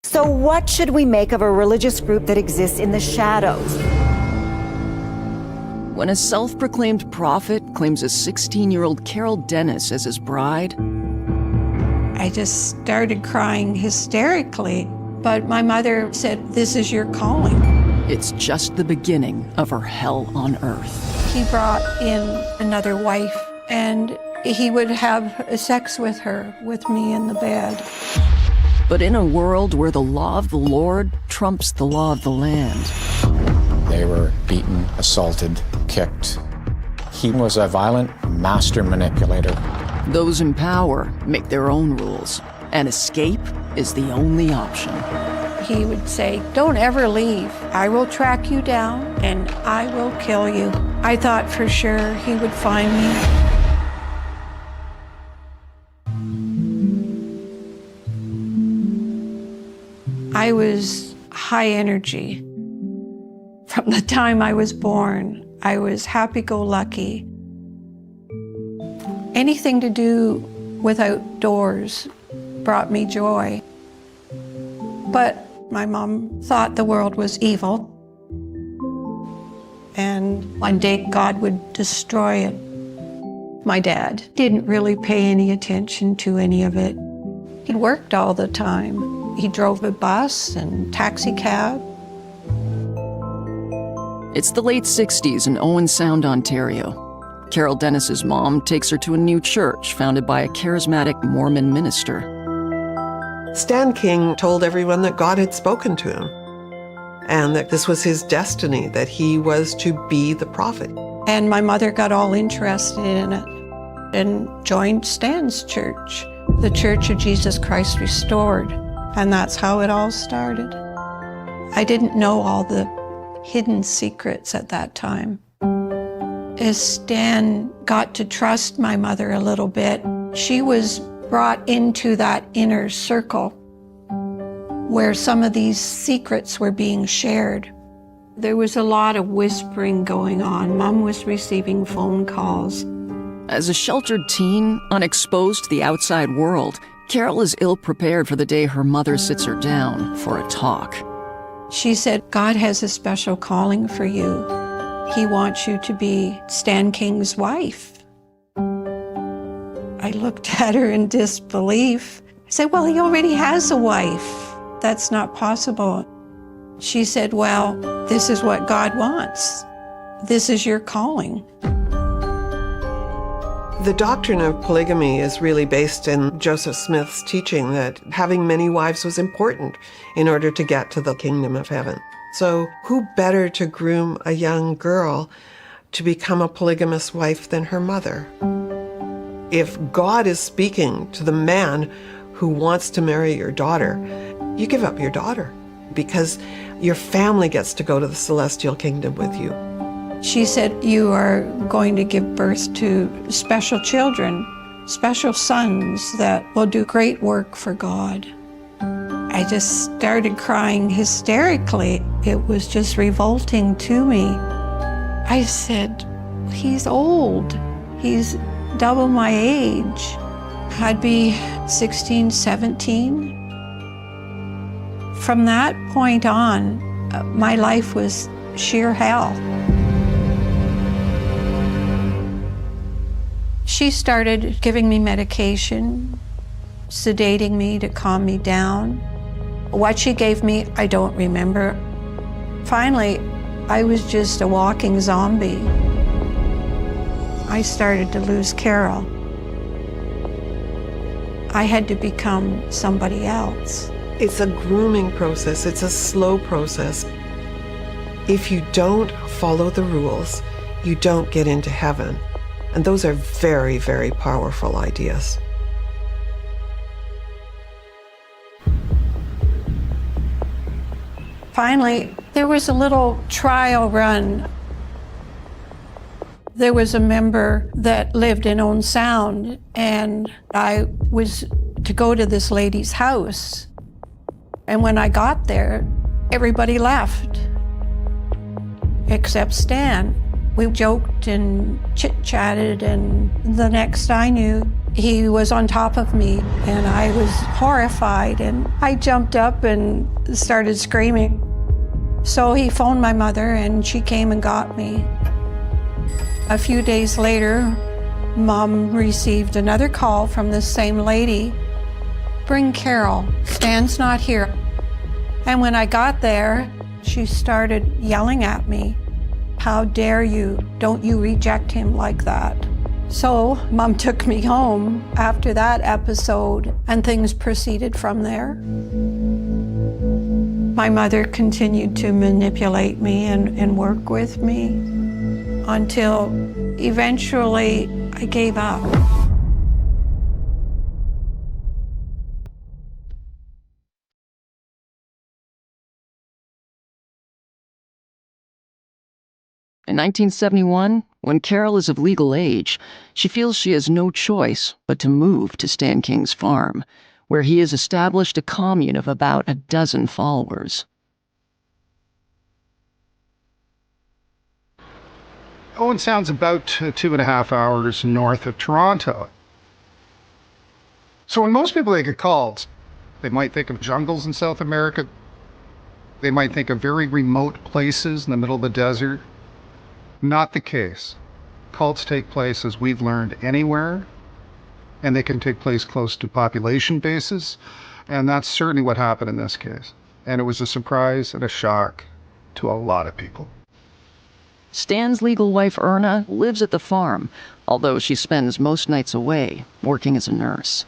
So what should we make of a religious group that exists in the shadows? When a self-proclaimed prophet claims a 16-year-old Carol Dennis as his bride, I just started crying hysterically, but my mother said, "This is your calling." it's just the beginning of her hell on earth. He brought in another wife, and he would have sex with her, with me in the bed. But in a world where the law of the Lord trumps the law of the land, they were beaten, assaulted, kicked. He was a violent master manipulator. those in power make their own rules, and escape is the only option. He would say, "Don't ever leave. I will track you down and I will kill you." I thought for sure he would find me. I was high energy. From the time I was born, I was happy-go-lucky. Anything to do with outdoors brought me joy. But my mom thought the world was evil, and one day God would destroy it. My dad didn't really pay any attention to any of it. He worked all the time. He drove a bus and taxi cab. It's the late 60s in Owen Sound, Ontario. Carol Dennis's mom takes her to a new church founded by a charismatic Mormon minister. Stan King told everyone that God had spoken to him and that this was his destiny, that he was to be the prophet. And my mother got all interested in it and joined Stan's church, the Church of Jesus Christ Restored. And that's how it all started. I didn't know all the hidden secrets at that time. As Stan got to trust my mother a little bit, she was brought into that inner circle where some of these secrets were being shared. There was a lot of whispering going on. Mom was receiving phone calls. As a sheltered teen, unexposed to the outside world, Carol is ill-prepared for the day her mother sits her down for a talk. She said, "God has a special calling for you. He wants you to be Stan King's wife." I looked at her in disbelief. I said, "Well, he already has a wife. That's not possible." She said, "Well, this is what God wants. This is your calling." The doctrine of polygamy is really based in Joseph Smith's teaching that having many wives was important in order to get to the kingdom of heaven. So who better to groom a young girl to become a polygamous wife than her mother? If God is speaking to the man who wants to marry your daughter, you give up your daughter because your family gets to go to the celestial kingdom with you. She said, "You are going to give birth to special children, special sons that will do great work for God." I just started crying hysterically. It was just revolting to me. I said, "He's old. He's double my age." I'd be 16, 17. From that point on, my life was sheer hell. She started giving me medication, sedating me to calm me down. What she gave me, I don't remember. Finally, I was just a walking zombie. I started to lose Carol. I had to become somebody else. It's a grooming process. It's a slow process. If you don't follow the rules, you don't get into heaven. And those are very, very powerful ideas. Finally, there was a little trial run. There was a member that lived in Owen Sound, and I was to go to this lady's house. And when I got there, everybody left, except Stan. We joked and chit-chatted, and the next I knew, He was on top of me, and I was horrified, and I jumped up and started screaming. So he phoned my mother, and she came and got me. A few days later, Mom received another call from this same lady. "Bring Carol, Stan's not here." And when I got there, she started yelling at me. "How dare you? Don't you reject him like that." So Mom took me home after that episode, and things proceeded from there. My mother continued to manipulate me and work with me until eventually I gave up. In 1971, when Carol is of legal age, she feels she has no choice but to move to Stan King's farm, where he has established a commune of about a dozen followers. Owen Sound's about 2.5 hours north of Toronto. So when most people think of cults, they might think of jungles in South America. They might think of very remote places in the middle of the desert. Not the case. Cults take place, as we've learned, anywhere, and they can take place close to population bases, and that's certainly what happened in this case. And it was a surprise and a shock to a lot of people. Stan's legal wife, Erna, lives at the farm, although she spends most nights away, working as a nurse.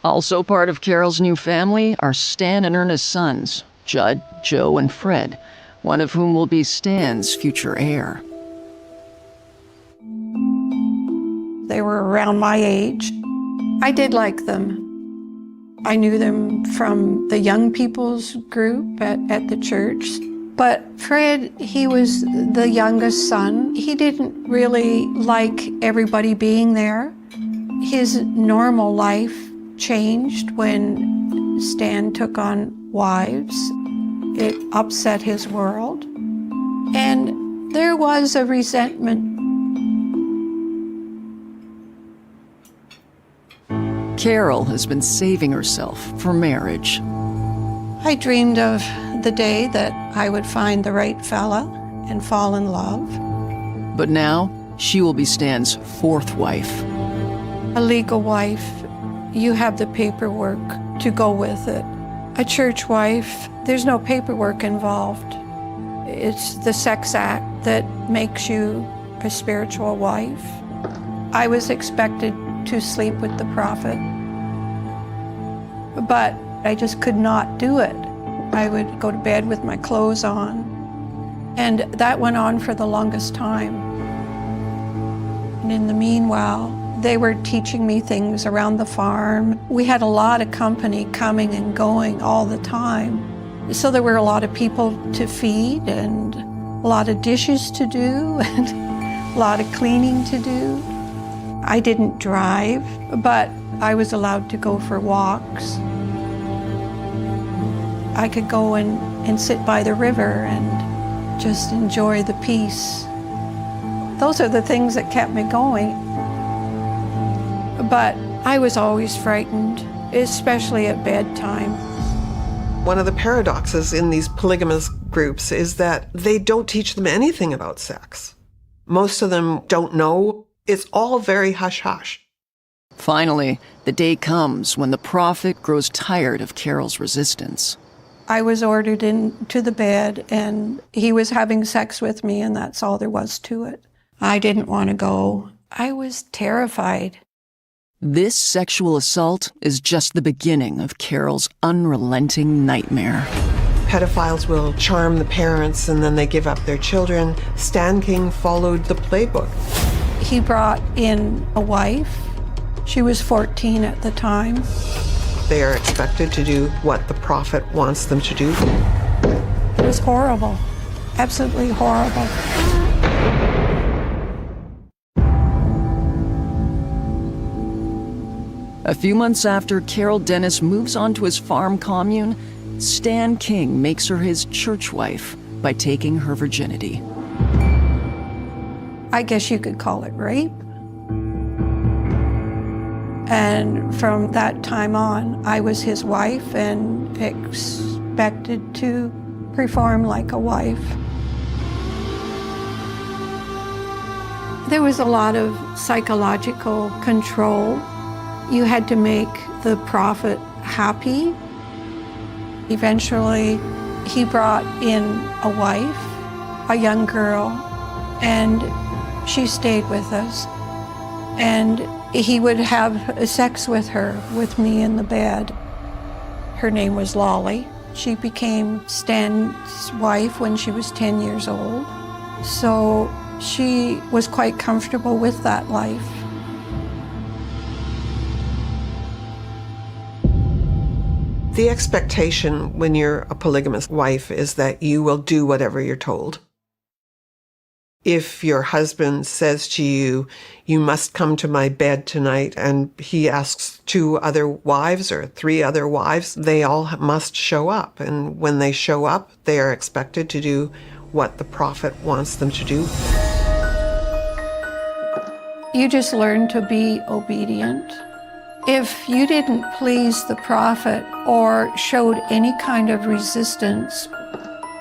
Also part of Carol's new family are Stan and Erna's sons, Judd, Joe, and Fred, one of whom will be Stan's future heir. They were around my age. I did like them. I knew them from the young people's group at the church. But Fred, he was the youngest son. He didn't really like everybody being there. His normal life changed when Stan took on wives. It upset his world. And there was a resentment. Carol has been saving herself for marriage. I dreamed of the day that I would find the right fella and fall in love. But now, she will be Stan's fourth wife. A legal wife, you have the paperwork to go with it. A church wife, there's no paperwork involved. It's the sex act that makes you a spiritual wife. I was expected to sleep with the prophet, but I just could not do it. I would go to bed with my clothes on, and that went on for the longest time. And in the meanwhile, they were teaching me things around the farm. We had a lot of company coming and going all the time. So there were a lot of people to feed and a lot of dishes to do and a lot of cleaning to do. I didn't drive, but I was allowed to go for walks. I could go and sit by the river and just enjoy the peace. Those are the things that kept me going. But I was always frightened, especially at bedtime. One of the paradoxes in these polygamous groups is that they don't teach them anything about sex. Most of them don't know. It's all very hush-hush. Finally, the day comes when the prophet grows tired of Carol's resistance. I was ordered into the bed, and he was having sex with me, and that's all there was to it. I didn't want to go. I was terrified. This sexual assault is just the beginning of Carol's unrelenting nightmare. Pedophiles will charm the parents and then they give up their children. Stan King followed the playbook. He brought in a wife. She was 14 at the time. They are expected to do what the prophet wants them to do. It was horrible, absolutely horrible. A few months after Carol Dennis moves onto his farm commune, Stan King makes her his church wife by taking her virginity. I guess you could call it rape. And from that time on, I was his wife and expected to perform like a wife. There was a lot of psychological control. You had to make the prophet happy. Eventually, he brought in a wife, a young girl, and she stayed with us. And he would have sex with her, with me in the bed. Her name was Lolly. She became Stan's wife when she was 10 years old. So she was quite comfortable with that life. The expectation when you're a polygamous wife is that you will do whatever you're told. If your husband says to you, you must come to my bed tonight, and he asks 2 other wives or 3 other wives, they all must show up. And when they show up, they are expected to do what the prophet wants them to do. You just learn to be obedient. If you didn't please the prophet or showed any kind of resistance,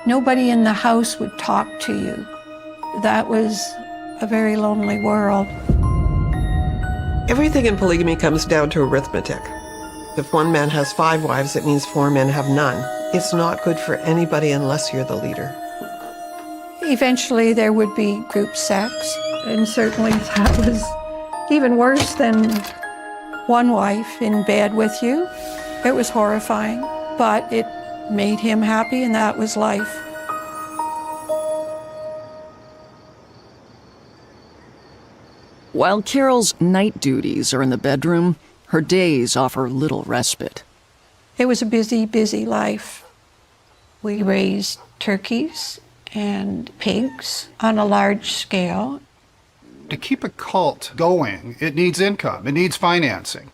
nobody in the house would talk to you. That was a very lonely world. Everything in polygamy comes down to arithmetic. If one man has 5 wives, it means 4 men have none. It's not good for anybody unless you're the leader. Eventually there would be group sex, and certainly that was even worse than one wife in bed with you. It was horrifying, but it made him happy, and that was life. While Carol's night duties are in the bedroom, her days offer little respite. It was a busy, busy life. We raised turkeys and pigs on a large scale. To keep a cult going, it needs income, it needs financing.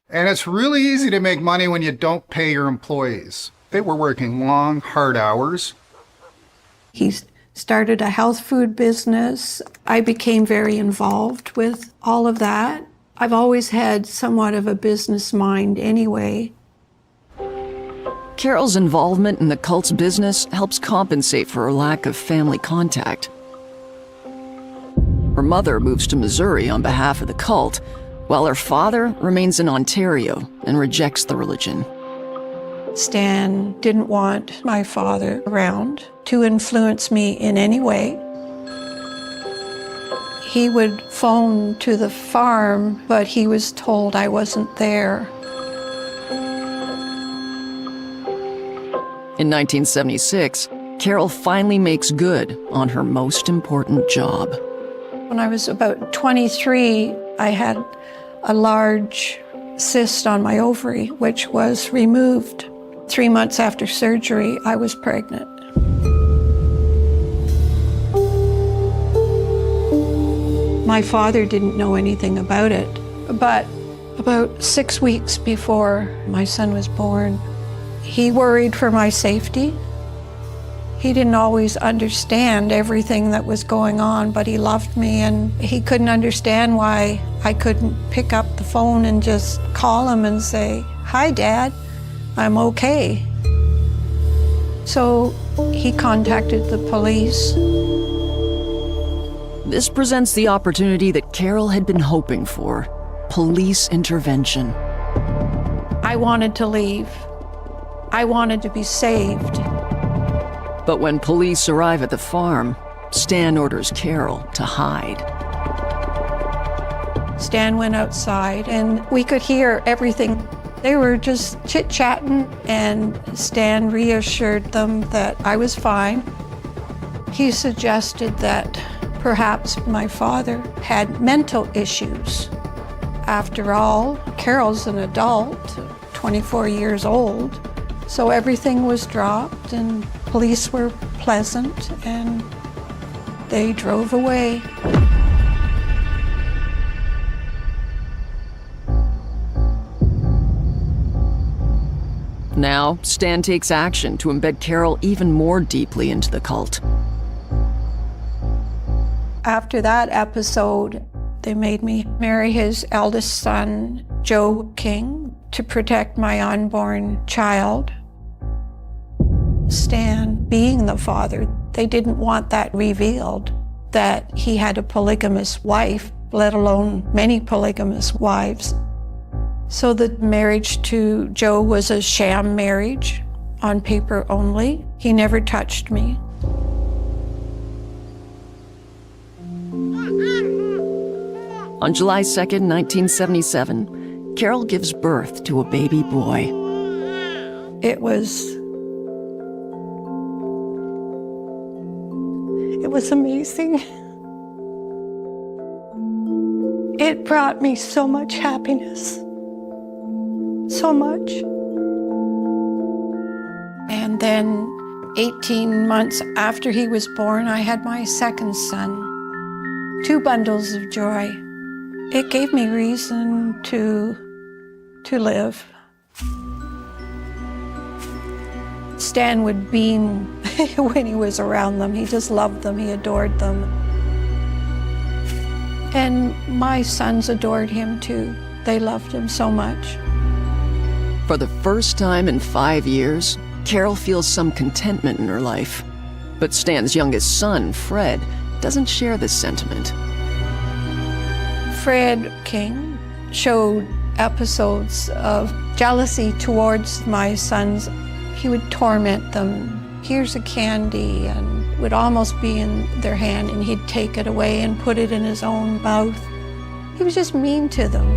And it's really easy to make money when you don't pay your employees. They were working long, hard hours. He started a health food business. I became very involved with all of that. I've always had somewhat of a business mind anyway. Carol's involvement in the cult's business helps compensate for her lack of family contact. Her mother moves to Missouri on behalf of the cult, while her father remains in Ontario and rejects the religion. Stan didn't want my father around to influence me in any way. He would phone to the farm, but he was told I wasn't there. In 1976, Carol finally makes good on her most important job. When I was about 23, I had a large cyst on my ovary, which was removed. 3 months after surgery, I was pregnant. My father didn't know anything about it, but about 6 weeks before my son was born, he worried for my safety. He didn't always understand everything that was going on, but he loved me, and he couldn't understand why I couldn't pick up the phone and just call him and say, "Hi, Dad, I'm okay." So he contacted the police. This presents the opportunity that Carol had been hoping for: police intervention. I wanted to leave. I wanted to be saved. But when police arrive at the farm, Stan orders Carol to hide. Stan went outside, and we could hear everything. They were just chit-chatting, and Stan reassured them that I was fine. He suggested that perhaps my father had mental issues. After all, Carol's an adult, 24 years old, so everything was dropped, and police were pleasant, and they drove away. Now, Stan takes action to embed Carol even more deeply into the cult. After that episode, They made me marry his eldest son, Joe King, to protect my unborn child. Stan, being the father, they didn't want that revealed, that he had a polygamous wife, let alone many polygamous wives. So the marriage to Joe was a sham marriage, on paper only. He never touched me. On July 2nd, 1977, Carol gives birth to a baby boy. It was amazing. It brought me so much happiness. So much. And then 18 months after he was born, I had my second son. 2 bundles of joy. It gave me reason to live. Stan would beam when he was around them. He just loved them, he adored them. And my sons adored him too. They loved him so much. For the first time in 5 years, Carol feels some contentment in her life. But Stan's youngest son, Fred, doesn't share this sentiment. Fred King showed episodes of jealousy towards my sons. He would torment them. Here's a candy, and would almost be in their hand, and he'd take it away and put it in his own mouth. He was just mean to them.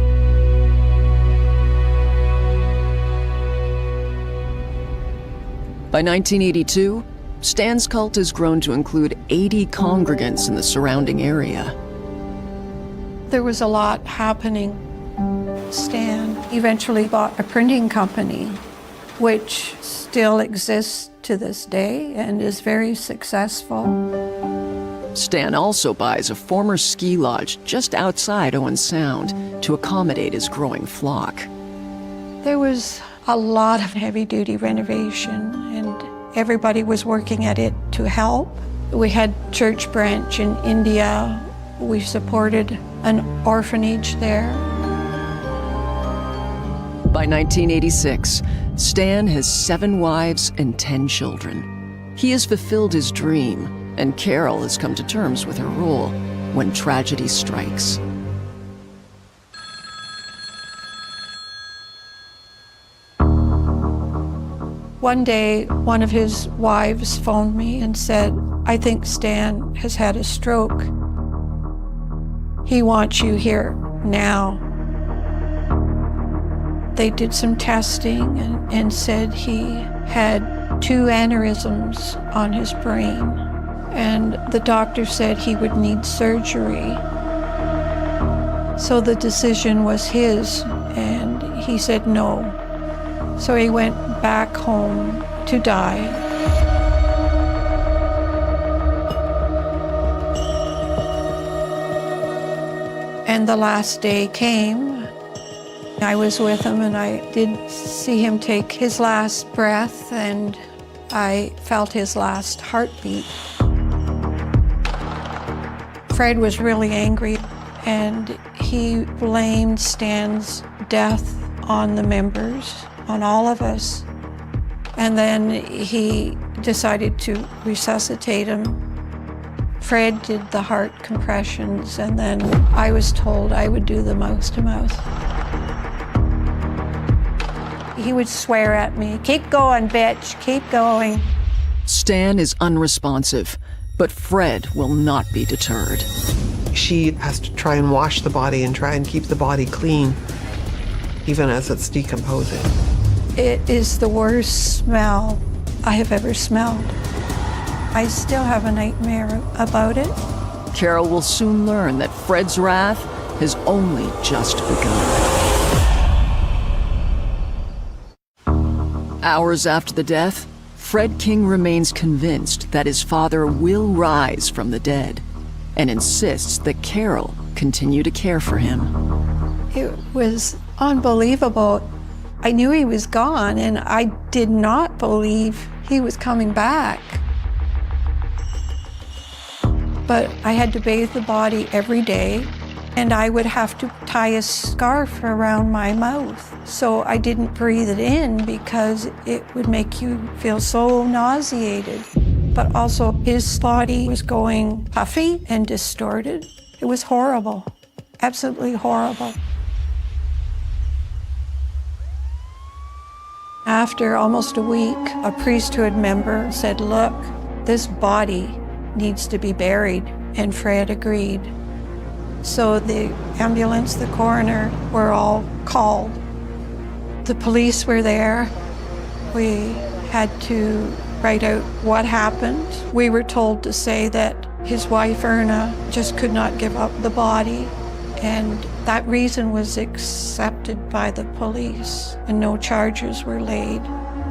By 1982, Stan's cult has grown to include 80 congregants in the surrounding area. There was a lot happening. Stan eventually bought a printing company, which still exists to this day and is very successful. Stan also buys a former ski lodge just outside Owen Sound to accommodate his growing flock. There was a lot of heavy-duty renovation, and everybody was working at it to help. We had church branch in India. We supported an orphanage there. By 1986, Stan has 7 wives and 10 children. He has fulfilled his dream, and Carol has come to terms with her role when tragedy strikes. One day, one of his wives phoned me and said, "I think Stan has had a stroke. He wants you here now." They did some testing and said he had 2 aneurysms on his brain, and the doctor said he would need surgery. So the decision was his, and he said no. So he went back home to die. And the last day came. I was with him, and I did see him take his last breath, and I felt his last heartbeat. Fred was really angry, and he blamed Stan's death on the members, on all of us. And then he decided to resuscitate him. Fred did the heart compressions, and then I was told I would do the mouth-to-mouth. He would swear at me, "Keep going, bitch, keep going." Stan is unresponsive, but Fred will not be deterred. She has to try and wash the body and try and keep the body clean, even as it's decomposing. It is the worst smell I have ever smelled. I still have a nightmare about it. Carol will soon learn that Fred's wrath has only just begun. Hours after the death, Fred King remains convinced that his father will rise from the dead and insists that Carol continue to care for him. It was unbelievable. I knew he was gone, and I did not believe he was coming back. But I had to bathe the body every day. And I would have to tie a scarf around my mouth so I didn't breathe it in because it would make you feel so nauseated. But also his body was going puffy and distorted. It was horrible, absolutely horrible. After almost a week, a priesthood member said, "Look, this body needs to be buried," and Fred agreed. So the ambulance, the coroner, were all called. The police were there. We had to write out what happened. We were told to say that his wife, Erna, just could not give up the body, and that reason was accepted by the police, and no charges were laid.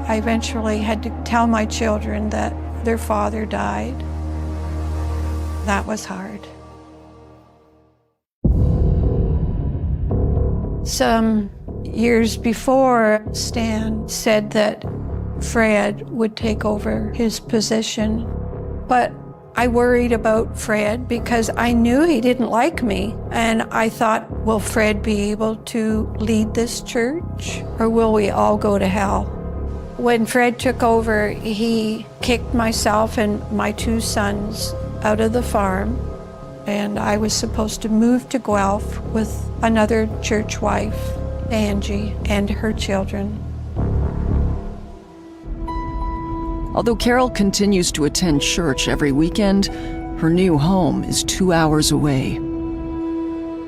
I eventually had to tell my children that their father died. That was hard. Some years before, Stan said that Fred would take over his position, but I worried about Fred because I knew he didn't like me, and I thought, will Fred be able to lead this church, or will we all go to hell? When Fred took over, he kicked myself and my two sons out of the farm, and I was supposed to move to Guelph with another church wife, Angie, and her children. Although Carol continues to attend church every weekend, her new home is 2 hours away.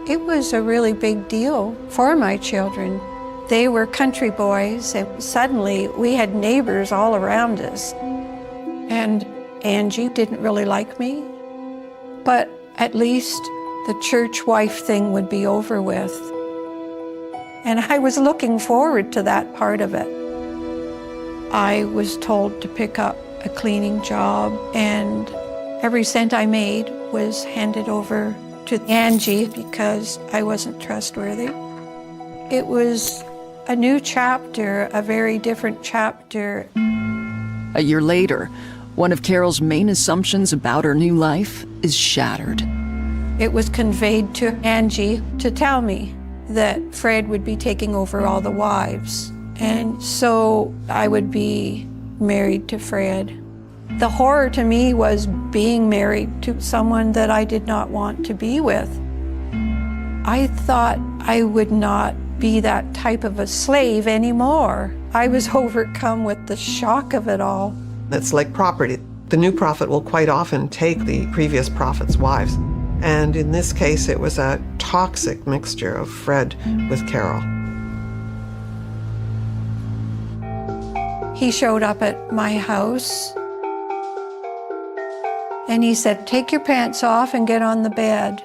It was a really big deal for my children. They were country boys, and suddenly we had neighbors all around us. And Angie didn't really like me, but at least the church wife thing would be over with. And I was looking forward to that part of it. I was told to pick up a cleaning job, and every cent I made was handed over to Angie because I wasn't trustworthy. It was a new chapter, a very different chapter. A year later, one of Carol's main assumptions about her new life is shattered. It was conveyed to Angie to tell me that Fred would be taking over all the wives. And so I would be married to Fred. The horror to me was being married to someone that I did not want to be with. I thought I would not be that type of a slave anymore. I was overcome with the shock of it all. It's like property. The new prophet will quite often take the previous prophet's wives. And in this case, it was a toxic mixture of Fred with Carol. He showed up at my house and he said, "Take your pants off and get on the bed."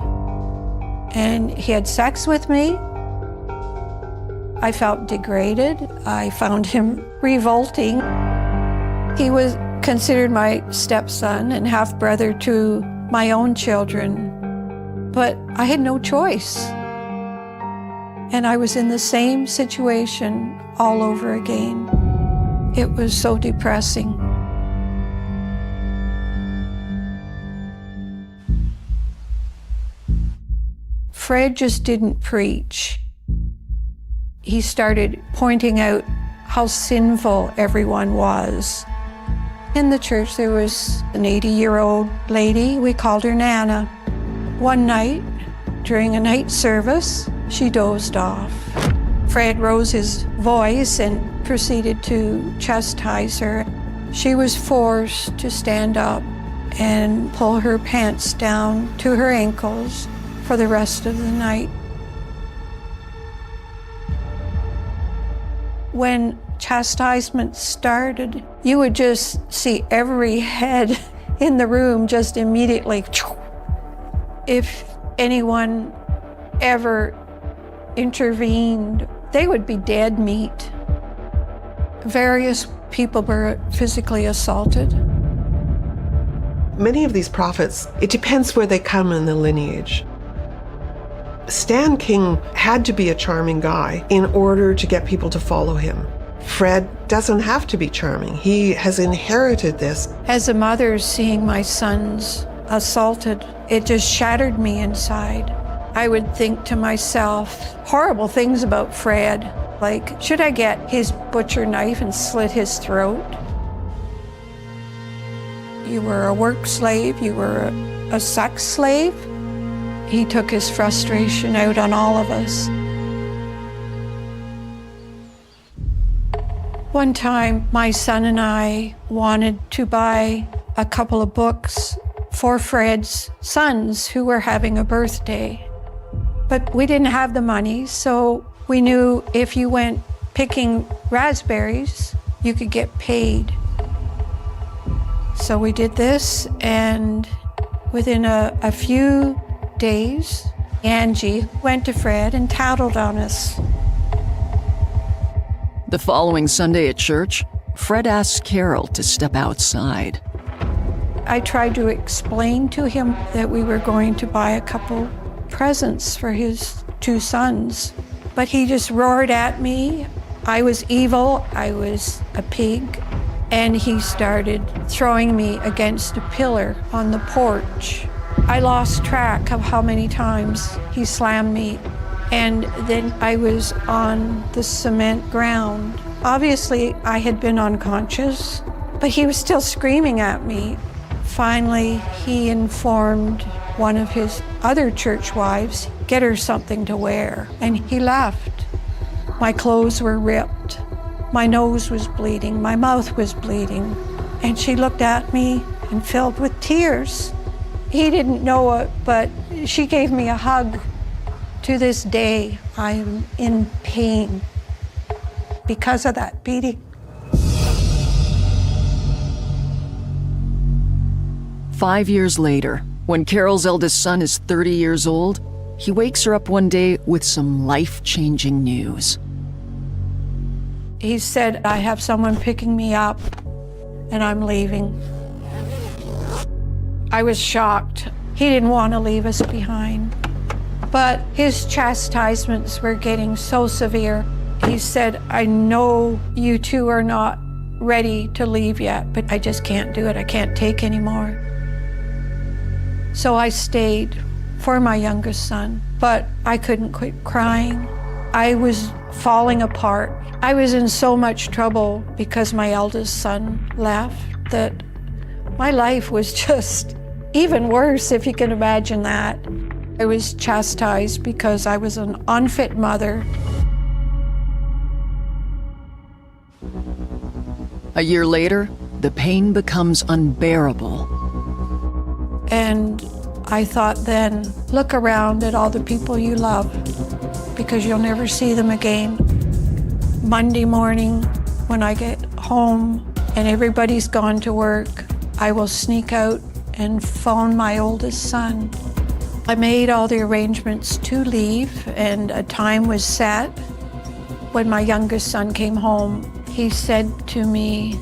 And he had sex with me. I felt degraded. I found him revolting. He was considered my stepson and half-brother to my own children, but I had no choice. And I was in the same situation all over again. It was so depressing. Fred just didn't preach. He started pointing out how sinful everyone was. In the church, there was an 80-year-old lady. We called her Nana. One night, during a night service, she dozed off. Fred rose his voice and proceeded to chastise her. She was forced to stand up and pull her pants down to her ankles for the rest of the night. When chastisement started, you would just see every head in the room just immediately. If anyone ever intervened, they would be dead meat. Various people were physically assaulted. Many of these prophets, it depends where they come in the lineage. Stan King had to be a charming guy in order to get people to follow him. Fred doesn't have to be charming. He has inherited this. As a mother, seeing my sons assaulted, it just shattered me inside. I would think to myself horrible things about Fred, like, should I get his butcher knife and slit his throat? You were a work slave, you were a sex slave. He took his frustration out on all of us. One time, my son and I wanted to buy a couple of books for Fred's sons who were having a birthday. But we didn't have the money, so we knew if you went picking raspberries, you could get paid. So we did this, and within a few days, Angie went to Fred and tattled on us. The following Sunday at church, Fred asks Carol to step outside. I tried to explain to him that we were going to buy a couple presents for his two sons, but he just roared at me. I was evil, I was a pig, and he started throwing me against a pillar on the porch. I lost track of how many times he slammed me, and then I was on the cement ground. Obviously, I had been unconscious, but he was still screaming at me. Finally, he informed one of his other church wives, get her something to wear, and he left. My clothes were ripped. My nose was bleeding, my mouth was bleeding, and she looked at me and filled with tears. He didn't know it, but she gave me a hug. To this day, I'm in pain because of that beating. 5 years later, when Carol's eldest son is 30 years old, he wakes her up one day with some life-changing news. He said, I have someone picking me up and I'm leaving. I was shocked. He didn't want to leave us behind. But his chastisements were getting so severe. He said, I know you two are not ready to leave yet, but I just can't do it. I can't take anymore. So I stayed for my youngest son, but I couldn't quit crying. I was falling apart. I was in so much trouble because my eldest son left that my life was just even worse, if you can imagine that. I was chastised because I was an unfit mother. A year later, the pain becomes unbearable. And I thought then, look around at all the people you love because you'll never see them again. Monday morning, when I get home and everybody's gone to work, I will sneak out and phone my oldest son. I made all the arrangements to leave, and a time was set. When my youngest son came home, he said to me,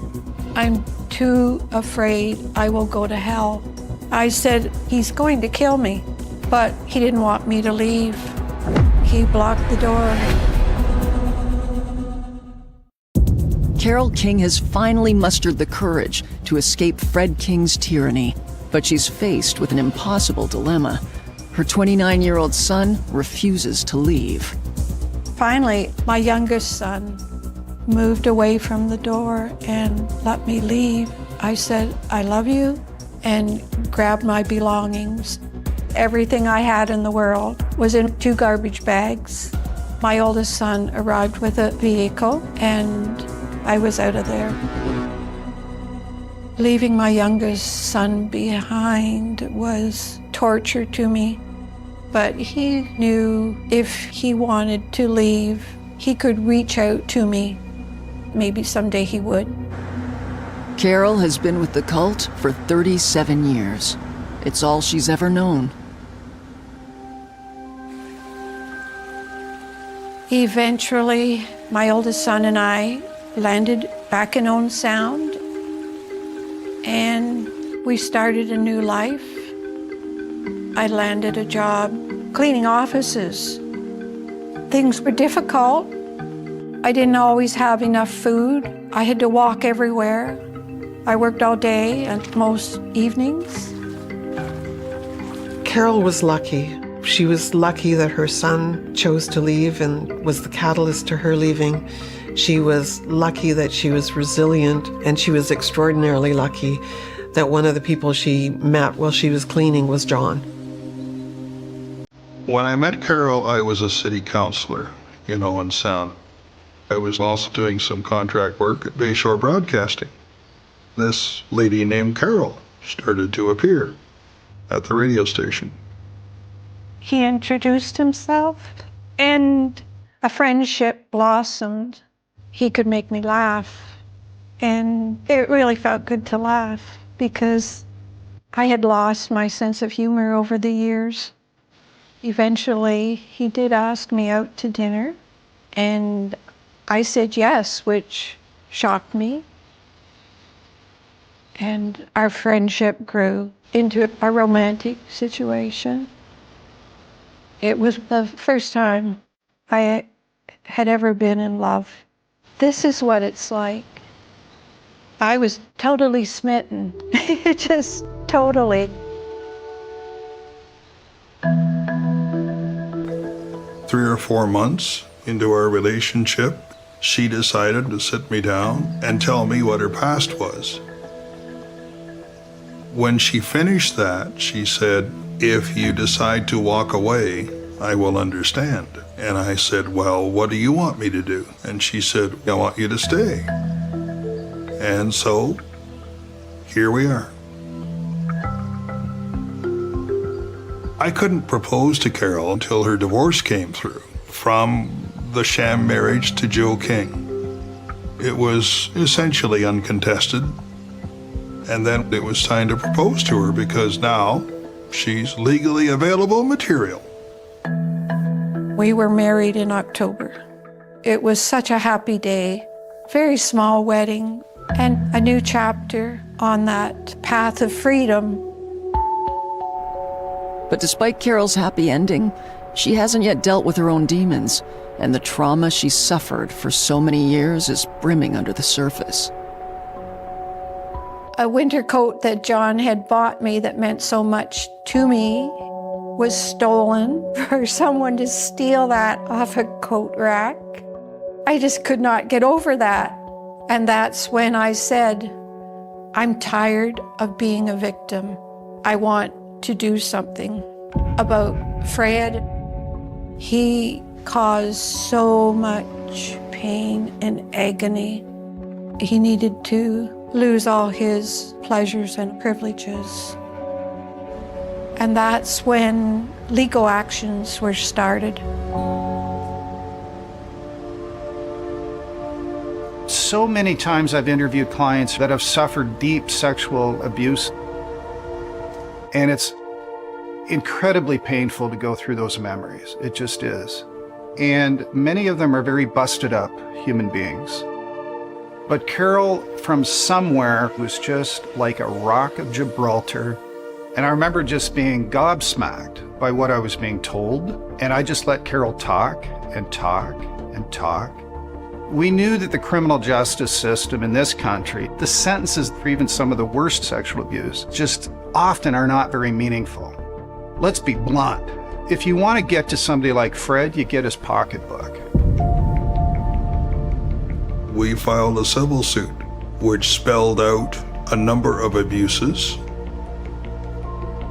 I'm too afraid I will go to hell. I said, he's going to kill me, but he didn't want me to leave. He blocked the door. Carol King has finally mustered the courage to escape Fred King's tyranny, but she's faced with an impossible dilemma. Her 29-year-old son refuses to leave. Finally, my youngest son moved away from the door and let me leave. I said, I love you, and grabbed my belongings. Everything I had in the world was in 2 garbage bags. My oldest son arrived with a vehicle, and I was out of there. Leaving my youngest son behind was torture to me, but he knew if he wanted to leave, he could reach out to me. Maybe someday he would. Carol has been with the cult for 37 years. It's all she's ever known. Eventually, my oldest son and I landed back in Owen Sound, and we started a new life. I landed a job cleaning offices. Things were difficult. I didn't always have enough food. I had to walk everywhere. I worked all day and most evenings. Carol was lucky. She was lucky that her son chose to leave and was the catalyst to her leaving. She was lucky that she was resilient, and she was extraordinarily lucky that one of the people she met while she was cleaning was John. When I met Carol, I was a city councillor in Owen Sound. I was also doing some contract work at Bayshore Broadcasting. This lady named Carol started to appear at the radio station. He introduced himself, and a friendship blossomed. He could make me laugh, and it really felt good to laugh because I had lost my sense of humor over the years. Eventually, he did ask me out to dinner, and I said yes, which shocked me. And our friendship grew into a romantic situation. It was the first time I had ever been in love. This is what it's like. I was totally smitten, just totally. 3 or 4 months into our relationship, she decided to sit me down and tell me what her past was. When she finished that, she said, "If you decide to walk away, I will understand." And I said, "Well, what do you want me to do?" And she said, "I want you to stay." And so, here we are. I couldn't propose to Carol until her divorce came through, from the sham marriage to Joe King. It was essentially uncontested. And then it was time to propose to her because now she's legally available material. We were married in October. It was such a happy day, very small wedding, and a new chapter on that path of freedom. But despite Carol's happy ending, she hasn't yet dealt with her own demons, and the trauma she suffered for so many years is brimming under the surface. A winter coat that John had bought me that meant so much to me was stolen. For someone to steal that off a coat rack, I just could not get over that. And that's when I said, I'm tired of being a victim. I want to do something about Fred. He caused so much pain and agony. He needed to lose all his pleasures and privileges. And that's when legal actions were started. So many times I've interviewed clients that have suffered deep sexual abuse, and it's incredibly painful to go through those memories. It just is. And many of them are very busted up human beings. But Carol, from somewhere, was just like a rock of Gibraltar. And I remember just being gobsmacked by what I was being told. And I just let Carol talk and talk and talk. We knew that the criminal justice system in this country, the sentences for even some of the worst sexual abuse, just often are not very meaningful. Let's be blunt. If you want to get to somebody like Fred, you get his pocketbook. We filed a civil suit, which spelled out a number of abuses,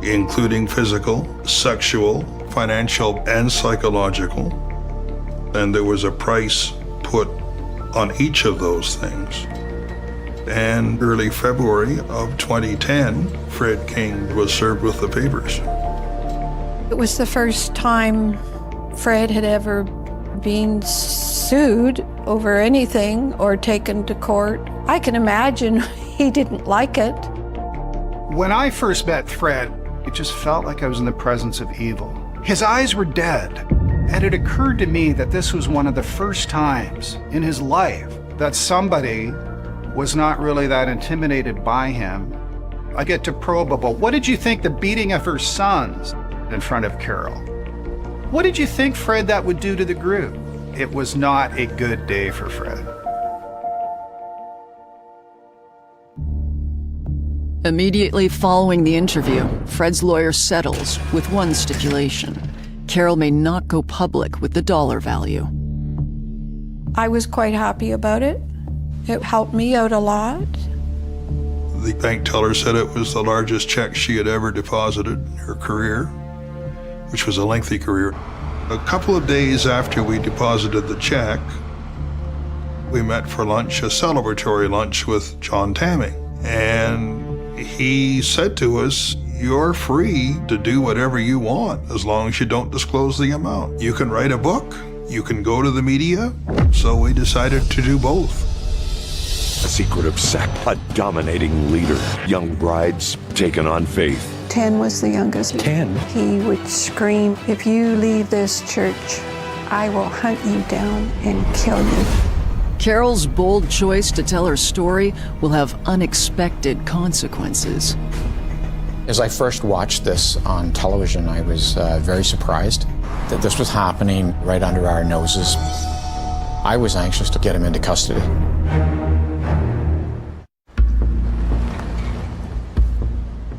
including physical, sexual, financial, and psychological. And there was a price put on each of those things. And early February of 2010, Fred King was served with the papers. It was the first time Fred had ever been sued over anything or taken to court. I can imagine he didn't like it. When I first met Fred, it just felt like I was in the presence of evil. His eyes were dead, and it occurred to me that this was one of the first times in his life that somebody was not really that intimidated by him. I get to probe about, what did you think the beating of her sons in front of Carol? What did you think, Fred, that would do to the group? It was not a good day for Fred. Immediately following the interview, Fred's lawyer settles with one stipulation. Carol may not go public with the dollar value. I was quite happy about it. It helped me out a lot. The bank teller said it was the largest check she had ever deposited in her career, which was a lengthy career. A couple of days after we deposited the check, we met for lunch, a celebratory lunch with John Tamming. And he said to us, "You're free to do whatever you want as long as you don't disclose the amount. You can write a book, you can go to the media." So we decided to do both. A secretive sect, a dominating leader, young brides taking on faith. 10 was the youngest. 10? He would scream, "If you leave this church, I will hunt you down and kill you." Carol's bold choice to tell her story will have unexpected consequences. As I first watched this on television, I was very surprised that this was happening right under our noses. I was anxious to get him into custody.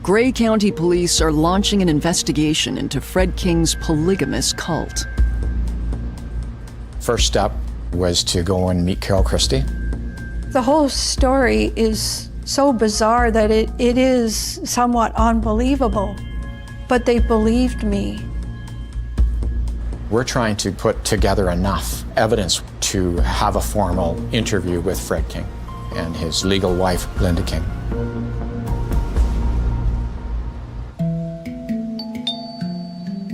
Gray County Police are launching an investigation into Fred King's polygamous cult. First step was to go and meet Carol Christie. The whole story is so bizarre that it is somewhat unbelievable, but they believed me. We're trying to put together enough evidence to have a formal interview with Fred King and his legal wife, Linda King.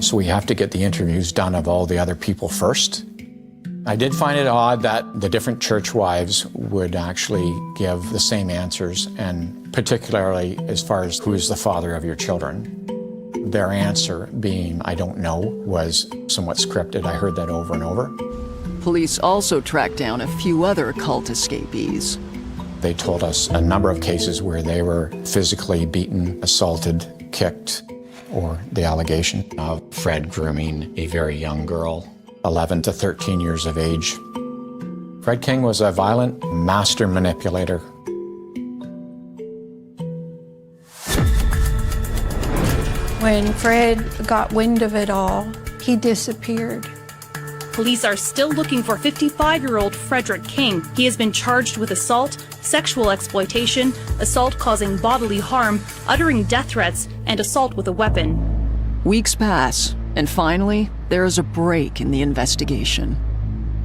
So we have to get the interviews done of all the other people first. I did find it odd that the different church wives would actually give the same answers, and particularly as far as who is the father of your children. Their answer being, "I don't know," was somewhat scripted. I heard that over and over. Police also tracked down a few other cult escapees. They told us a number of cases where they were physically beaten, assaulted, kicked, or the allegation of Fred grooming a very young girl, 11 to 13 years of age. Fred King was a violent master manipulator. When Fred got wind of it all, he disappeared. Police are still looking for 55-year-old Frederick King. He has been charged with assault, sexual exploitation, assault causing bodily harm, uttering death threats, and assault with a weapon. Weeks pass, and finally, there is a break in the investigation.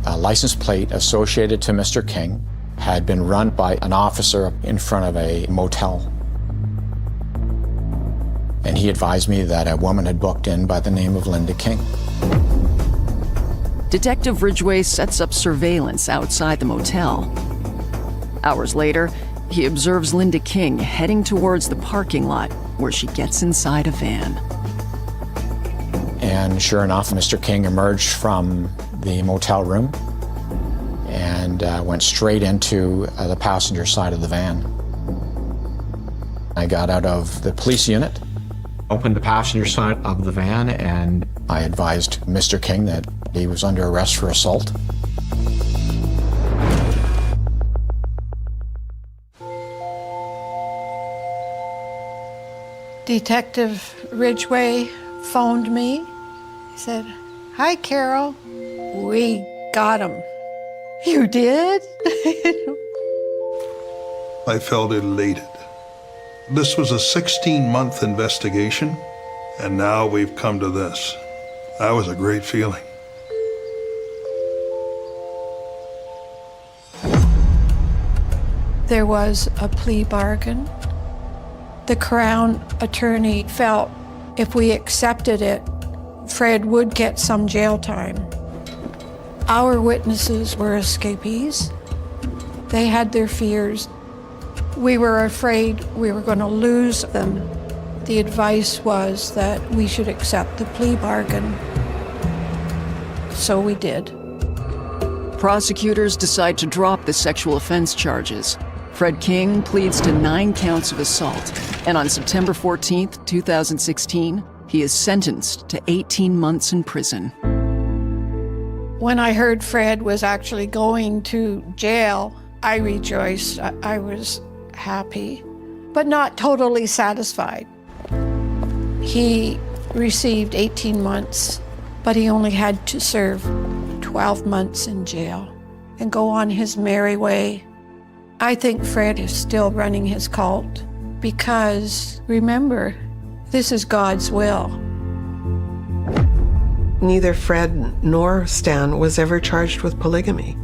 A license plate associated to Mr. King had been run by an officer in front of a motel. And he advised me that a woman had booked in by the name of Linda King. Detective Ridgway sets up surveillance outside the motel. Hours later, he observes Linda King heading towards the parking lot where she gets inside a van. And sure enough, Mr. King emerged from the motel room and went straight into the passenger side of the van. I got out of the police unit, opened the passenger side of the van, and I advised Mr. King that he was under arrest for assault. Detective Ridgway phoned me. He said, "Hi, Carol. We got him." "You did?" I felt elated. This was a 16-month investigation, and now we've come to this. That was a great feeling. There was a plea bargain. The Crown attorney felt if we accepted it, Fred would get some jail time. Our witnesses were escapees. They had their fears. We were afraid we were going to lose them. The advice was that we should accept the plea bargain. So we did. Prosecutors decide to drop the sexual offense charges. Fred King pleads to 9 counts of assault, and on September 14th, 2016, he is sentenced to 18 months in prison. When I heard Fred was actually going to jail, I rejoiced. I was happy, but not totally satisfied. He received 18 months but he only had to serve 12 months in jail and go on his merry way. I think Fred is still running his cult because, remember, this is God's will. Neither Fred nor Stan was ever charged with polygamy.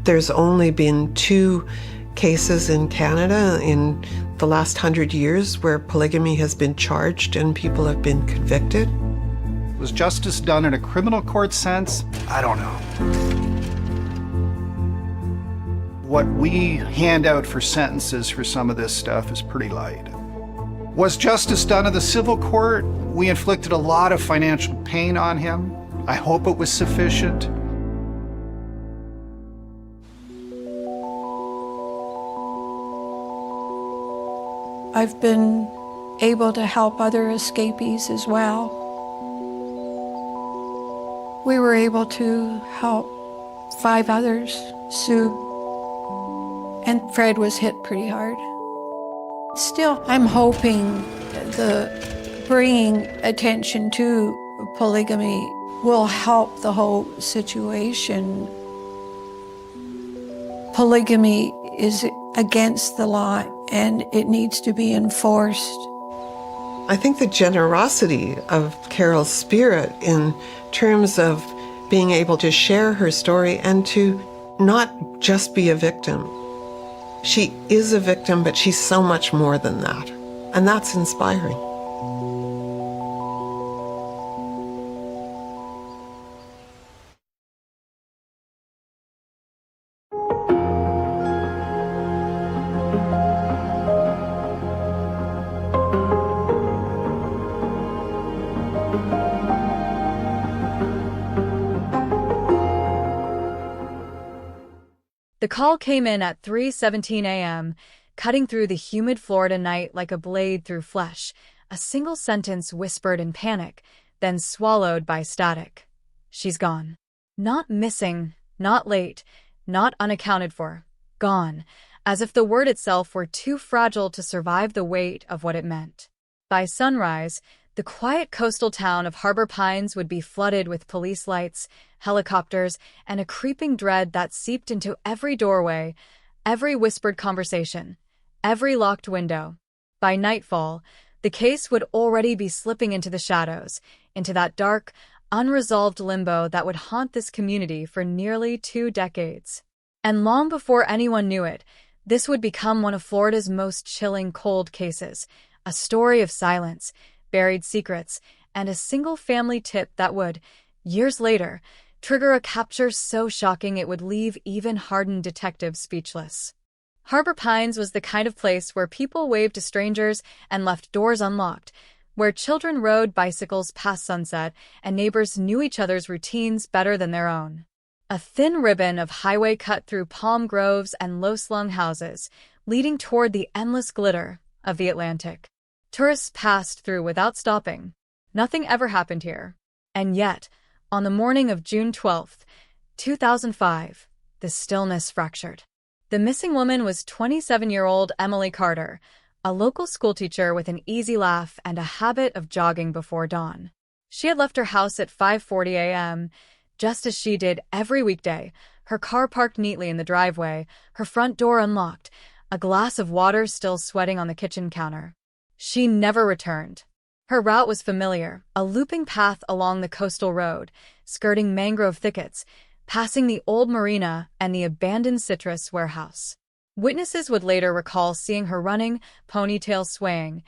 There's only been 2 cases in Canada in the last 100 years where polygamy has been charged and people have been convicted. Was justice done in a criminal court sense? I don't know. What we hand out for sentences for some of this stuff is pretty light. Was justice done in the civil court? We inflicted a lot of financial pain on him. I hope it was sufficient. I've been able to help other escapees as well. We were able to help 5 others, Sue, and Fred was hit pretty hard. Still, I'm hoping the bringing attention to polygamy will help the whole situation. Polygamy is against the law and it needs to be enforced. I think the generosity of Carol's spirit in terms of being able to share her story and to not just be a victim. She is a victim, but she's so much more than that. And that's inspiring. The call came in at 3:17 a.m., cutting through the humid Florida night like a blade through flesh, a single sentence whispered in panic, then swallowed by static. She's gone. Not missing, not late, not unaccounted for. Gone, as if the word itself were too fragile to survive the weight of what it meant. By sunrise, the quiet coastal town of Harbor Pines would be flooded with police lights, helicopters, and a creeping dread that seeped into every doorway, every whispered conversation, every locked window. By nightfall, the case would already be slipping into the shadows, into that dark, unresolved limbo that would haunt this community for nearly 2 decades. And long before anyone knew it, this would become one of Florida's most chilling cold cases, a story of silence, buried secrets, and a single family tip that would, years later, trigger a capture so shocking it would leave even hardened detectives speechless. Harbor Pines was the kind of place where people waved to strangers and left doors unlocked, where children rode bicycles past sunset and neighbors knew each other's routines better than their own. A thin ribbon of highway cut through palm groves and low-slung houses, leading toward the endless glitter of the Atlantic. Tourists passed through without stopping. Nothing ever happened here. And yet, on the morning of June 12, 2005, the stillness fractured. The missing woman was 27-year-old Emily Carter, a local schoolteacher with an easy laugh and a habit of jogging before dawn. She had left her house at 5:40 a.m., just as she did every weekday, her car parked neatly in the driveway, her front door unlocked, a glass of water still sweating on the kitchen counter. She never returned. Her route was familiar, a looping path along the coastal road, skirting mangrove thickets, passing the old marina and the abandoned citrus warehouse. Witnesses would later recall seeing her running, ponytail swaying,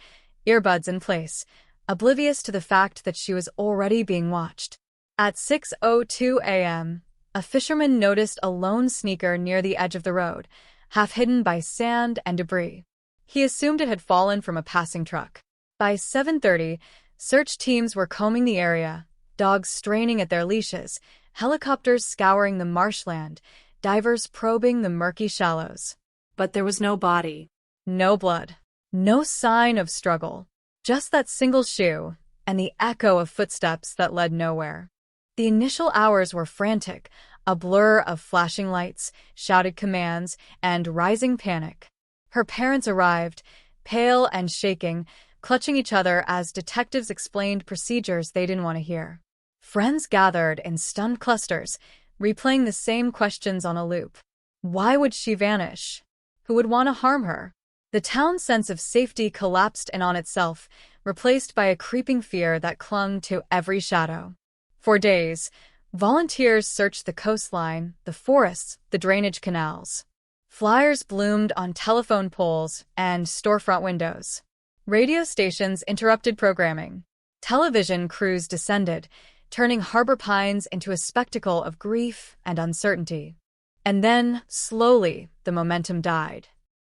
earbuds in place, oblivious to the fact that she was already being watched. At 6:02 a.m., a fisherman noticed a lone sneaker near the edge of the road, half hidden by sand and debris. He assumed it had fallen from a passing truck. By 7:30, search teams were combing the area, dogs straining at their leashes, helicopters scouring the marshland, divers probing the murky shallows. But there was no body, no blood, no sign of struggle, just that single shoe and the echo of footsteps that led nowhere. The initial hours were frantic, a blur of flashing lights, shouted commands, and rising panic. Her parents arrived, pale and shaking, clutching each other as detectives explained procedures they didn't want to hear. Friends gathered in stunned clusters, replaying the same questions on a loop. Why would she vanish? Who would want to harm her? The town's sense of safety collapsed in on itself, replaced by a creeping fear that clung to every shadow. For days, volunteers searched the coastline, the forests, the drainage canals. Flyers bloomed on telephone poles and storefront windows. Radio stations interrupted programming. Television crews descended, turning Harbor Pines into a spectacle of grief and uncertainty. And then, slowly, the momentum died.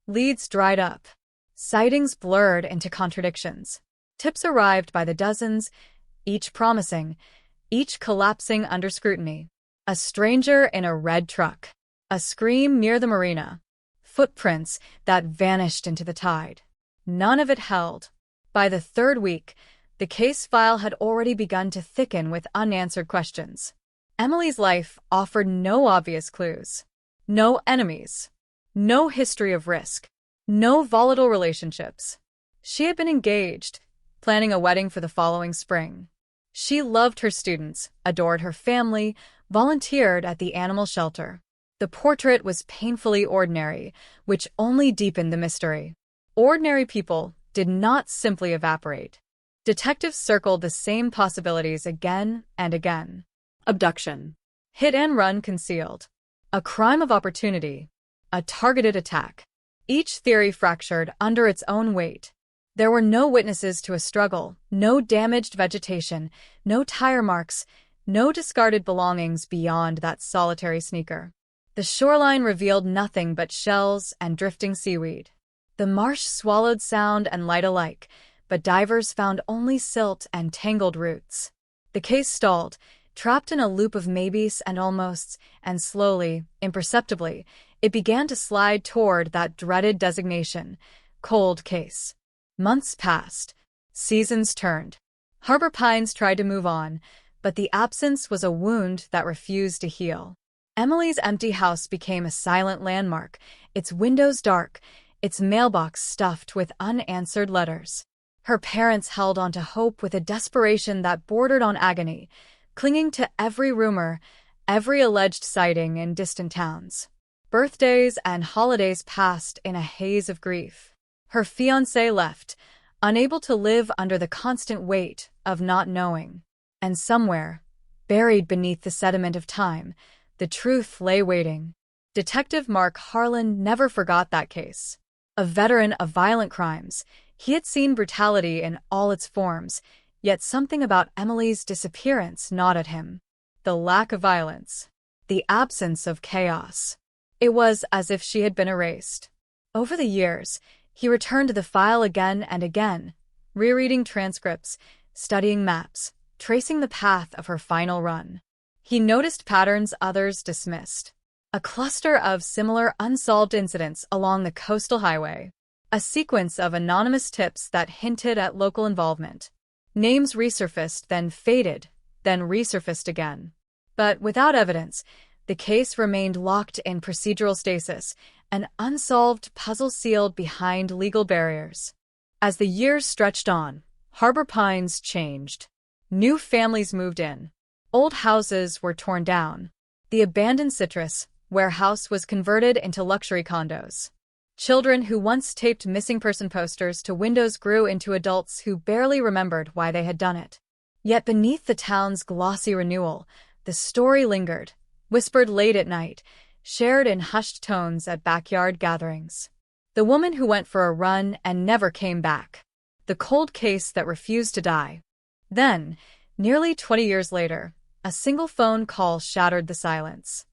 Leads dried up. Sightings blurred into contradictions. Tips arrived by the dozens, each promising, each collapsing under scrutiny. A stranger in a red truck. A scream near the marina. Footprints that vanished into the tide. None of it held. By the third week, the case file had already begun to thicken with unanswered questions. Emily's life offered no obvious clues. No enemies. No history of risk. No volatile relationships. She had been engaged, planning a wedding for the following spring. She loved her students, adored her family, volunteered at the animal shelter. The portrait was painfully ordinary, which only deepened the mystery. Ordinary people did not simply evaporate. Detectives circled the same possibilities again and again. Abduction. Hit and run concealed. A crime of opportunity. A targeted attack. Each theory fractured under its own weight. There were no witnesses to a struggle, no damaged vegetation, no tire marks, no discarded belongings beyond that solitary sneaker. The shoreline revealed nothing but shells and drifting seaweed. The marsh swallowed sound and light alike, but divers found only silt and tangled roots. The case stalled, trapped in a loop of maybes and almosts, and slowly, imperceptibly, it began to slide toward that dreaded designation, cold case. Months passed. Seasons turned. Harbor Pines tried to move on, but the absence was a wound that refused to heal. Emily's empty house became a silent landmark, its windows dark, its mailbox stuffed with unanswered letters. Her parents held on to hope with a desperation that bordered on agony, clinging to every rumor, every alleged sighting in distant towns. Birthdays and holidays passed in a haze of grief. Her fiancé left, unable to live under the constant weight of not knowing. And somewhere, buried beneath the sediment of time, the truth lay waiting. Detective Mark Harlan never forgot that case. A veteran of violent crimes, he had seen brutality in all its forms, yet something about Emily's disappearance gnawed at him. The lack of violence. The absence of chaos. It was as if she had been erased. Over the years, he returned to the file again and again, rereading transcripts, studying maps, tracing the path of her final run. He noticed patterns others dismissed. A cluster of similar unsolved incidents along the coastal highway. A sequence of anonymous tips that hinted at local involvement. Names resurfaced, then faded, then resurfaced again. But without evidence, the case remained locked in procedural stasis, an unsolved puzzle sealed behind legal barriers. As the years stretched on, Harbor Pines changed. New families moved in. Old houses were torn down. The abandoned citrus warehouse was converted into luxury condos. Children who once taped missing person posters to windows grew into adults who barely remembered why they had done it. Yet beneath the town's glossy renewal, the story lingered, whispered late at night, shared in hushed tones at backyard gatherings. The woman who went for a run and never came back. The cold case that refused to die. Then, nearly 20 years later, a single phone call shattered the silence.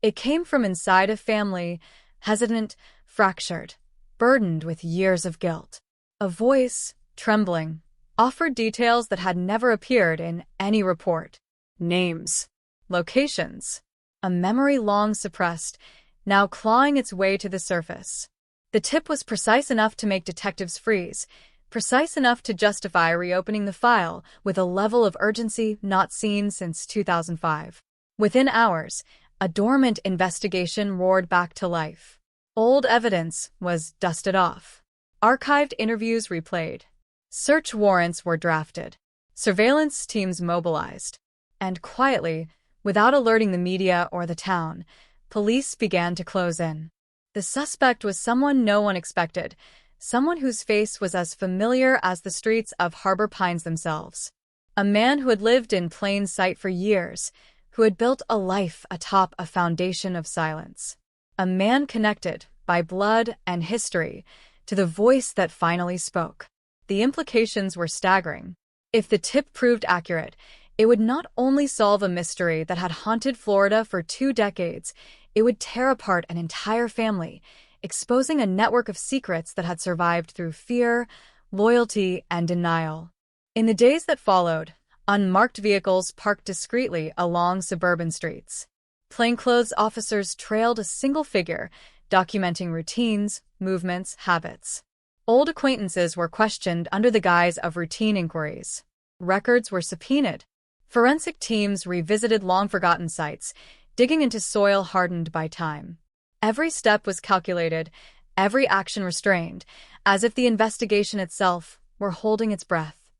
It came from inside a family, hesitant, fractured, burdened with years of guilt. A voice, trembling, offered details that had never appeared in any report. Names. Locations. A memory long suppressed, now clawing its way to the surface. The tip was precise enough to make detectives freeze, precise enough to justify reopening the file with a level of urgency not seen since 2005. Within hours, a dormant investigation roared back to life. Old evidence was dusted off. Archived interviews replayed. Search warrants were drafted. Surveillance teams mobilized. And quietly, without alerting the media or the town, police began to close in. The suspect was someone no one expected, someone whose face was as familiar as the streets of Harbor Pines themselves. A man who had lived in plain sight for years, who had built a life atop a foundation of silence. A man connected, by blood and history, to the voice that finally spoke. The implications were staggering. If the tip proved accurate, it would not only solve a mystery that had haunted Florida for 2 decades, it would tear apart an entire family, exposing a network of secrets that had survived through fear, loyalty, and denial. In the days that followed, unmarked vehicles parked discreetly along suburban streets. Plainclothes officers trailed a single figure, documenting routines, movements, habits. Old acquaintances were questioned under the guise of routine inquiries. Records were subpoenaed. Forensic teams revisited long-forgotten sites, digging into soil hardened by time. Every step was calculated, every action restrained, as if the investigation itself were holding its breath.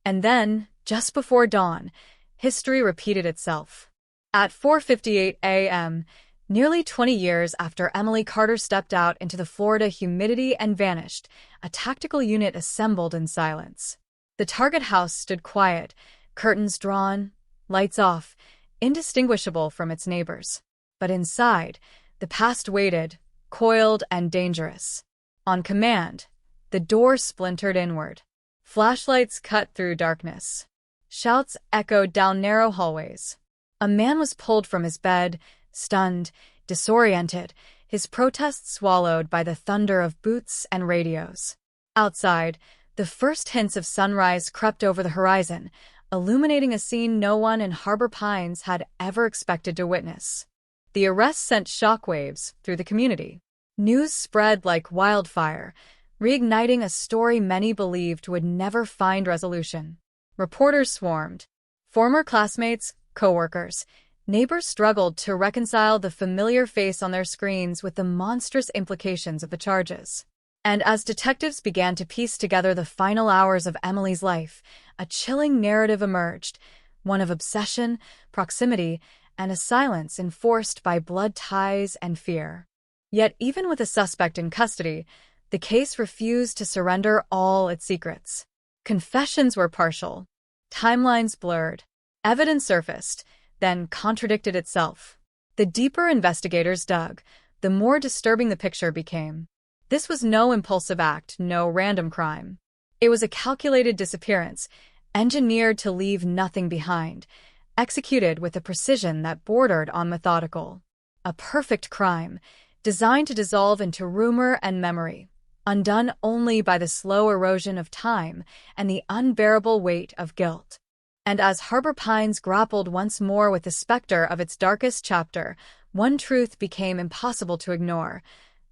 And then, just before dawn, history repeated itself. At 4:58 a.m., nearly 20 years after Emily Carter stepped out into the Florida humidity and vanished, a tactical unit assembled in silence. The target house stood quiet, curtains drawn, lights off, indistinguishable from its neighbors. But inside, the past waited, coiled and dangerous. On command, the door splintered inward. Flashlights cut through darkness. Shouts echoed down narrow hallways. A man was pulled from his bed, stunned, disoriented, his protest swallowed by the thunder of boots and radios. Outside, the first hints of sunrise crept over the horizon, illuminating a scene no one in Harbor Pines had ever expected to witness. The arrest sent shockwaves through the community. News spread like wildfire, reigniting a story many believed would never find resolution. Reporters swarmed. Former classmates, coworkers, neighbors struggled to reconcile the familiar face on their screens with the monstrous implications of the charges. And as detectives began to piece together the final hours of Emily's life, a chilling narrative emerged, one of obsession, proximity, and a silence enforced by blood ties and fear. Yet even with a suspect in custody, the case refused to surrender all its secrets. Confessions were partial, timelines blurred, evidence surfaced, then contradicted itself. The deeper investigators dug, the more disturbing the picture became. This was no impulsive act, no random crime. It was a calculated disappearance, engineered to leave nothing behind, executed with a precision that bordered on methodical. A perfect crime, designed to dissolve into rumor and memory, undone only by the slow erosion of time and the unbearable weight of guilt. And as Harbor Pines grappled once more with the specter of its darkest chapter, one truth became impossible to ignore.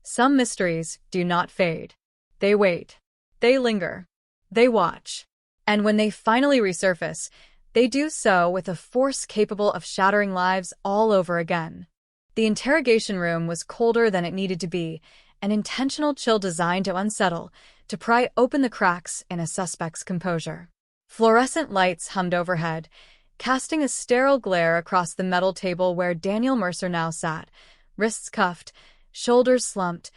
Some mysteries do not fade. They wait. They linger. They watch. And when they finally resurface, they do so with a force capable of shattering lives all over again. The interrogation room was colder than it needed to be, an intentional chill designed to unsettle, to pry open the cracks in a suspect's composure. Fluorescent lights hummed overhead, casting a sterile glare across the metal table where Daniel Mercer now sat, wrists cuffed, shoulders slumped,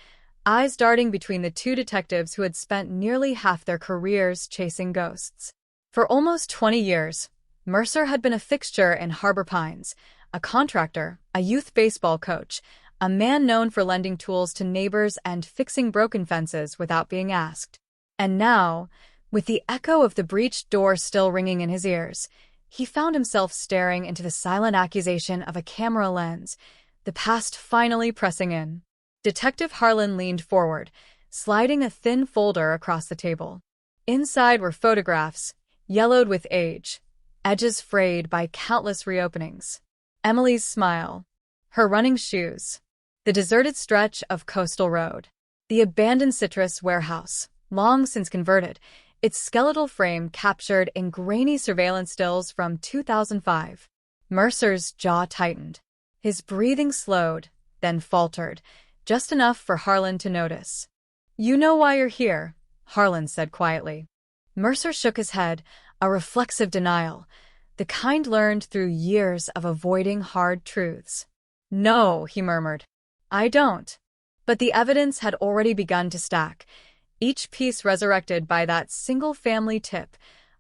eyes darting between the two detectives who had spent nearly half their careers chasing ghosts. For almost 20 years, Mercer had been a fixture in Harbor Pines, a contractor, a youth baseball coach, a man known for lending tools to neighbors and fixing broken fences without being asked. And now, with the echo of the breached door still ringing in his ears, he found himself staring into the silent accusation of a camera lens, the past finally pressing in. Detective Harlan leaned forward, sliding a thin folder across the table. Inside were photographs, yellowed with age, edges frayed by countless reopenings. Emily's smile, her running shoes, the deserted stretch of coastal road, the abandoned citrus warehouse, long since converted, its skeletal frame captured in grainy surveillance stills from 2005. Mercer's jaw tightened. His breathing slowed, then faltered, just enough for Harlan to notice. "You know why you're here," Harlan said quietly. Mercer shook his head, a reflexive denial. the kind learned through years of avoiding hard truths. "No," he murmured. "I don't." But the evidence had already begun to stack, each piece resurrected by that single family tip,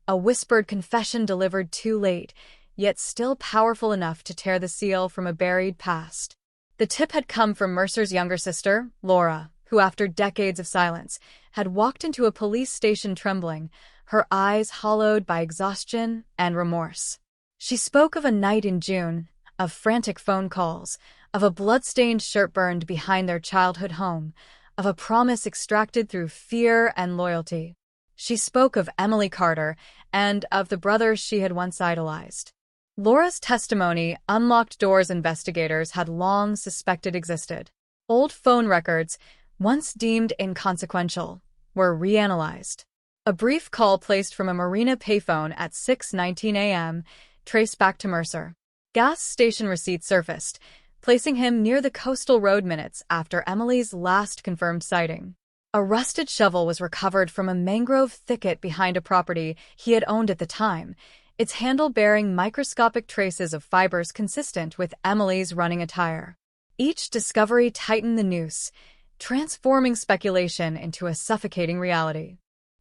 a whispered confession delivered too late, yet still powerful enough to tear the seal from a buried past. The tip had come from Mercer's younger sister, Laura, who after decades of silence had walked into a police station trembling, her eyes hollowed by exhaustion and remorse. She spoke of a night in June, of frantic phone calls, of a blood-stained shirt burned behind their childhood home, of a promise extracted through fear and loyalty. She spoke of Emily Carter and of the brothers she had once idolized. Laura's testimony unlocked doors investigators had long suspected existed. Old phone records, once deemed inconsequential, were reanalyzed. A brief call placed from a Marina payphone at 6:19 a.m. traced back to Mercer. Gas station receipts surfaced, placing him near the coastal road minutes after Emily's last confirmed sighting. A rusted shovel was recovered from a mangrove thicket behind a property he had owned at the time, its handle bearing microscopic traces of fibers consistent with Emily's running attire. Each discovery tightened the noose, transforming speculation into a suffocating reality.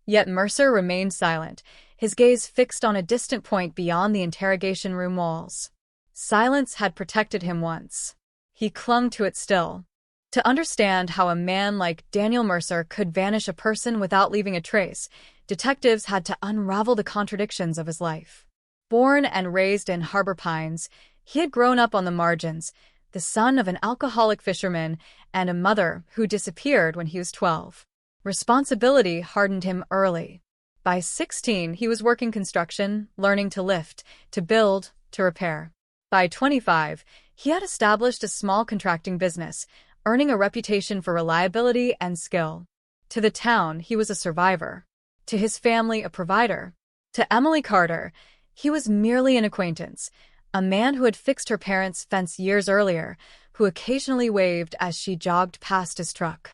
Yet Mercer remained silent, his gaze fixed on a distant point beyond the interrogation room walls. Silence had protected him once. He clung to it still. To understand how a man like Daniel Mercer could vanish a person without leaving a trace, detectives had to unravel the contradictions of his life. Born and raised in Harbor Pines, he had grown up on the margins, the son of an alcoholic fisherman and a mother who disappeared when he was 12. Responsibility hardened him early. By 16, he was working construction, learning to lift, to build, to repair. By 25, he had established a small contracting business, earning a reputation for reliability and skill. To the town, he was a survivor. To his family, a provider. To Emily Carter, he was merely an acquaintance, a man who had fixed her parents' fence years earlier, who occasionally waved as she jogged past his truck.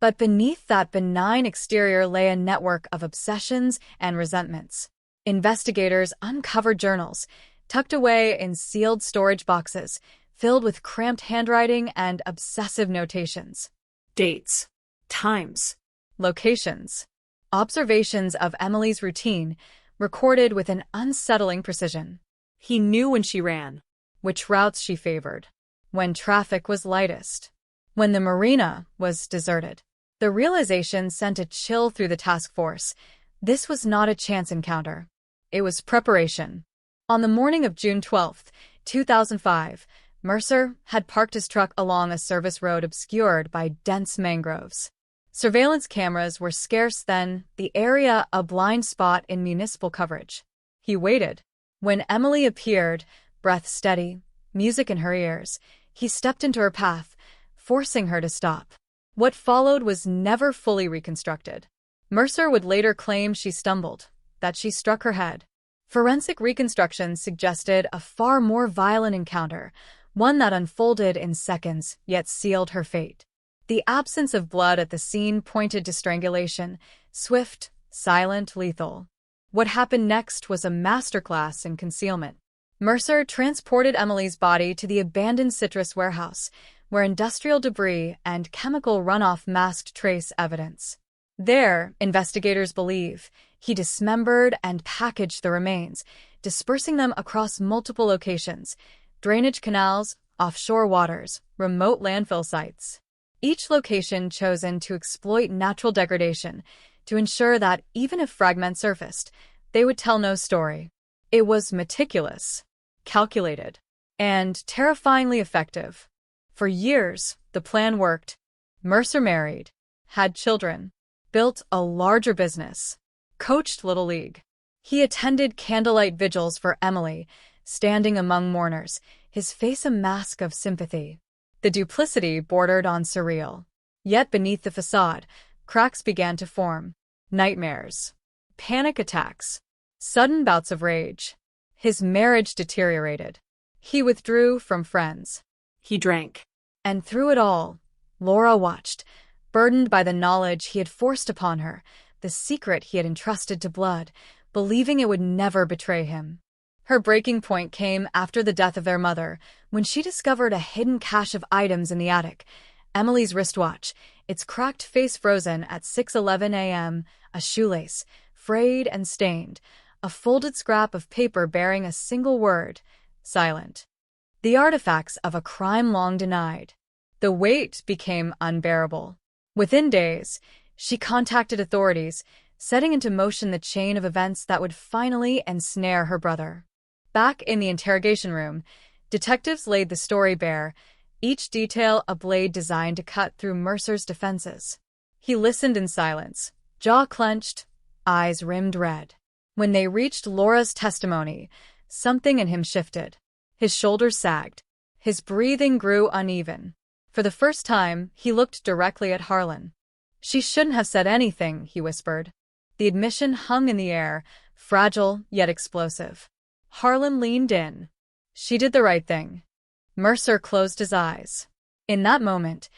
But beneath that benign exterior lay a network of obsessions and resentments. Investigators uncovered journals, tucked away in sealed storage boxes, filled with cramped handwriting and obsessive notations. Dates, times, locations, observations of Emily's routine, recorded with an unsettling precision. He knew when she ran, which routes she favored, when traffic was lightest, when the marina was deserted. The realization sent a chill through the task force. This was not a chance encounter. It was preparation. On the morning of June 12, 2005, Mercer had parked his truck along a service road obscured by dense mangroves. Surveillance cameras were scarce then, the area a blind spot in municipal coverage. He waited. When Emily appeared, breath steady, music in her ears, he stepped into her path, forcing her to stop. What followed was never fully reconstructed. Mercer would later claim she stumbled, that she struck her head. Forensic reconstruction suggested a far more violent encounter, one that unfolded in seconds, yet sealed her fate. The absence of blood at the scene pointed to strangulation, swift, silent, lethal. What happened next was a masterclass in concealment. Mercer transported Emily's body to the abandoned citrus warehouse, where industrial debris and chemical runoff masked trace evidence. There, investigators believe, he dismembered and packaged the remains, dispersing them across multiple locations: drainage canals, offshore waters, remote landfill sites. Each location chosen to exploit natural degradation, to ensure that even if fragments surfaced, they would tell no story. It was meticulous, calculated, and terrifyingly effective. For years, the plan worked. Mercer married, had children, built a larger business, coached Little League. He attended candlelight vigils for Emily, standing among mourners, his face a mask of sympathy. The duplicity bordered on surreal. Yet beneath the facade, cracks began to form. Nightmares, panic attacks, sudden bouts of rage. His marriage deteriorated. He withdrew from friends. He drank. And through it all, Laura watched, burdened by the knowledge he had forced upon her, the secret he had entrusted to blood, believing it would never betray him. Her breaking point came after the death of their mother, when she discovered a hidden cache of items in the attic. Emily's wristwatch, its cracked face frozen at 6:11 a.m., a shoelace, frayed and stained, a folded scrap of paper bearing a single word, silent. The artifacts of a crime long denied. The weight became unbearable. Within days, she contacted authorities, setting into motion the chain of events that would finally ensnare her brother. Back in the interrogation room, detectives laid the story bare, each detail a blade designed to cut through Mercer's defenses. He listened in silence, jaw clenched, eyes rimmed red. When they reached Laura's testimony, something in him shifted. His shoulders sagged. His breathing grew uneven. For the first time, he looked directly at Harlan. "She shouldn't have said anything," he whispered. The admission hung in the air, fragile yet explosive. Harlan leaned in. "She did the right thing." Mercer closed his eyes. In that moment,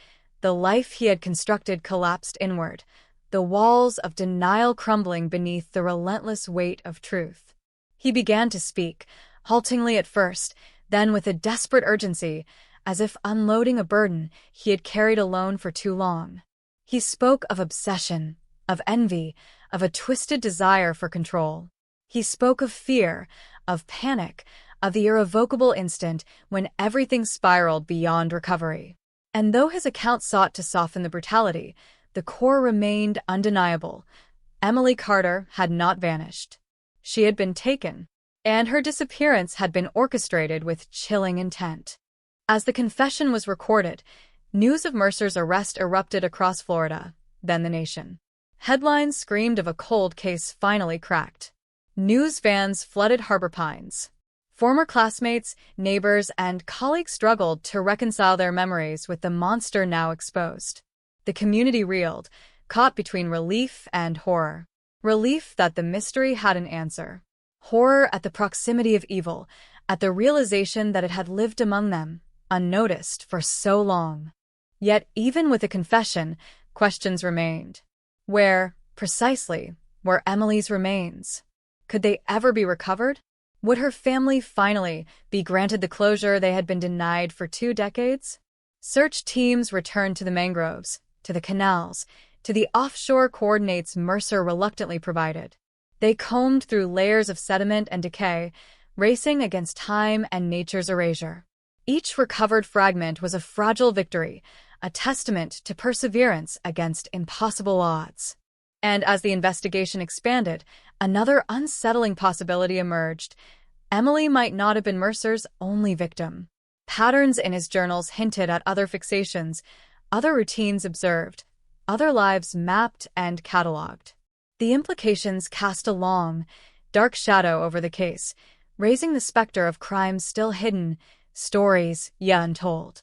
the life he had constructed collapsed inward, the walls of denial crumbling beneath the relentless weight of truth. He began to speak, haltingly at first, then with a desperate urgency, as if unloading a burden he had carried alone for too long. He spoke of obsession, of envy, of a twisted desire for control. He spoke of fear, of panic, of the irrevocable instant when everything spiraled beyond recovery. And though his account sought to soften the brutality, the core remained undeniable. Emily Carter had not vanished. She had been taken, and her disappearance had been orchestrated with chilling intent. As the confession was recorded, news of Mercer's arrest erupted across Florida, then the nation. Headlines screamed of a cold case finally cracked. News vans flooded Harbor Pines. Former classmates, neighbors, and colleagues struggled to reconcile their memories with the monster now exposed. The community reeled, caught between relief and horror. Relief that the mystery had an answer. Horror at the proximity of evil, at the realization that it had lived among them, unnoticed for so long. Yet even with the confession, questions remained. Where, precisely, were Emily's remains? Could they ever be recovered? Would her family finally be granted the closure they had been denied for 2 decades? Search teams returned to the mangroves, to the canals, to the offshore coordinates Mercer reluctantly provided. They combed through layers of sediment and decay, racing against time and nature's erasure. Each recovered fragment was a fragile victory, a testament to perseverance against impossible odds. And as the investigation expanded, another unsettling possibility emerged. Emily might not have been Mercer's only victim. Patterns in his journals hinted at other fixations, other routines observed, other lives mapped and catalogued. The implications cast a long, dark shadow over the case, raising the specter of crimes still hidden, stories yet untold.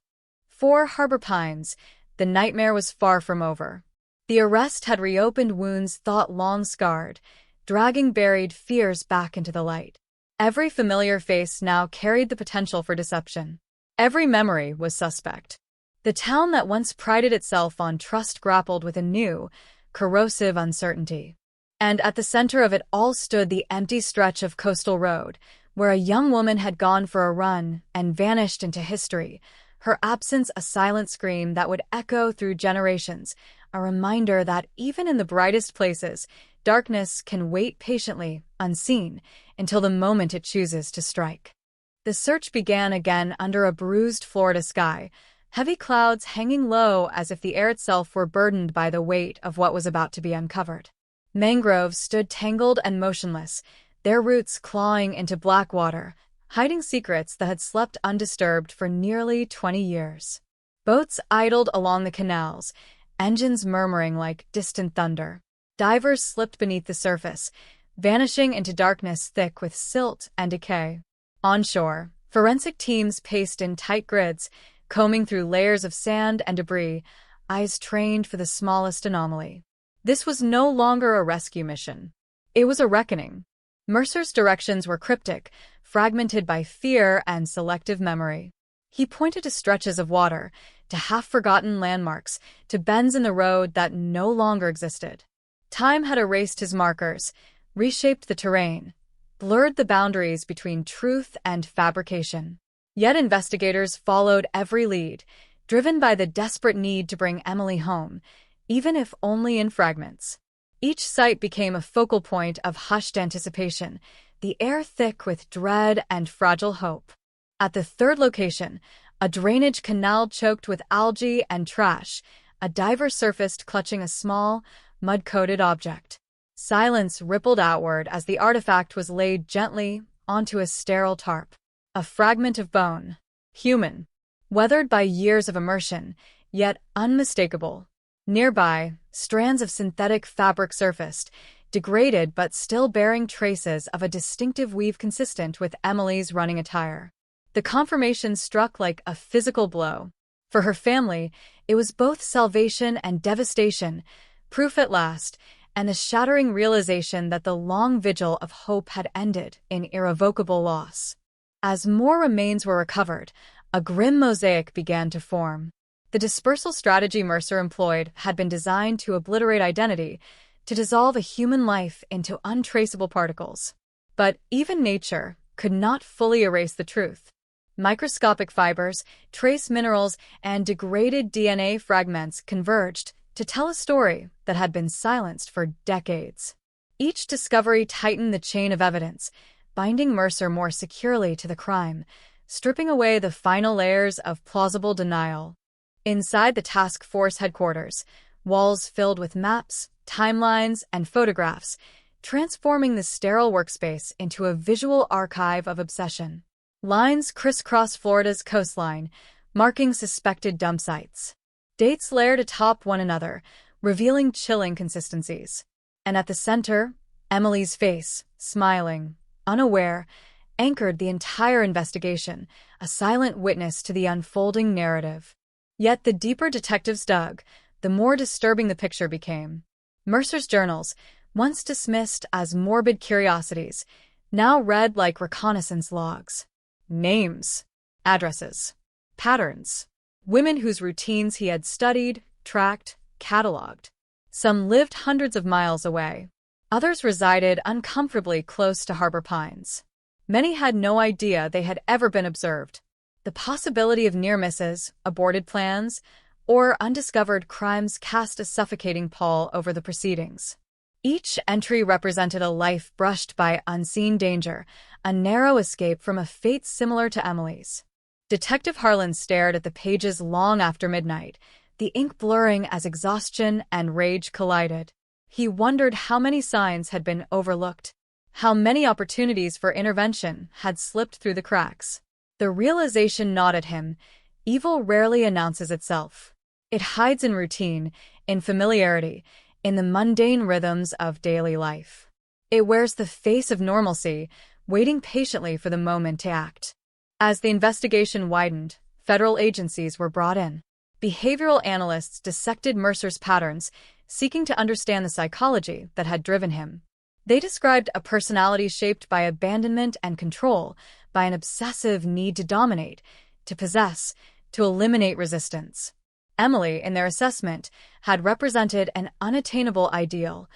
For Harbor Pines, the nightmare was far from over. The arrest had reopened wounds thought long scarred, dragging buried fears back into the light. Every familiar face now carried the potential for deception. Every memory was suspect. The town that once prided itself on trust grappled with a new, corrosive uncertainty. And at the center of it all stood the empty stretch of coastal road, where a young woman had gone for a run and vanished into history, her absence a silent scream that would echo through generations, a reminder that even in the brightest places, darkness can wait patiently, unseen, until the moment it chooses to strike. The search began again under a bruised Florida sky, heavy clouds hanging low as if the air itself were burdened by the weight of what was about to be uncovered. Mangroves stood tangled and motionless, their roots clawing into black water, hiding secrets that had slept undisturbed for nearly 20 years. Boats idled along the canals, engines murmuring like distant thunder. Divers slipped beneath the surface, vanishing into darkness thick with silt and decay. Onshore, forensic teams paced in tight grids, combing through layers of sand and debris, eyes trained for the smallest anomaly. This was no longer a rescue mission. It was a reckoning. Mercer's directions were cryptic, fragmented by fear and selective memory. He pointed to stretches of water, to half-forgotten landmarks, to bends in the road that no longer existed. Time had erased his markers, reshaped the terrain, blurred the boundaries between truth and fabrication. Yet investigators followed every lead, driven by the desperate need to bring Emily home, even if only in fragments. Each site became a focal point of hushed anticipation, the air thick with dread and fragile hope. At the third location, a drainage canal choked with algae and trash, a diver surfaced clutching a small, mud-coated object. Silence rippled outward as the artifact was laid gently onto a sterile tarp. A fragment of bone. Human. Weathered by years of immersion, yet unmistakable. Nearby, strands of synthetic fabric surfaced, degraded but still bearing traces of a distinctive weave consistent with Emily's running attire. The confirmation struck like a physical blow. For her family, it was both salvation and devastation, proof at last, and the shattering realization that the long vigil of hope had ended in irrevocable loss. As more remains were recovered, a grim mosaic began to form. The dispersal strategy Mercer employed had been designed to obliterate identity, to dissolve a human life into untraceable particles. But even nature could not fully erase the truth. Microscopic fibers, trace minerals, and degraded DNA fragments converged to tell a story that had been silenced for decades. Each discovery tightened the chain of evidence, binding Mercer more securely to the crime, stripping away the final layers of plausible denial. Inside the task force headquarters, walls filled with maps, timelines, and photographs, transforming the sterile workspace into a visual archive of obsession. Lines crisscross Florida's coastline, marking suspected dump sites. Dates layered atop one another, revealing chilling consistencies. And at the center, Emily's face, smiling, unaware, anchored the entire investigation, a silent witness to the unfolding narrative. Yet the deeper detectives dug, the more disturbing the picture became. Mercer's journals, once dismissed as morbid curiosities, now read like reconnaissance logs. Names, addresses, patterns, women whose routines he had studied, tracked, cataloged. Some lived hundreds of miles away. Others resided uncomfortably close to Harbor Pines. Many had no idea they had ever been observed. The possibility of near misses, aborted plans, or undiscovered crimes cast a suffocating pall over the proceedings. Each entry represented a life brushed by unseen danger, a narrow escape from a fate similar to Emily's. Detective Harlan stared at the pages long after midnight, the ink blurring as exhaustion and rage collided. He wondered how many signs had been overlooked, how many opportunities for intervention had slipped through the cracks. The realization gnawed at him. Evil rarely announces itself. It hides in routine, in familiarity, in the mundane rhythms of daily life. It wears the face of normalcy, waiting patiently for the moment to act. As the investigation widened, federal agencies were brought in. Behavioral analysts dissected Mercer's patterns, seeking to understand the psychology that had driven him. They described a personality shaped by abandonment and control, by an obsessive need to dominate, to possess, to eliminate resistance. Emily, in their assessment, had represented an unattainable ideal,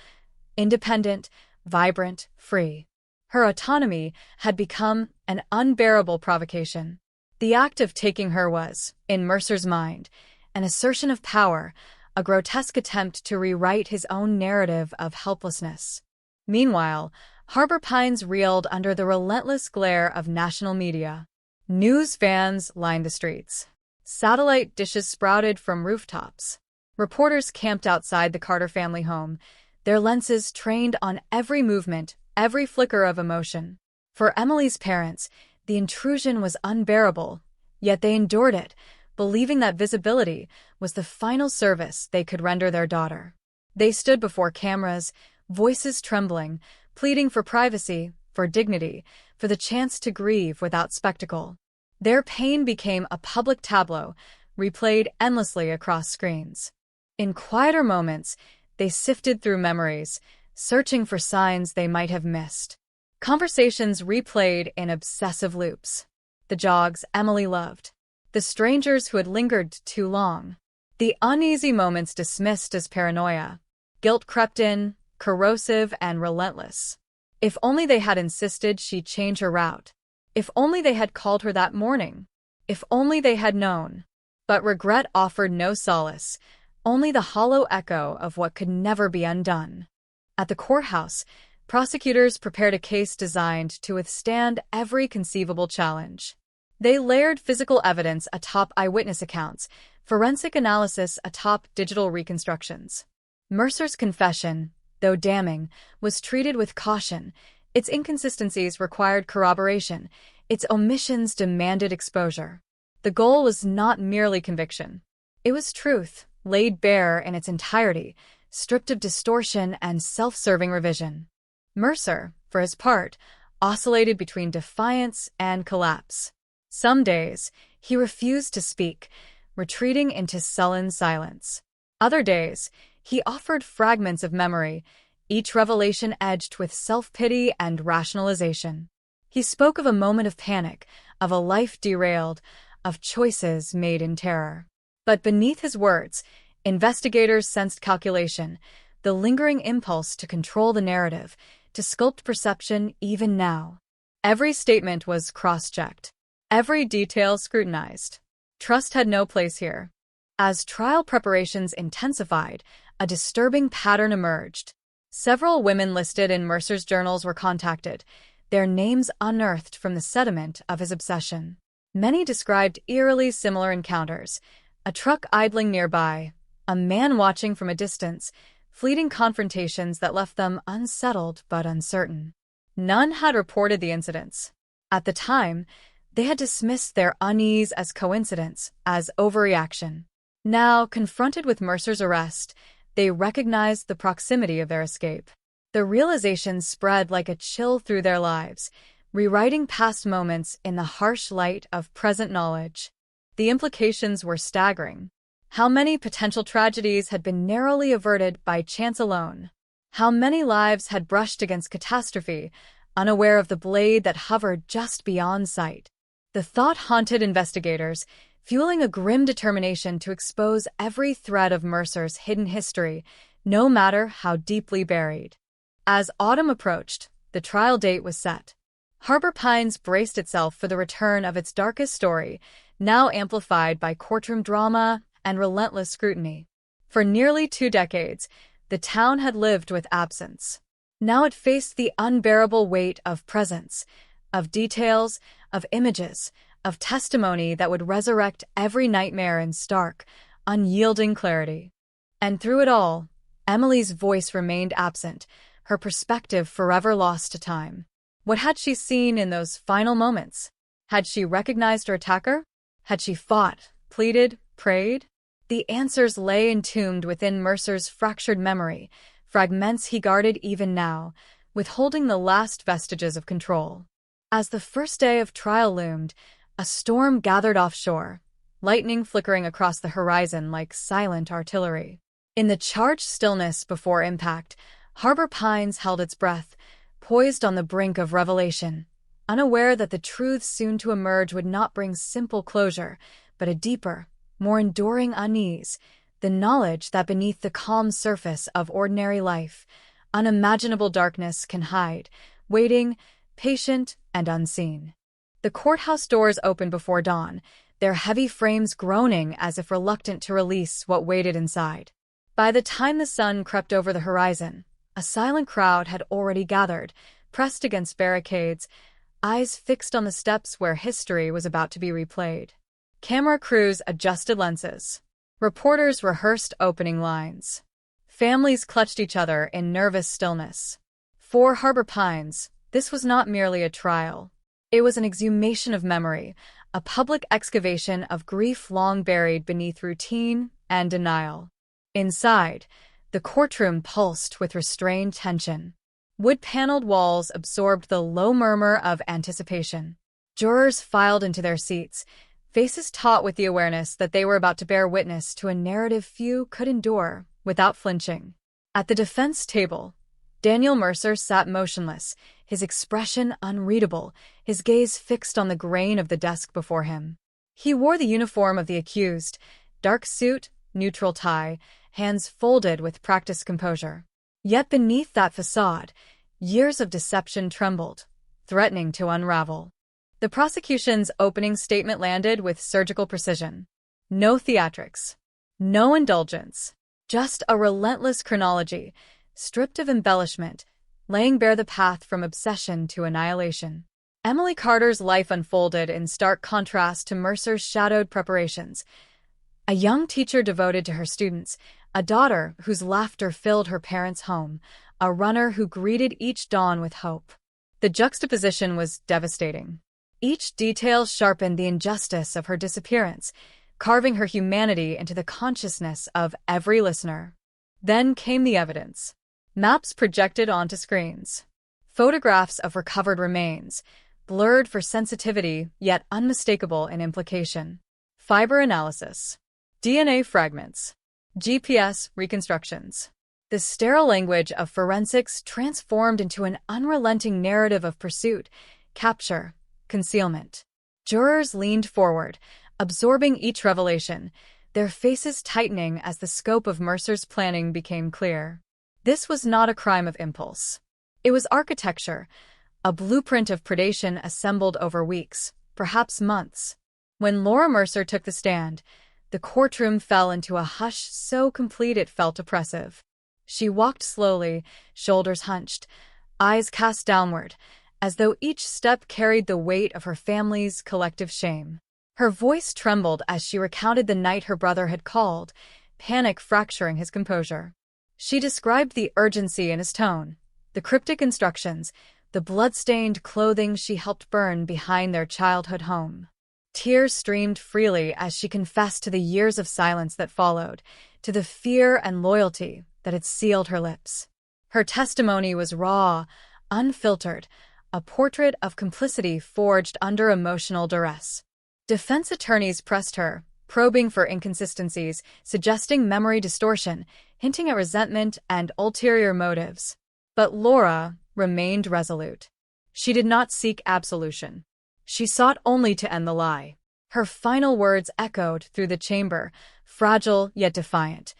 independent, vibrant, free. Her autonomy had become an unbearable provocation. The act of taking her was, in Mercer's mind, an assertion of power, a grotesque attempt to rewrite his own narrative of helplessness. Meanwhile, Harbor Pines reeled under the relentless glare of national media. News vans lined the streets. Satellite dishes sprouted from rooftops. Reporters camped outside the Carter family home, their lenses trained on every movement, every flicker of emotion. For Emily's parents, the intrusion was unbearable, yet they endured it, believing that visibility was the final service they could render their daughter. They stood before cameras, voices trembling, pleading for privacy, for dignity, for the chance to grieve without spectacle. Their pain became a public tableau, replayed endlessly across screens. In quieter moments, they sifted through memories, searching for signs they might have missed. Conversations replayed in obsessive loops. The jogs Emily loved. The strangers who had lingered too long. The uneasy moments dismissed as paranoia. Guilt crept in, corrosive and relentless. If only they had insisted she change her route. If only they had called her that morning. If only they had known. But regret offered no solace, only the hollow echo of what could never be undone. At the courthouse, prosecutors prepared a case designed to withstand every conceivable challenge. They layered physical evidence atop eyewitness accounts, forensic analysis atop digital reconstructions. Mercer's confession, though damning, was treated with caution. Its inconsistencies required corroboration. Its omissions demanded exposure. The goal was not merely conviction. It was truth, laid bare in its entirety, stripped of distortion and self-serving revision. Mercer, for his part, oscillated between defiance and collapse. Some days, he refused to speak, retreating into sullen silence. Other days, he offered fragments of memory, each revelation edged with self-pity and rationalization. He spoke of a moment of panic, of a life derailed, of choices made in terror. But beneath his words, investigators sensed calculation, the lingering impulse to control the narrative, to sculpt perception even now. Every statement was cross-checked, every detail scrutinized. Trust had no place here. As trial preparations intensified, a disturbing pattern emerged. Several women listed in Mercer's journals were contacted, their names unearthed from the sediment of his obsession. Many described eerily similar encounters: a truck idling nearby, a man watching from a distance, fleeting confrontations that left them unsettled but uncertain. None had reported the incidents. At the time, they had dismissed their unease as coincidence, as overreaction. Now, confronted with Mercer's arrest, they recognized the proximity of their escape. The realization spread like a chill through their lives, rewriting past moments in the harsh light of present knowledge. The implications were staggering. How many potential tragedies had been narrowly averted by chance alone? How many lives had brushed against catastrophe, unaware of the blade that hovered just beyond sight? The thought haunted investigators, fueling a grim determination to expose every thread of Mercer's hidden history, no matter how deeply buried. As autumn approached, the trial date was set. Harbor Pines braced itself for the return of its darkest story, now amplified by courtroom drama and relentless scrutiny. For nearly 2 decades, the town had lived with absence. Now it faced the unbearable weight of presence, of details, of images, of testimony that would resurrect every nightmare in stark, unyielding clarity. And through it all, Emily's voice remained absent, her perspective forever lost to time. What had she seen in those final moments? Had she recognized her attacker? Had she fought, pleaded, prayed? The answers lay entombed within Mercer's fractured memory, fragments he guarded even now, withholding the last vestiges of control. As the first day of trial loomed, a storm gathered offshore, lightning flickering across the horizon like silent artillery. In the charged stillness before impact, Harbor Pines held its breath, poised on the brink of revelation, unaware that the truths soon to emerge would not bring simple closure, but a deeper, more enduring unease, the knowledge that beneath the calm surface of ordinary life, unimaginable darkness can hide, waiting, patient and unseen. The courthouse doors opened before dawn, their heavy frames groaning as if reluctant to release what waited inside. By the time the sun crept over the horizon, a silent crowd had already gathered, pressed against barricades, eyes fixed on the steps where history was about to be replayed. Camera crews adjusted lenses. Reporters rehearsed opening lines. Families clutched each other in nervous stillness. For Harbor Pines, this was not merely a trial. It was an exhumation of memory, a public excavation of grief long buried beneath routine and denial. Inside, the courtroom pulsed with restrained tension. Wood-paneled walls absorbed the low murmur of anticipation. Jurors filed into their seats, faces taut with the awareness that they were about to bear witness to a narrative few could endure without flinching. At the defense table, Daniel Mercer sat motionless, his expression unreadable, his gaze fixed on the grain of the desk before him. He wore the uniform of the accused, dark suit, neutral tie, hands folded with practiced composure. Yet beneath that facade, Years of deception trembled, threatening to unravel. The prosecution's opening statement landed with surgical precision. No theatrics, no indulgence, just a relentless chronology, stripped of embellishment, laying bare the path from obsession to annihilation. Emily Carter's life unfolded in stark contrast to Mercer's shadowed preparations. A young teacher devoted to her students, a daughter whose laughter filled her parents' home, a runner who greeted each dawn with hope. The juxtaposition was devastating. Each detail sharpened the injustice of her disappearance, carving her humanity into the consciousness of every listener. Then came the evidence. Maps projected onto screens. Photographs of recovered remains, blurred for sensitivity yet unmistakable in implication. Fiber analysis. DNA fragments. GPS reconstructions. The sterile language of forensics transformed into an unrelenting narrative of pursuit, capture, concealment. Jurors leaned forward, absorbing each revelation, their faces tightening as the scope of Mercer's planning became clear. This was not a crime of impulse. It was architecture, a blueprint of predation assembled over weeks, perhaps months. When Laura Mercer took the stand, the courtroom fell into a hush so complete it felt oppressive. She walked slowly, shoulders hunched, eyes cast downward, as though each step carried the weight of her family's collective shame. Her voice trembled as she recounted the night her brother had called, panic fracturing his composure. She described the urgency in his tone, the cryptic instructions, the blood-stained clothing she helped burn behind their childhood home. Tears streamed freely as she confessed to the years of silence that followed, to the fear and loyalty that had sealed her lips. Her testimony was raw, unfiltered, a portrait of complicity forged under emotional duress. Defense attorneys pressed her, probing for inconsistencies, suggesting memory distortion, hinting at resentment and ulterior motives. But Laura remained resolute. She did not seek absolution. She sought only to end the lie. Her final words echoed through the chamber, fragile yet defiant.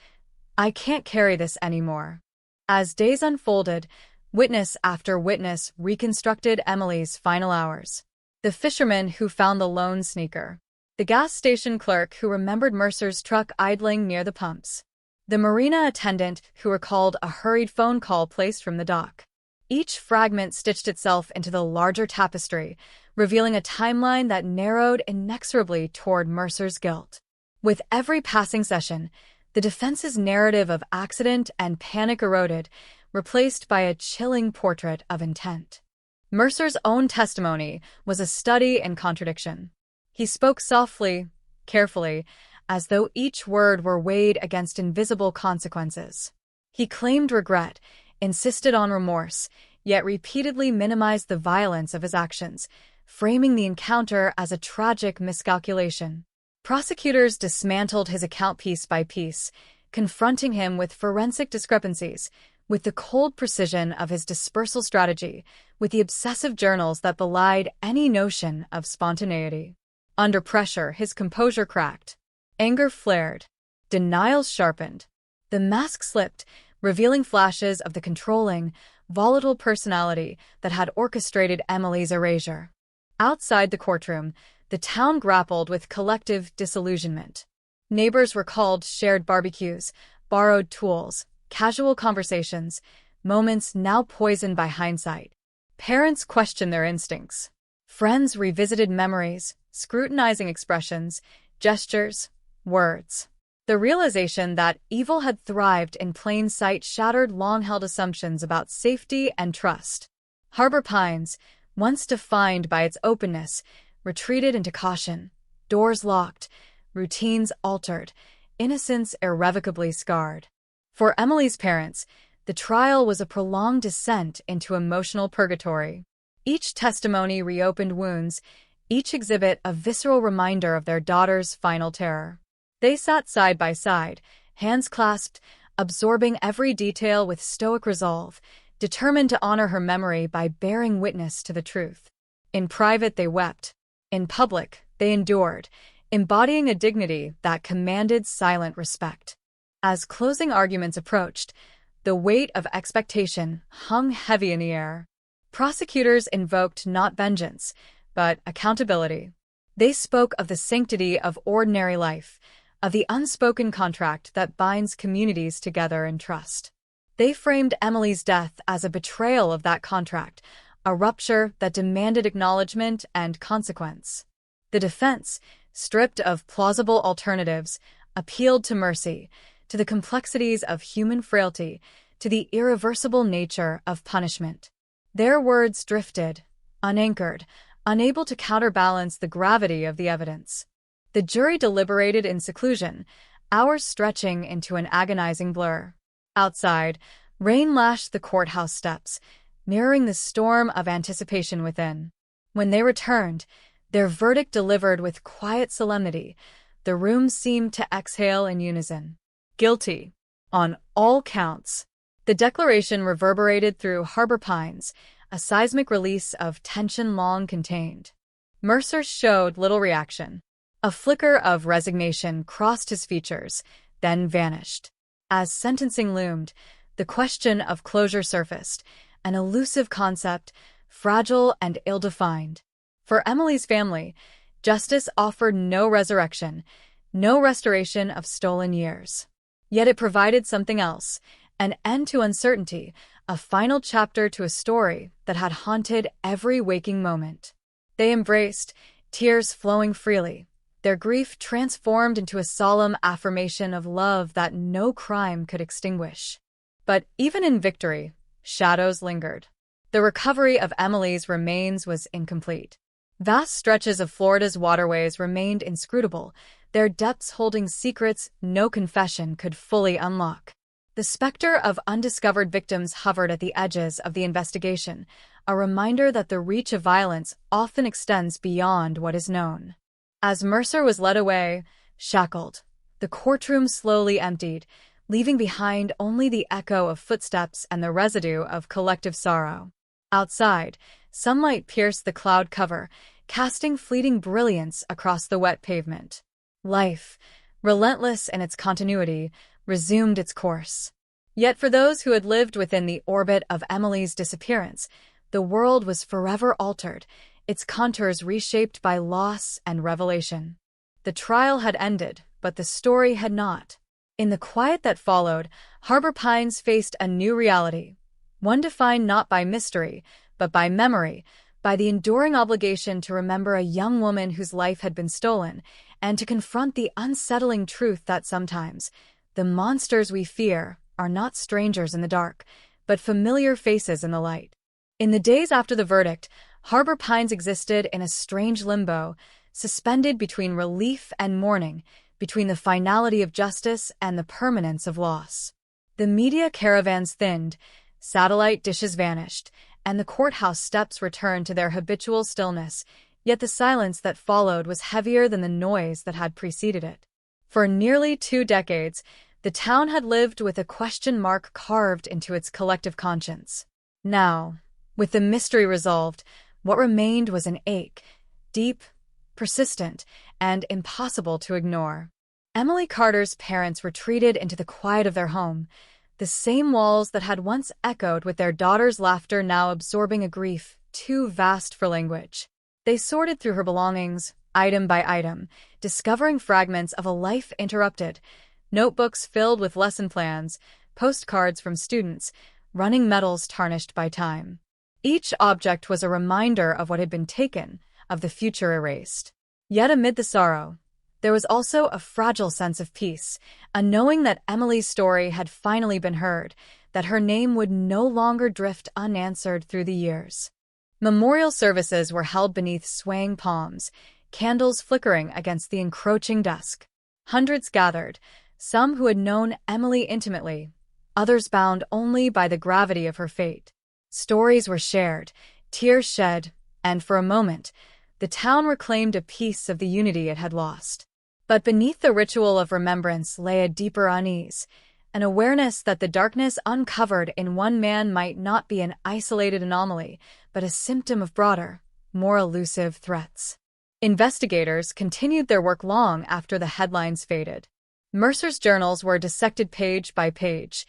"I can't carry this anymore." As days unfolded, witness after witness reconstructed Emily's final hours. The fisherman who found the lone sneaker. The gas station clerk who remembered Mercer's truck idling near the pumps. The marina attendant who recalled a hurried phone call placed from the dock. Each fragment stitched itself into the larger tapestry, revealing a timeline that narrowed inexorably toward Mercer's guilt. With every passing session, the defense's narrative of accident and panic eroded, replaced by a chilling portrait of intent. Mercer's own testimony was a study in contradiction. He spoke softly, carefully, as though each word were weighed against invisible consequences. He claimed regret, insisted on remorse, yet repeatedly minimized the violence of his actions, framing the encounter as a tragic miscalculation. Prosecutors dismantled his account piece by piece, confronting him with forensic discrepancies, with the cold precision of his dispersal strategy, with the obsessive journals that belied any notion of spontaneity. Under pressure, his composure cracked. Anger flared. Denials sharpened. The mask slipped, revealing flashes of the controlling, volatile personality that had orchestrated Emily's erasure. Outside the courtroom, the town grappled with collective disillusionment. Neighbors recalled shared barbecues, borrowed tools, casual conversations, moments now poisoned by hindsight. Parents questioned their instincts. Friends revisited memories, scrutinizing expressions, gestures, words. The realization that evil had thrived in plain sight shattered long-held assumptions about safety and trust. Harbor Pines, once defined by its openness, retreated into caution, doors locked, routines altered, innocence irrevocably scarred. For Emily's parents, the trial was a prolonged descent into emotional purgatory. Each testimony reopened wounds, each exhibit a visceral reminder of their daughter's final terror. They sat side by side, hands clasped, absorbing every detail with stoic resolve, determined to honor her memory by bearing witness to the truth. In private, they wept. In public, they endured, embodying a dignity that commanded silent respect. As closing arguments approached, The weight of expectation hung heavy in the air. Prosecutors invoked not vengeance, but accountability. They spoke of the sanctity of ordinary life, of the unspoken contract that binds communities together in trust. They framed Emily's death as a betrayal of that contract, a rupture that demanded acknowledgement and consequence. The defense, stripped of plausible alternatives, appealed to mercy, to the complexities of human frailty, to the irreversible nature of punishment. Their words drifted, unanchored, unable to counterbalance the gravity of the evidence. The jury deliberated in seclusion, hours stretching into an agonizing blur. Outside, rain lashed the courthouse steps, mirroring the storm of anticipation within. When they returned, their verdict delivered with quiet solemnity, the room seemed to exhale in unison. Guilty. On all counts. The declaration reverberated through Harbor Pines, a seismic release of tension long contained. Mercer showed little reaction. A flicker of resignation crossed his features, then vanished. As sentencing loomed, the question of closure surfaced, an elusive concept, fragile and ill-defined. For Emily's family, justice offered no resurrection, no restoration of stolen years. Yet it provided something else, an end to uncertainty, a final chapter to a story that had haunted every waking moment. They embraced, tears flowing freely, their grief transformed into a solemn affirmation of love that no crime could extinguish. But even in victory, shadows lingered. The recovery of Emily's remains was incomplete. Vast stretches of Florida's waterways remained inscrutable, their depths holding secrets no confession could fully unlock. The specter of undiscovered victims hovered at the edges of the investigation, a reminder that the reach of violence often extends beyond what is known. As Mercer was led away, shackled, the courtroom slowly emptied, leaving behind only the echo of footsteps and the residue of collective sorrow. Outside, sunlight pierced the cloud cover, casting fleeting brilliance across the wet pavement. Life, relentless in its continuity, resumed its course. Yet for those who had lived within the orbit of Emily's disappearance, the world was forever altered, its contours reshaped by loss and revelation. The trial had ended, but the story had not. In the quiet that followed, Harbor Pines faced a new reality, one defined not by mystery, but by memory, by the enduring obligation to remember a young woman whose life had been stolen, and to confront the unsettling truth that sometimes the monsters we fear are not strangers in the dark, but familiar faces in the light. In the days after the verdict, Harbor Pines existed in a strange limbo, suspended between relief and mourning, between the finality of justice and the permanence of loss. The media caravans thinned, satellite dishes vanished, and the courthouse steps returned to their habitual stillness, yet the silence that followed was heavier than the noise that had preceded it. For nearly 2 decades, the town had lived with a question mark carved into its collective conscience. Now, with the mystery resolved, what remained was an ache, deep, persistent, and impossible to ignore. Emily Carter's parents retreated into the quiet of their home, the same walls that had once echoed with their daughter's laughter now absorbing a grief too vast for language. They sorted through her belongings, item by item, discovering fragments of a life interrupted, notebooks filled with lesson plans, postcards from students, running medals tarnished by time. Each object was a reminder of what had been taken, of the future erased. Yet amid the sorrow, there was also a fragile sense of peace, a knowing that Emily's story had finally been heard, that her name would no longer drift unanswered through the years. Memorial services were held beneath swaying palms, candles flickering against the encroaching dusk. Hundreds gathered, some who had known Emily intimately, others bound only by the gravity of her fate. Stories were shared, tears shed, and for a moment, the town reclaimed a piece of the unity it had lost. But beneath the ritual of remembrance lay a deeper unease, an awareness that the darkness uncovered in one man might not be an isolated anomaly, but a symptom of broader, more elusive threats. Investigators continued their work long after the headlines faded. Mercer's journals were dissected page by page,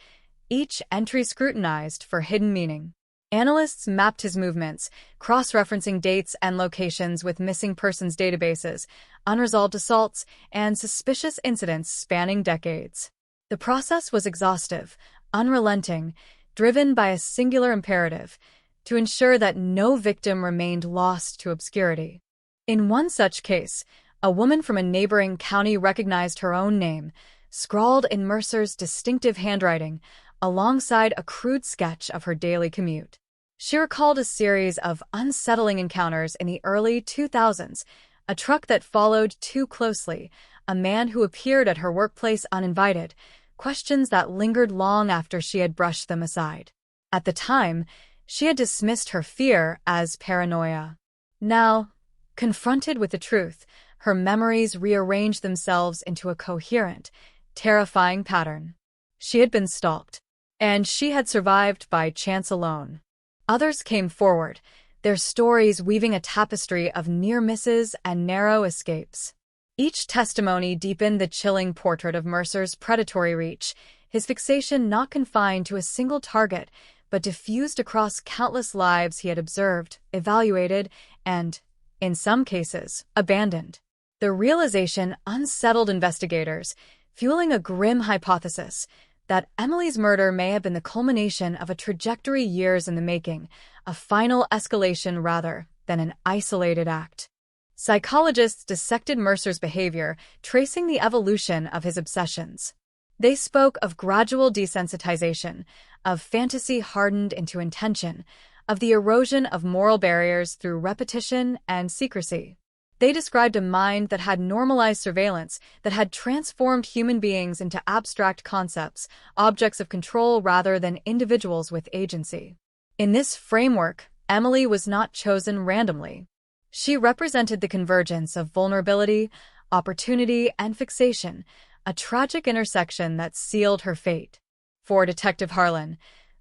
each entry scrutinized for hidden meaning. Analysts mapped his movements, cross-referencing dates and locations with missing persons databases, unresolved assaults, and suspicious incidents spanning decades. The process was exhaustive, unrelenting, driven by a singular imperative: to ensure that no victim remained lost to obscurity. In one such case, a woman from a neighboring county recognized her own name, scrawled in Mercer's distinctive handwriting, alongside a crude sketch of her daily commute. She recalled a series of unsettling encounters in the early 2000s, a truck that followed too closely, a man who appeared at her workplace uninvited, questions that lingered long after she had brushed them aside. At the time, she had dismissed her fear as paranoia. Now, confronted with the truth, her memories rearranged themselves into a coherent, terrifying pattern. She had been stalked, and she had survived by chance alone. Others came forward, their stories weaving a tapestry of near misses and narrow escapes. Each testimony deepened the chilling portrait of Mercer's predatory reach, his fixation not confined to a single target, but diffused across countless lives he had observed, evaluated, and, in some cases, abandoned. The realization unsettled investigators, fueling a grim hypothesis that Emily's murder may have been the culmination of a trajectory years in the making, a final escalation rather than an isolated act. Psychologists dissected Mercer's behavior, tracing the evolution of his obsessions. They spoke of gradual desensitization, of fantasy hardened into intention, of the erosion of moral barriers through repetition and secrecy. They described a mind that had normalized surveillance, that had transformed human beings into abstract concepts, objects of control rather than individuals with agency. In this framework, Emily was not chosen randomly. She represented the convergence of vulnerability, opportunity, and fixation, a tragic intersection that sealed her fate. For Detective Harlan,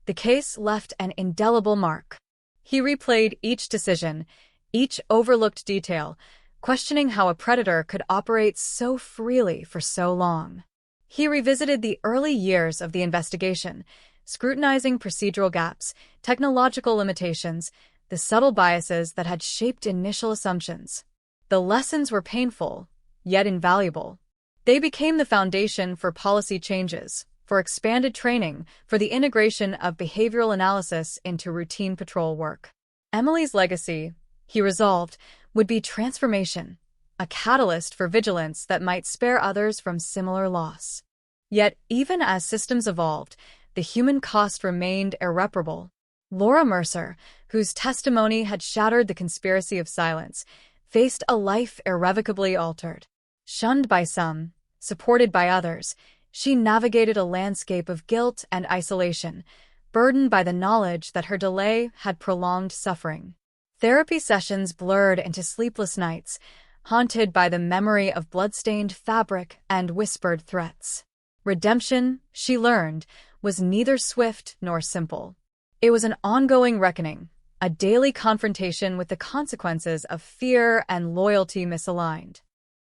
the case left an indelible mark. He replayed each decision, each overlooked detail, questioning how a predator could operate so freely for so long. He revisited the early years of the investigation, scrutinizing procedural gaps, technological limitations, the subtle biases that had shaped initial assumptions. The lessons were painful, yet invaluable. They became the foundation for policy changes, for expanded training, for the integration of behavioral analysis into routine patrol work. Emily's legacy, he resolved, would be transformation, a catalyst for vigilance that might spare others from similar loss. Yet, even as systems evolved, the human cost remained irreparable. Laura Mercer, whose testimony had shattered the conspiracy of silence, faced a life irrevocably altered. Shunned by some, supported by others, she navigated a landscape of guilt and isolation, burdened by the knowledge that her delay had prolonged suffering. Therapy sessions blurred into sleepless nights, haunted by the memory of blood-stained fabric and whispered threats. Redemption, she learned, was neither swift nor simple. It was an ongoing reckoning, a daily confrontation with the consequences of fear and loyalty misaligned.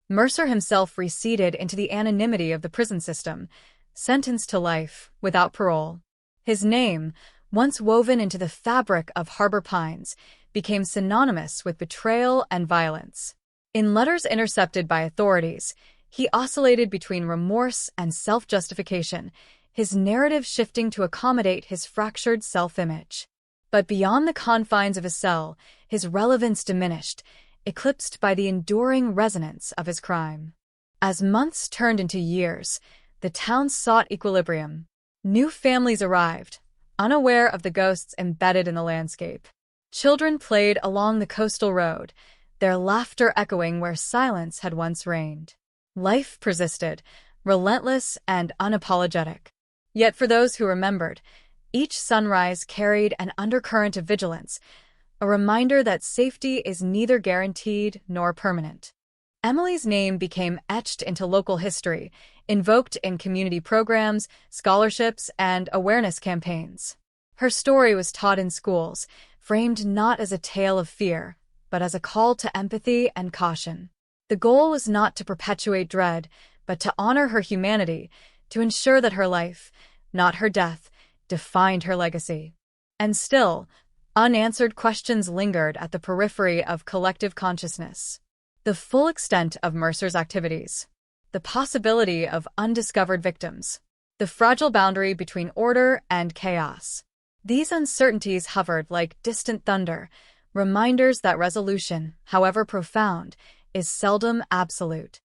Mercer himself receded into the anonymity of the prison system, sentenced to life without parole. His name, once woven into the fabric of Harbor Pines, became synonymous with betrayal and violence. In letters intercepted by authorities, he oscillated between remorse and self-justification, his narrative shifting to accommodate his fractured self-image. But beyond the confines of his cell, his relevance diminished, eclipsed by the enduring resonance of his crime. As months turned into years, the town sought equilibrium. New families arrived, unaware of the ghosts embedded in the landscape. Children played along the coastal road, their laughter echoing where silence had once reigned. Life persisted, relentless and unapologetic. Yet for those who remembered, each sunrise carried an undercurrent of vigilance, a reminder that safety is neither guaranteed nor permanent. Emily's name became etched into local history, invoked in community programs, scholarships, and awareness campaigns. Her story was taught in schools, framed not as a tale of fear, but as a call to empathy and caution. The goal was not to perpetuate dread, but to honor her humanity, to ensure that her life, not her death, defined her legacy. And still, unanswered questions lingered at the periphery of collective consciousness. The full extent of Mercer's activities, the possibility of undiscovered victims, the fragile boundary between order and chaos. These uncertainties hovered like distant thunder, reminders that resolution, however profound, is seldom absolute.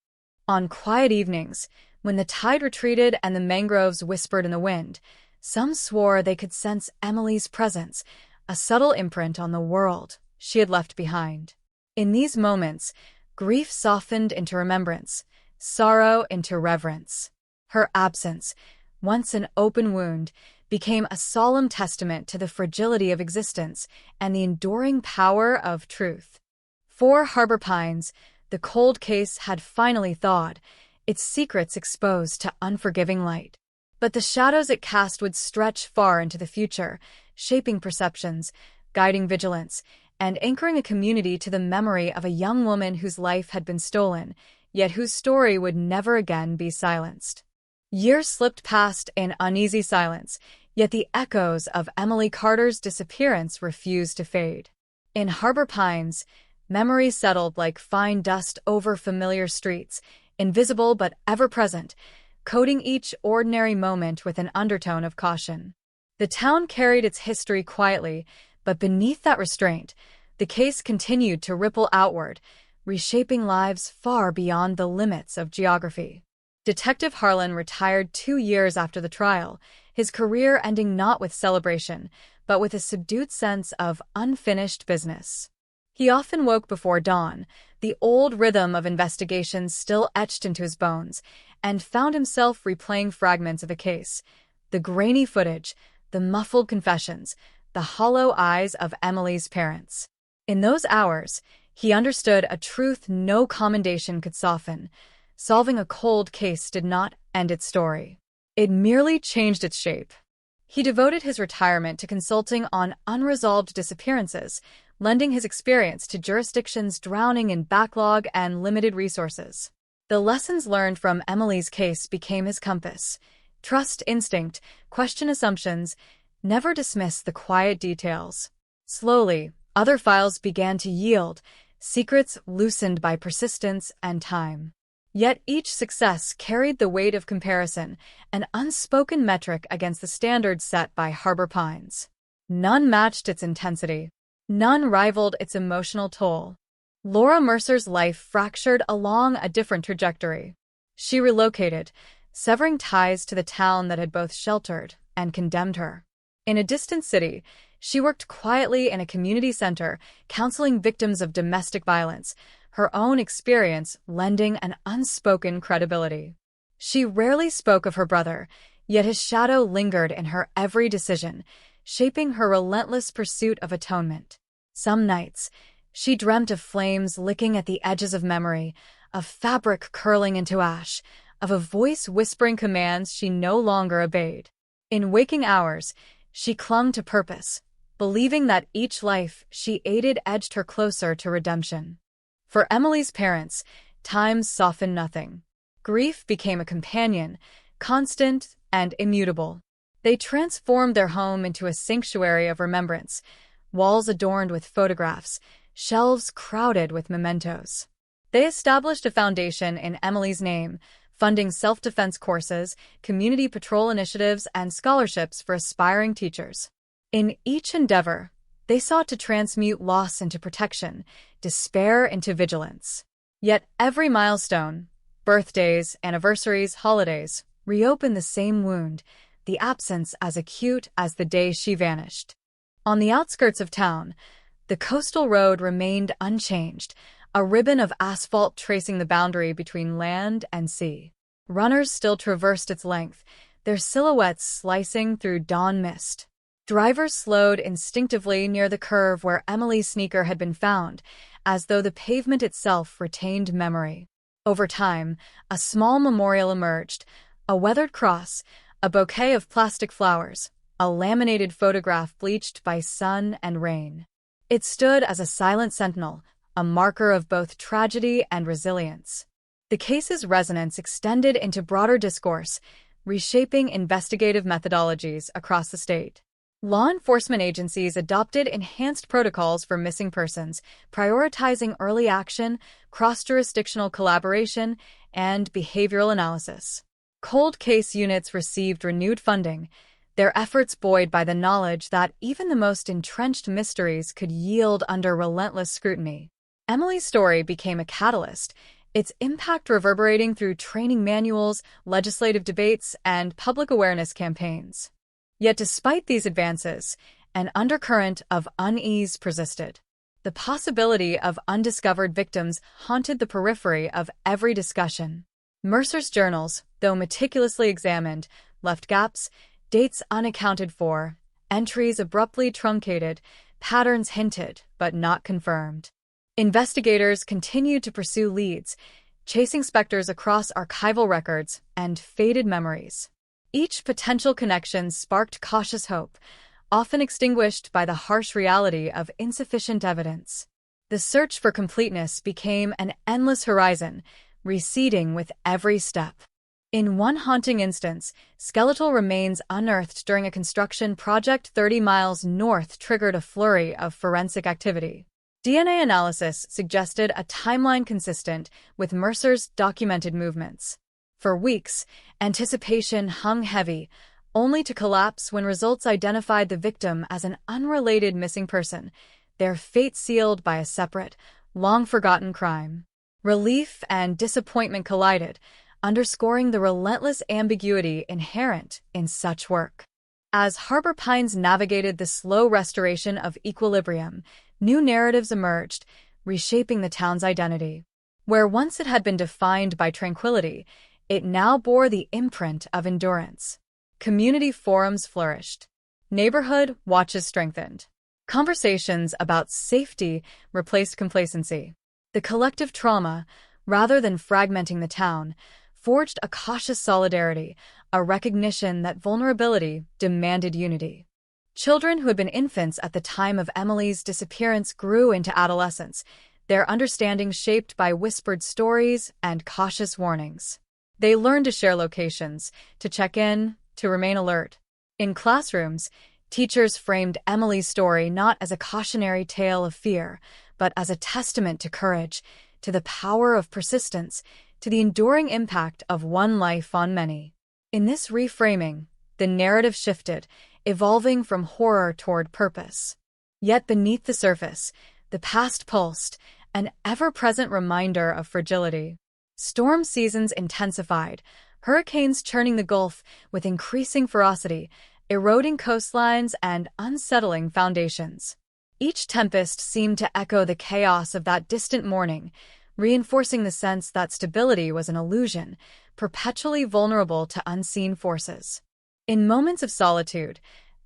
On quiet evenings, when the tide retreated and the mangroves whispered in the wind, some swore they could sense Emily's presence, a subtle imprint on the world she had left behind. In these moments, grief softened into remembrance, sorrow into reverence. Her absence, once an open wound, became a solemn testament to the fragility of existence and the enduring power of truth. For Harbor Pines, the cold case had finally thawed, its secrets exposed to unforgiving light. But the shadows it cast would stretch far into the future, shaping perceptions, guiding vigilance, and anchoring a community to the memory of a young woman whose life had been stolen, yet whose story would never again be silenced. Years slipped past in uneasy silence, yet the echoes of Emily Carter's disappearance refused to fade. In Harbor Pines, memory settled like fine dust over familiar streets, invisible but ever-present, coating each ordinary moment with an undertone of caution. The town carried its history quietly, but beneath that restraint, the case continued to ripple outward, reshaping lives far beyond the limits of geography. Detective Harlan retired 2 years after the trial, his career ending not with celebration, but with a subdued sense of unfinished business. He often woke before dawn, the old rhythm of investigation still etched into his bones, and found himself replaying fragments of the case, the grainy footage, the muffled confessions, the hollow eyes of Emily's parents. In those hours, he understood a truth no commendation could soften. Solving a cold case did not end its story. It merely changed its shape. He devoted his retirement to consulting on unresolved disappearances, lending his experience to jurisdictions drowning in backlog and limited resources. The lessons learned from Emily's case became his compass. Trust instinct, question assumptions, never dismiss the quiet details. Slowly, other files began to yield, secrets loosened by persistence and time. Yet each success carried the weight of comparison, an unspoken metric against the standards set by Harbor Pines. None matched its intensity. None rivaled its emotional toll. Laura Mercer's life fractured along a different trajectory. She relocated, severing ties to the town that had both sheltered and condemned her. In a distant city, she worked quietly in a community center, counseling victims of domestic violence, her own experience lending an unspoken credibility. She rarely spoke of her brother, yet his shadow lingered in her every decision, shaping her relentless pursuit of atonement. Some nights, she dreamt of flames licking at the edges of memory, of fabric curling into ash, of a voice whispering commands she no longer obeyed. In waking hours, she clung to purpose, believing that each life she aided edged her closer to redemption. For Emily's parents, time softened nothing. Grief became a companion, constant and immutable. They transformed their home into a sanctuary of remembrance, walls adorned with photographs, shelves crowded with mementos. They established a foundation in Emily's name, funding self-defense courses, community patrol initiatives, and scholarships for aspiring teachers. In each endeavor, they sought to transmute loss into protection, despair into vigilance. Yet every milestone, birthdays, anniversaries, holidays, reopened the same wound, the absence as acute as the day she vanished. On the outskirts of town, the coastal road remained unchanged, a ribbon of asphalt tracing the boundary between land and sea. Runners still traversed its length, their silhouettes slicing through dawn mist. Drivers slowed instinctively near the curve where Emily's sneaker had been found, as though the pavement itself retained memory. Over time, a small memorial emerged, a weathered cross, a bouquet of plastic flowers, a laminated photograph bleached by sun and rain. It stood as a silent sentinel, a marker of both tragedy and resilience. The case's resonance extended into broader discourse, reshaping investigative methodologies across the state. Law enforcement agencies adopted enhanced protocols for missing persons, prioritizing early action, cross-jurisdictional collaboration, and behavioral analysis. Cold case units received renewed funding, their efforts buoyed by the knowledge that even the most entrenched mysteries could yield under relentless scrutiny. Emily's story became a catalyst, its impact reverberating through training manuals, legislative debates, and public awareness campaigns. Yet despite these advances, an undercurrent of unease persisted. The possibility of undiscovered victims haunted the periphery of every discussion. Mercer's journals, though meticulously examined, left gaps, dates unaccounted for, entries abruptly truncated, patterns hinted but not confirmed. Investigators continued to pursue leads, chasing specters across archival records and faded memories. Each potential connection sparked cautious hope, often extinguished by the harsh reality of insufficient evidence. The search for completeness became an endless horizon, receding with every step. In one haunting instance, skeletal remains unearthed during a construction project 30 miles north triggered a flurry of forensic activity. DNA analysis suggested a timeline consistent with Mercer's documented movements. For weeks, anticipation hung heavy, only to collapse when results identified the victim as an unrelated missing person, their fate sealed by a separate, long-forgotten crime. Relief and disappointment collided, underscoring the relentless ambiguity inherent in such work. As Harbor Pines navigated the slow restoration of equilibrium, new narratives emerged, reshaping the town's identity. Where once it had been defined by tranquility, it now bore the imprint of endurance. Community forums flourished. Neighborhood watches strengthened. Conversations about safety replaced complacency. The collective trauma, rather than fragmenting the town, forged a cautious solidarity, a recognition that vulnerability demanded unity. Children who had been infants at the time of Emily's disappearance grew into adolescents, their understanding shaped by whispered stories and cautious warnings. They learned to share locations, to check in, to remain alert. In classrooms, teachers framed Emily's story not as a cautionary tale of fear, but as a testament to courage, to the power of persistence, to the enduring impact of one life on many. In this reframing, the narrative shifted, evolving from horror toward purpose. Yet beneath the surface, the past pulsed, an ever-present reminder of fragility. Storm seasons intensified, hurricanes churning the Gulf with increasing ferocity, eroding coastlines and unsettling foundations. Each tempest seemed to echo the chaos of that distant morning, reinforcing the sense that stability was an illusion, perpetually vulnerable to unseen forces. In moments of solitude,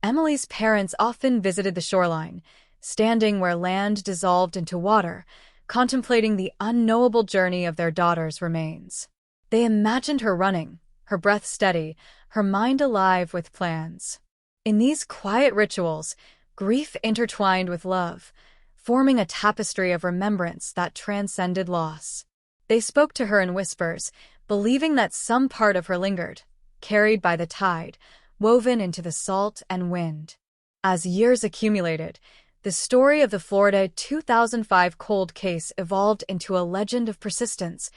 Emily's parents often visited the shoreline, standing where land dissolved into water, contemplating the unknowable journey of their daughter's remains. They imagined her running, her breath steady, her mind alive with plans. In these quiet rituals, grief intertwined with love, forming a tapestry of remembrance that transcended loss. They spoke to her in whispers, believing that some part of her lingered, carried by the tide, woven into the salt and wind. As years accumulated, the story of the Florida 2005 cold case evolved into a legend of persistence,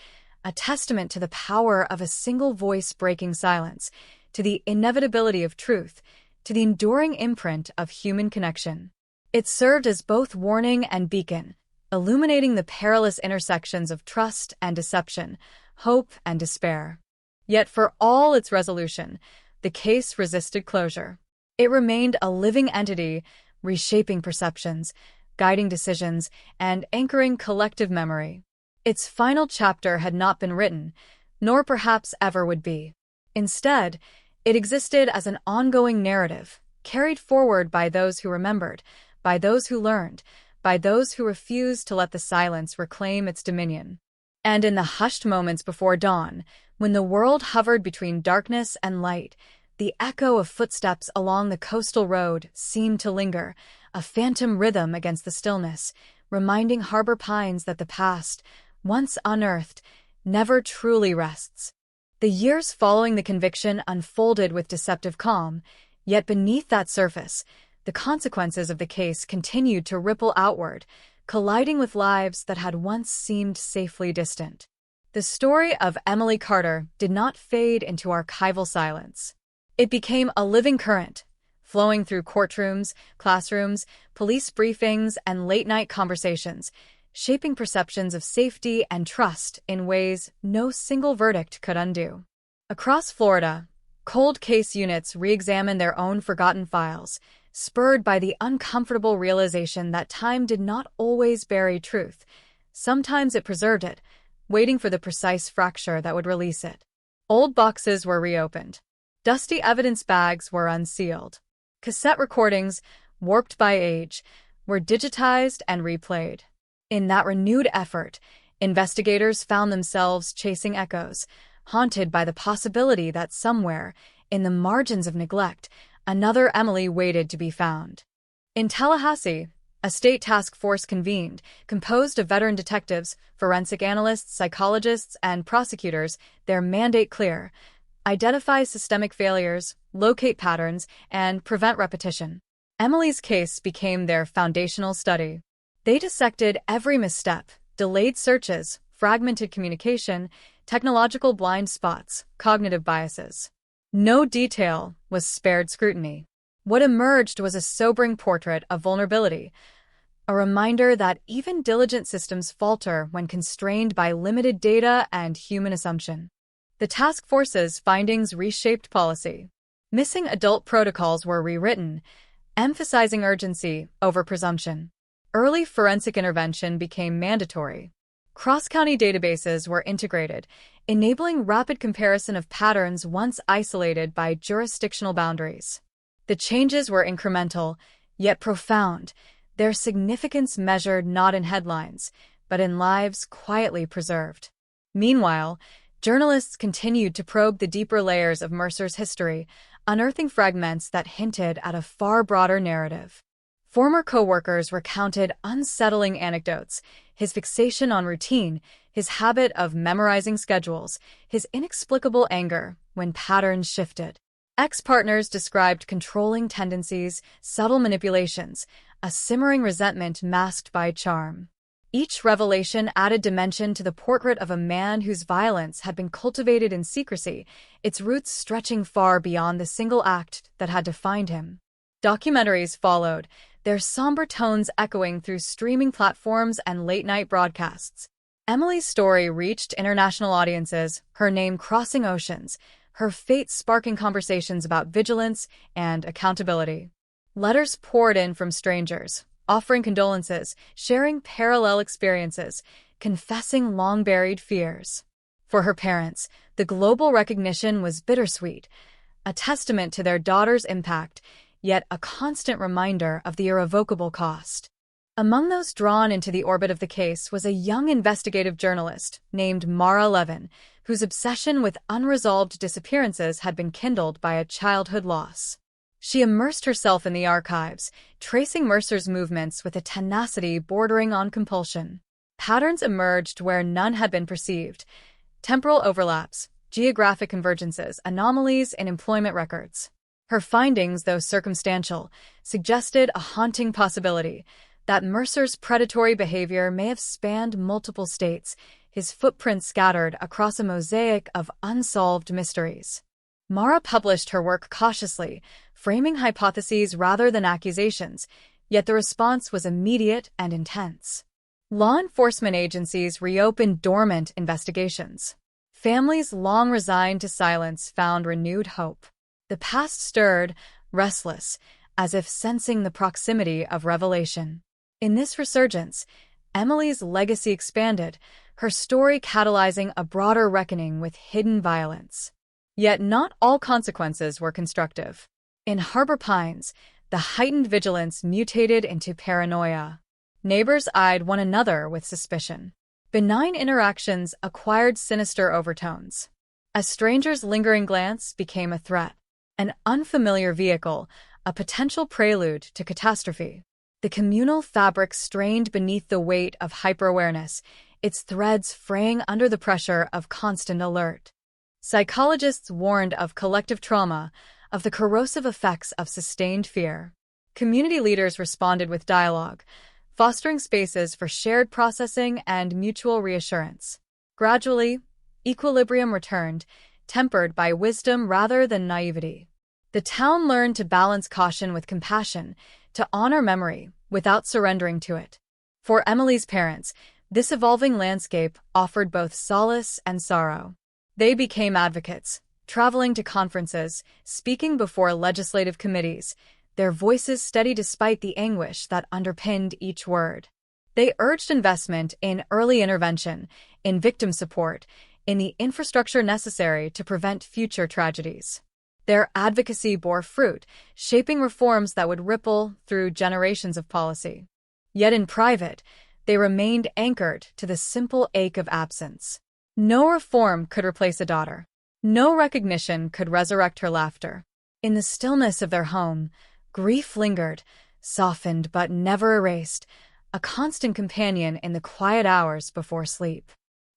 a testament to the power of a single voice breaking silence, to the inevitability of truth, to the enduring imprint of human connection. It served as both warning and beacon, illuminating the perilous intersections of trust and deception, hope and despair. Yet for all its resolution, the case resisted closure. It remained a living entity, reshaping perceptions, guiding decisions, and anchoring collective memory. Its final chapter had not been written, nor perhaps ever would be. Instead, it existed as an ongoing narrative, carried forward by those who remembered, by those who learned, by those who refused to let the silence reclaim its dominion. And in the hushed moments before dawn, when the world hovered between darkness and light, the echo of footsteps along the coastal road seemed to linger, a phantom rhythm against the stillness, reminding Harbor Pines that the past, once unearthed, never truly rests. The years following the conviction unfolded with deceptive calm, yet beneath that surface, the consequences of the case continued to ripple outward, colliding with lives that had once seemed safely distant. The story of Emily Carter did not fade into archival silence. It became a living current, flowing through courtrooms, classrooms, police briefings, and late-night conversations, shaping perceptions of safety and trust in ways no single verdict could undo. Across Florida, cold case units re-examined their own forgotten files, spurred by the uncomfortable realization that time did not always bury truth. Sometimes it preserved it, waiting for the precise fracture that would release it. Old boxes were reopened. Dusty evidence bags were unsealed. Cassette recordings, warped by age, were digitized and replayed. In that renewed effort, investigators found themselves chasing echoes, haunted by the possibility that somewhere, in the margins of neglect, another Emily waited to be found. In Tallahassee, a state task force convened, composed of veteran detectives, forensic analysts, psychologists, and prosecutors, their mandate clear: identify systemic failures, locate patterns, and prevent repetition. Emily's case became their foundational study. They dissected every misstep, delayed searches, fragmented communication, technological blind spots, cognitive biases. No detail was spared scrutiny. What emerged was a sobering portrait of vulnerability, a reminder that even diligent systems falter when constrained by limited data and human assumption. The task force's findings reshaped policy. Missing adult protocols were rewritten, emphasizing urgency over presumption. Early forensic intervention became mandatory. Cross-county databases were integrated, enabling rapid comparison of patterns once isolated by jurisdictional boundaries. The changes were incremental, yet profound, their significance measured not in headlines, but in lives quietly preserved. Meanwhile, journalists continued to probe the deeper layers of Mercer's history, unearthing fragments that hinted at a far broader narrative. Former co-workers recounted unsettling anecdotes: his fixation on routine, his habit of memorizing schedules, his inexplicable anger when patterns shifted. Ex-partners described controlling tendencies, subtle manipulations, a simmering resentment masked by charm. Each revelation added dimension to the portrait of a man whose violence had been cultivated in secrecy, its roots stretching far beyond the single act that had defined him. Documentaries followed, their somber tones echoing through streaming platforms and late-night broadcasts. Emily's story reached international audiences, her name crossing oceans, her fate sparking conversations about vigilance and accountability. Letters poured in from strangers, offering condolences, sharing parallel experiences, confessing long-buried fears. For her parents, the global recognition was bittersweet, a testament to their daughter's impact, yet a constant reminder of the irrevocable cost. Among those drawn into the orbit of the case was a young investigative journalist named Mara Levin, whose obsession with unresolved disappearances had been kindled by a childhood loss. She immersed herself in the archives, tracing Mercer's movements with a tenacity bordering on compulsion. Patterns emerged where none had been perceived: temporal overlaps, geographic convergences, anomalies in employment records. Her findings, though circumstantial, suggested a haunting possibility: that Mercer's predatory behavior may have spanned multiple states, his footprints scattered across a mosaic of unsolved mysteries. Mara published her work cautiously, framing hypotheses rather than accusations, yet the response was immediate and intense. Law enforcement agencies reopened dormant investigations. Families long resigned to silence found renewed hope. The past stirred, restless, as if sensing the proximity of revelation. In this resurgence, Emily's legacy expanded, her story catalyzing a broader reckoning with hidden violence. Yet not all consequences were constructive. In Harbor Pines, the heightened vigilance mutated into paranoia. Neighbors eyed one another with suspicion. Benign interactions acquired sinister overtones. A stranger's lingering glance became a threat. An unfamiliar vehicle, a potential prelude to catastrophe. The communal fabric strained beneath the weight of hyper-awareness, its threads fraying under the pressure of constant alert. Psychologists warned of collective trauma, of the corrosive effects of sustained fear. Community leaders responded with dialogue, fostering spaces for shared processing and mutual reassurance. Gradually, equilibrium returned, tempered by wisdom rather than naivety. The town learned to balance caution with compassion, to honor memory without surrendering to it. For Emily's parents, this evolving landscape offered both solace and sorrow. They became advocates, traveling to conferences, speaking before legislative committees, their voices steady despite the anguish that underpinned each word. They urged investment in early intervention, in victim support, in the infrastructure necessary to prevent future tragedies. Their advocacy bore fruit, shaping reforms that would ripple through generations of policy. Yet in private, they remained anchored to the simple ache of absence. No reform could replace a daughter. No recognition could resurrect her laughter. In the stillness of their home, grief lingered, softened but never erased, a constant companion in the quiet hours before sleep.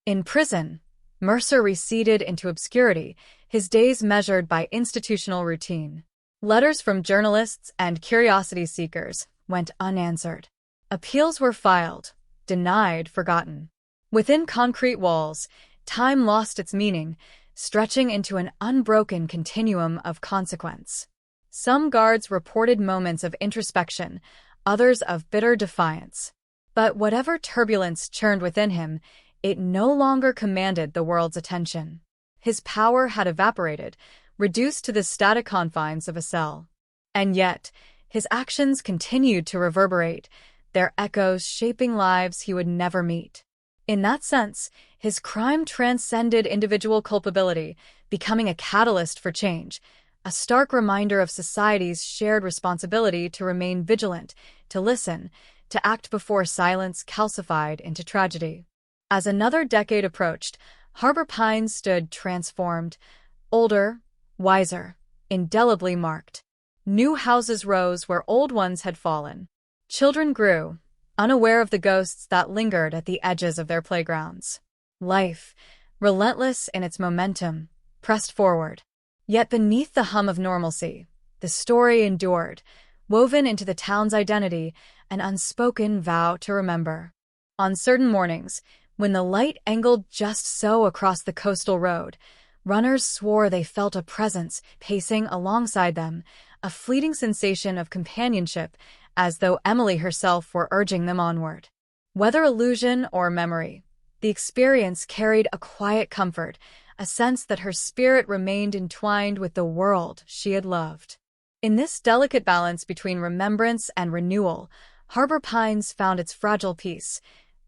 In prison, Mercer receded into obscurity, his days measured by institutional routine. Letters from journalists and curiosity seekers went unanswered. Appeals were filed, denied, forgotten. Within concrete walls, time lost its meaning, stretching into an unbroken continuum of consequence. Some guards reported moments of introspection, others of bitter defiance. But whatever turbulence churned within him, it no longer commanded the world's attention. His power had evaporated, reduced to the static confines of a cell. And yet, his actions continued to reverberate, their echoes shaping lives he would never meet. In that sense, his crime transcended individual culpability, becoming a catalyst for change, a stark reminder of society's shared responsibility to remain vigilant, to listen, to act before silence calcified into tragedy. As another decade approached, Harbor Pines stood transformed, older, wiser, indelibly marked. New houses rose where old ones had fallen. Children grew, unaware of the ghosts that lingered at the edges of their playgrounds. Life, relentless in its momentum, pressed forward. Yet beneath the hum of normalcy, the story endured, woven into the town's identity, an unspoken vow to remember. On certain mornings, when the light angled just so across the coastal road, runners swore they felt a presence pacing alongside them, a fleeting sensation of companionship, as though Emily herself were urging them onward. Whether illusion or memory, the experience carried a quiet comfort, a sense that her spirit remained entwined with the world she had loved. In this delicate balance between remembrance and renewal, Harbor Pines found its fragile peace,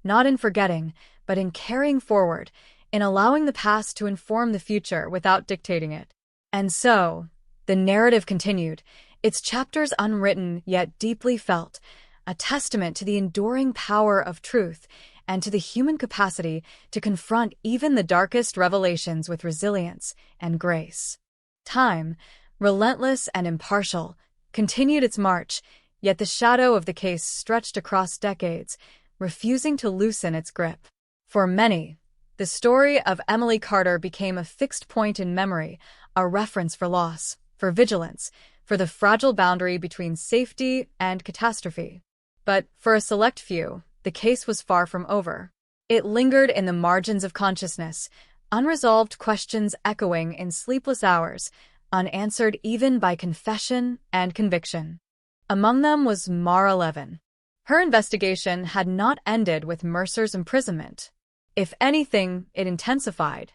not in forgetting, but in carrying forward, in allowing the past to inform the future without dictating it. And so, the narrative continued, its chapters unwritten yet deeply felt, a testament to the enduring power of truth and to the human capacity to confront even the darkest revelations with resilience and grace. Time, relentless and impartial, continued its march, yet the shadow of the case stretched across decades, refusing to loosen its grip. For many, the story of Emily Carter became a fixed point in memory, a reference for loss, for vigilance, for the fragile boundary between safety and catastrophe. But for a select few, the case was far from over. It lingered in the margins of consciousness, unresolved questions echoing in sleepless hours, unanswered even by confession and conviction. Among them was Mara Levin. Her investigation had not ended with Mercer's imprisonment. If anything, it intensified.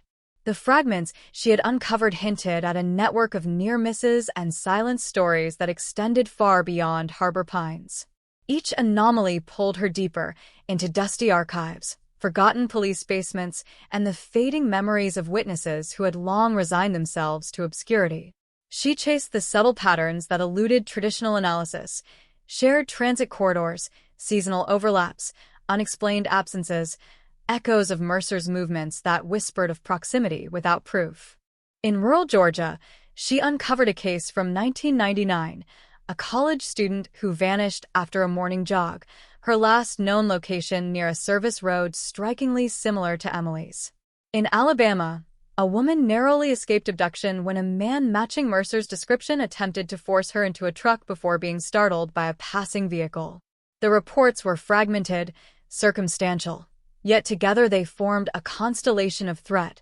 The fragments she had uncovered hinted at a network of near misses and silent stories that extended far beyond Harbor Pines. Each anomaly pulled her deeper into dusty archives, forgotten police basements, and the fading memories of witnesses who had long resigned themselves to obscurity. She chased the subtle patterns that eluded traditional analysis, shared transit corridors, seasonal overlaps, unexplained absences, echoes of Mercer's movements that whispered of proximity without proof. In rural Georgia, she uncovered a case from 1999, a college student who vanished after a morning jog, her last known location near a service road strikingly similar to Emily's. In Alabama, A woman narrowly escaped abduction when a man matching Mercer's description attempted to force her into a truck before being startled by a passing vehicle. The reports were fragmented, circumstantial, yet together they formed a constellation of threat,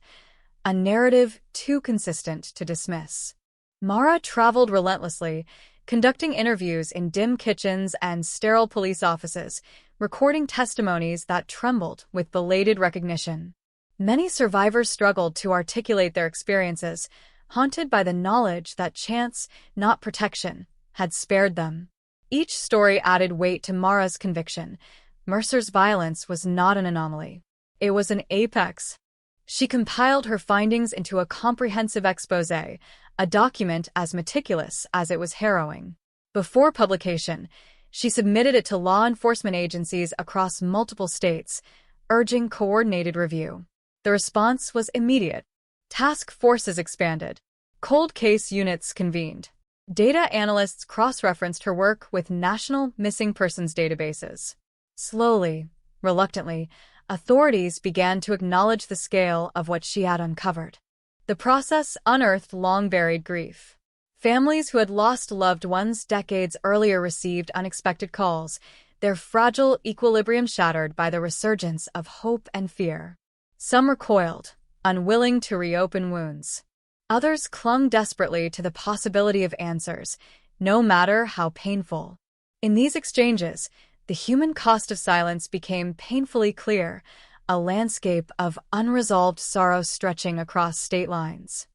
a narrative too consistent to dismiss. Mara traveled relentlessly, conducting interviews in dim kitchens and sterile police offices, recording testimonies that trembled with belated recognition. Many survivors struggled to articulate their experiences, haunted by the knowledge that chance, not protection, had spared them. Each story added weight to Mara's conviction. Mercer's violence was not an anomaly. It was an apex. She compiled her findings into a comprehensive exposé, a document as meticulous as it was harrowing. Before publication, she submitted it to law enforcement agencies across multiple states, urging coordinated review. The response was immediate. Task forces expanded. Cold case units convened. Data analysts cross-referenced her work with national missing persons databases. Slowly, reluctantly, authorities began to acknowledge the scale of what she had uncovered. The process unearthed long-buried grief. Families who had lost loved ones decades earlier received unexpected calls, their fragile equilibrium shattered by the resurgence of hope and fear. Some recoiled, unwilling to reopen wounds. Others clung desperately to the possibility of answers, no matter how painful. In these exchanges, the human cost of silence became painfully clear, a landscape of unresolved sorrow stretching across state lines.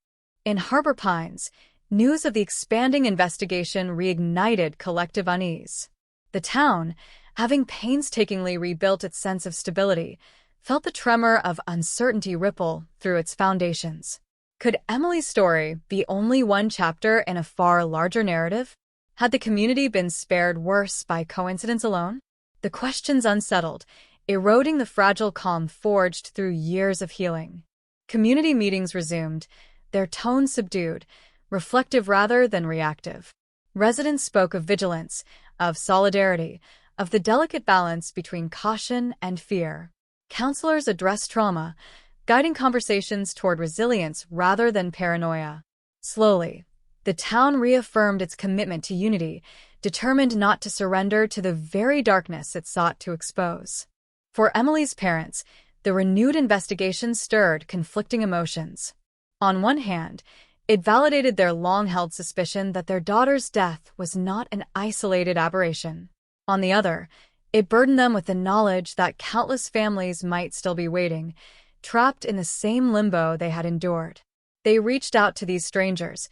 In Harbor Pines, news of the expanding investigation reignited collective unease. The town, having painstakingly rebuilt its sense of stability, felt the tremor of uncertainty ripple through its foundations. Could Emily's story be only one chapter in a far larger narrative? Had the community been spared worse by coincidence alone? The questions unsettled, eroding the fragile calm forged through years of healing. Community meetings resumed, their tone subdued, reflective rather than reactive. Residents spoke of vigilance, of solidarity, of the delicate balance between caution and fear. Counselors addressed trauma, guiding conversations toward resilience rather than paranoia. Slowly, the town reaffirmed its commitment to unity, determined not to surrender to the very darkness it sought to expose. For Emily's parents, the renewed investigation stirred conflicting emotions. On one hand, it validated their long-held suspicion that their daughter's death was not an isolated aberration. On the other, it burdened them with the knowledge that countless families might still be waiting, trapped in the same limbo they had endured. They reached out to these strangers,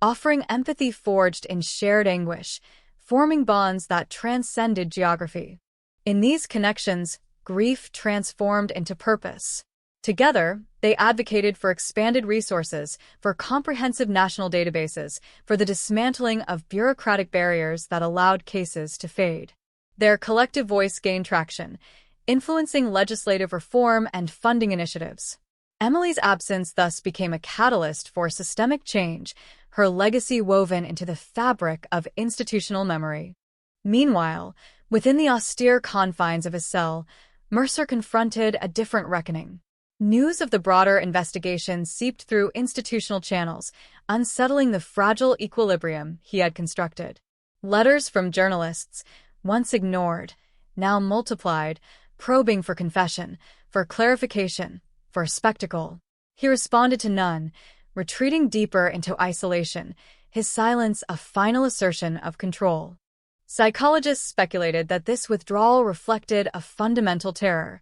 offering empathy forged in shared anguish, forming bonds that transcended geography. In these connections, grief transformed into purpose. Together, they advocated for expanded resources, for comprehensive national databases, for the dismantling of bureaucratic barriers that allowed cases to fade. Their collective voice gained traction, influencing legislative reform and funding initiatives. Emily's absence thus became a catalyst for systemic change, her legacy woven into the fabric of institutional memory. Meanwhile, within the austere confines of his cell, Mercer confronted a different reckoning. News of the broader investigation seeped through institutional channels, unsettling the fragile equilibrium he had constructed. Letters from journalists, once ignored, now multiplied, probing for confession, for clarification, for spectacle. He responded to none, retreating deeper into isolation, his silence a final assertion of control. Psychologists speculated that this withdrawal reflected a fundamental terror,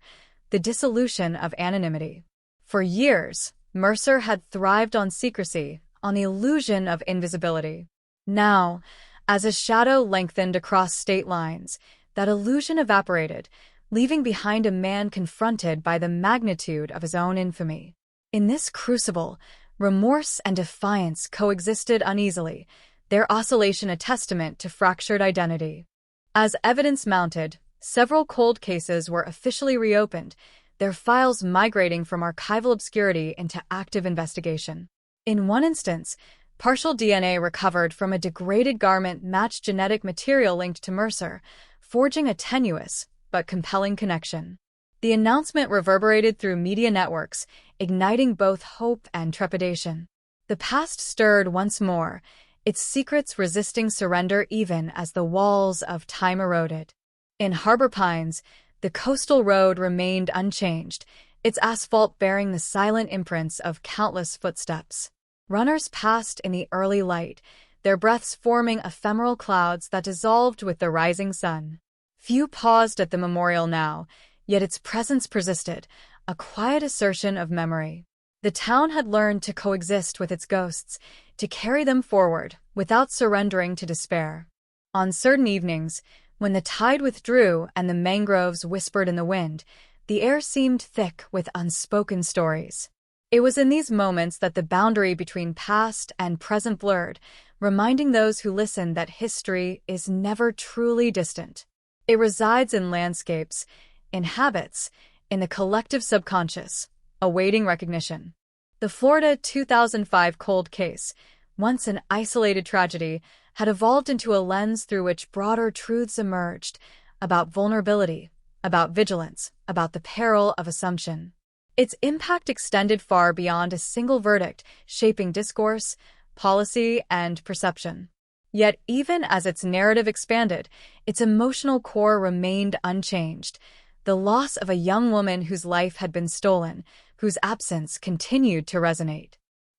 the dissolution of anonymity. For years, Mercer had thrived on secrecy, on the illusion of invisibility. Now, as a shadow lengthened across state lines, that illusion evaporated, leaving behind a man confronted by the magnitude of his own infamy. In this crucible, remorse and defiance coexisted uneasily, their oscillation a testament to fractured identity. As evidence mounted, several cold cases were officially reopened, their files migrating from archival obscurity into active investigation. In one instance, partial DNA recovered from a degraded garment matched genetic material linked to Mercer, forging a tenuous but compelling connection. The announcement reverberated through media networks, igniting both hope and trepidation. The past stirred once more, its secrets resisting surrender even as the walls of time eroded. In Harbor Pines, the coastal road remained unchanged, its asphalt bearing the silent imprints of countless footsteps. Runners passed in the early light, their breaths forming ephemeral clouds that dissolved with the rising sun. Few paused at the memorial now, yet its presence persisted, a quiet assertion of memory. The town had learned to coexist with its ghosts, to carry them forward, without surrendering to despair. On certain evenings, when the tide withdrew and the mangroves whispered in the wind, the air seemed thick with unspoken stories. It was in these moments that the boundary between past and present blurred, reminding those who listened that history is never truly distant. It resides in landscapes, in habits, in the collective subconscious, awaiting recognition. The Florida 2005 cold case, once an isolated tragedy, had evolved into a lens through which broader truths emerged about vulnerability, about vigilance, about the peril of assumption. Its impact extended far beyond a single verdict, shaping discourse, policy, and perception. Yet even as its narrative expanded, its emotional core remained unchanged. The loss of a young woman whose life had been stolen, whose absence continued to resonate.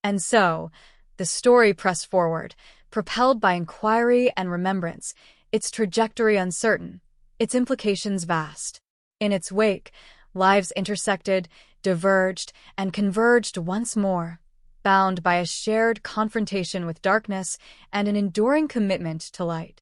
And so, the story pressed forward, propelled by inquiry and remembrance, its trajectory uncertain, its implications vast. In its wake, lives intersected, diverged, and converged once more, bound by a shared confrontation with darkness and an enduring commitment to light.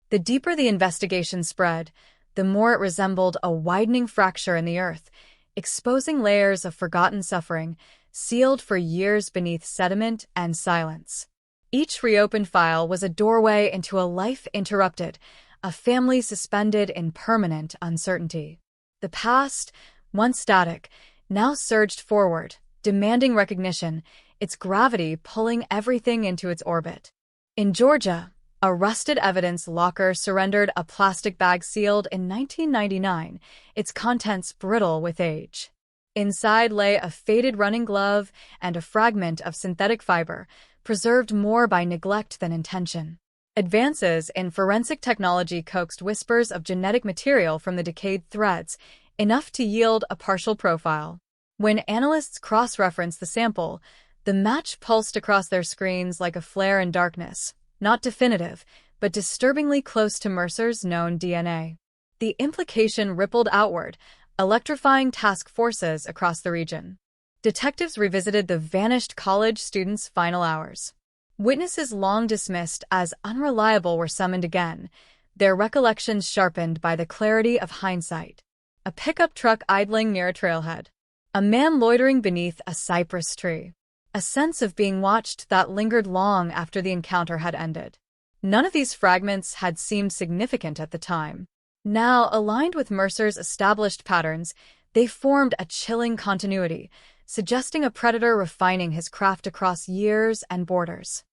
The deeper the investigation spread, the more it resembled a widening fracture in the earth, exposing layers of forgotten suffering, sealed for years beneath sediment and silence. Each reopened file was a doorway into a life interrupted, a family suspended in permanent uncertainty. The past, once static, now surged forward, demanding recognition, its gravity pulling everything into its orbit. In Georgia, a rusted evidence locker surrendered a plastic bag sealed in 1999, its contents brittle with age. Inside lay a faded running glove and a fragment of synthetic fiber, preserved more by neglect than intention. Advances in forensic technology coaxed whispers of genetic material from the decayed threads, enough to yield a partial profile. When analysts cross-referenced the sample, the match pulsed across their screens like a flare in darkness, not definitive, but disturbingly close to Mercer's known DNA. The implication rippled outward, electrifying task forces across the region. Detectives revisited the vanished college students' final hours. Witnesses long dismissed as unreliable were summoned again, their recollections sharpened by the clarity of hindsight. A pickup truck idling near a trailhead. A man loitering beneath a cypress tree. A sense of being watched that lingered long after the encounter had ended. None of these fragments had seemed significant at the time. Now, aligned with Mercer's established patterns, they formed a chilling continuity, suggesting a predator refining his craft across years and borders.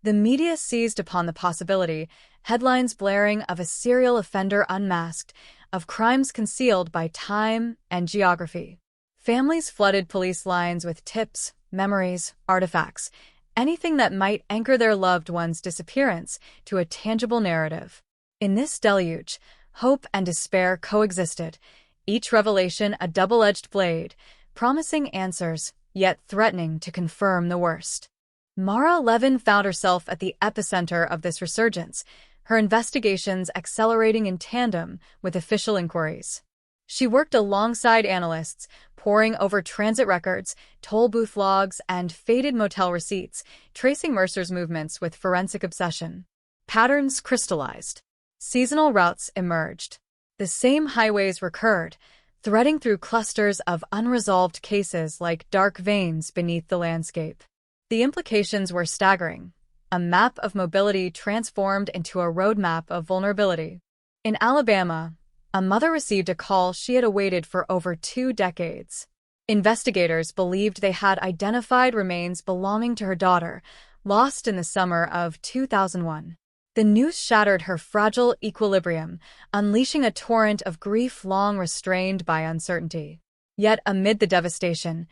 The media seized upon the possibility, headlines blaring of a serial offender unmasked, of crimes concealed by time and geography. Families flooded police lines with tips, memories, artifacts, anything that might anchor their loved one's disappearance to a tangible narrative. In this deluge, hope and despair coexisted, each revelation a double-edged blade, promising answers, yet threatening to confirm the worst. Mara Levin found herself at the epicenter of this resurgence, her investigations accelerating in tandem with official inquiries. She worked alongside analysts, poring over transit records, toll booth logs, and faded motel receipts, tracing Mercer's movements with forensic obsession. Patterns crystallized. Seasonal routes emerged. The same highways recurred, threading through clusters of unresolved cases like dark veins beneath the landscape. The implications were staggering. A map of mobility transformed into a roadmap of vulnerability. In Alabama, a mother received a call she had awaited for over 2 decades. Investigators believed they had identified remains belonging to her daughter, lost in the summer of 2001. The news shattered her fragile equilibrium, unleashing a torrent of grief long restrained by uncertainty. Yet amid the devastation,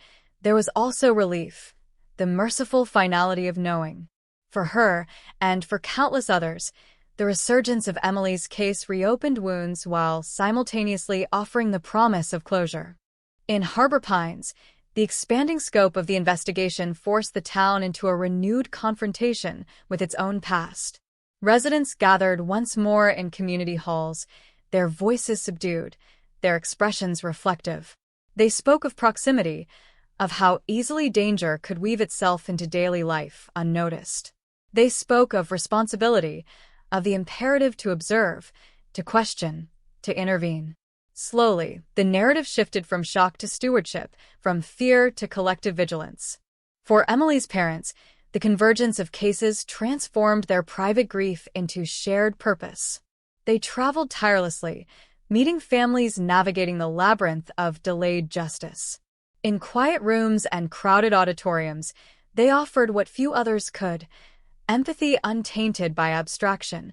There was also relief, the merciful finality of knowing. For her, and for countless others, the resurgence of Emily's case reopened wounds while simultaneously offering the promise of closure. In Harbor Pines, the expanding scope of the investigation forced the town into a renewed confrontation with its own past. Residents gathered once more in community halls, their voices subdued, their expressions reflective. They spoke of proximity, of how easily danger could weave itself into daily life unnoticed. They spoke of responsibility, of the imperative to observe, to question, to intervene. Slowly, the narrative shifted from shock to stewardship, from fear to collective vigilance. For Emily's parents, the convergence of cases transformed their private grief into shared purpose. They traveled tirelessly, meeting families navigating the labyrinth of delayed justice. In quiet rooms and crowded auditoriums, they offered what few others could: empathy untainted by abstraction,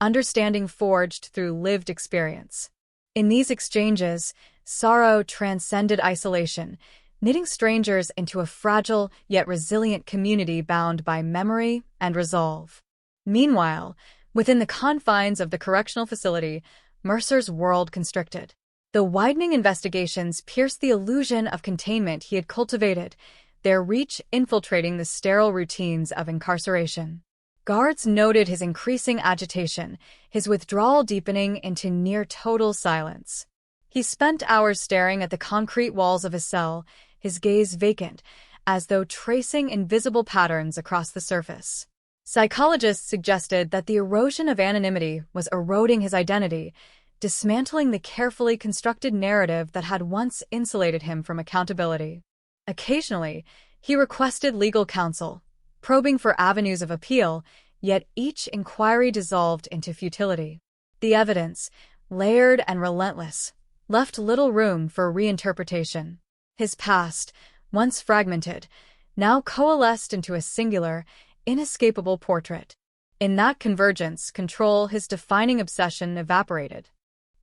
understanding forged through lived experience. In these exchanges, sorrow transcended isolation, knitting strangers into a fragile yet resilient community bound by memory and resolve. Meanwhile, within the confines of the correctional facility, Mercer's world constricted. The widening investigations pierced the illusion of containment he had cultivated, their reach infiltrating the sterile routines of incarceration. Guards noted his increasing agitation, his withdrawal deepening into near total silence. He spent hours staring at the concrete walls of his cell, his gaze vacant, as though tracing invisible patterns across the surface. Psychologists suggested that the erosion of anonymity was eroding his identity, dismantling the carefully constructed narrative that had once insulated him from accountability. Occasionally, he requested legal counsel, probing for avenues of appeal, yet each inquiry dissolved into futility. The evidence, layered and relentless, left little room for reinterpretation. His past, once fragmented, now coalesced into a singular, inescapable portrait. In that convergence, control, his defining obsession, evaporated.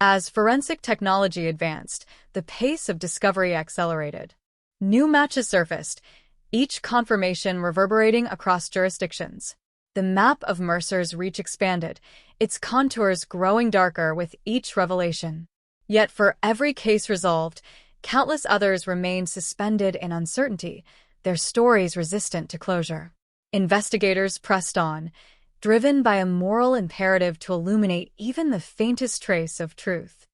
As forensic technology advanced, the pace of discovery accelerated. New matches surfaced, each confirmation reverberating across jurisdictions. The map of Mercer's reach expanded, its contours growing darker with each revelation. Yet for every case resolved, countless others remained suspended in uncertainty, their stories resistant to closure. Investigators pressed on, driven by a moral imperative to illuminate even the faintest trace of truth.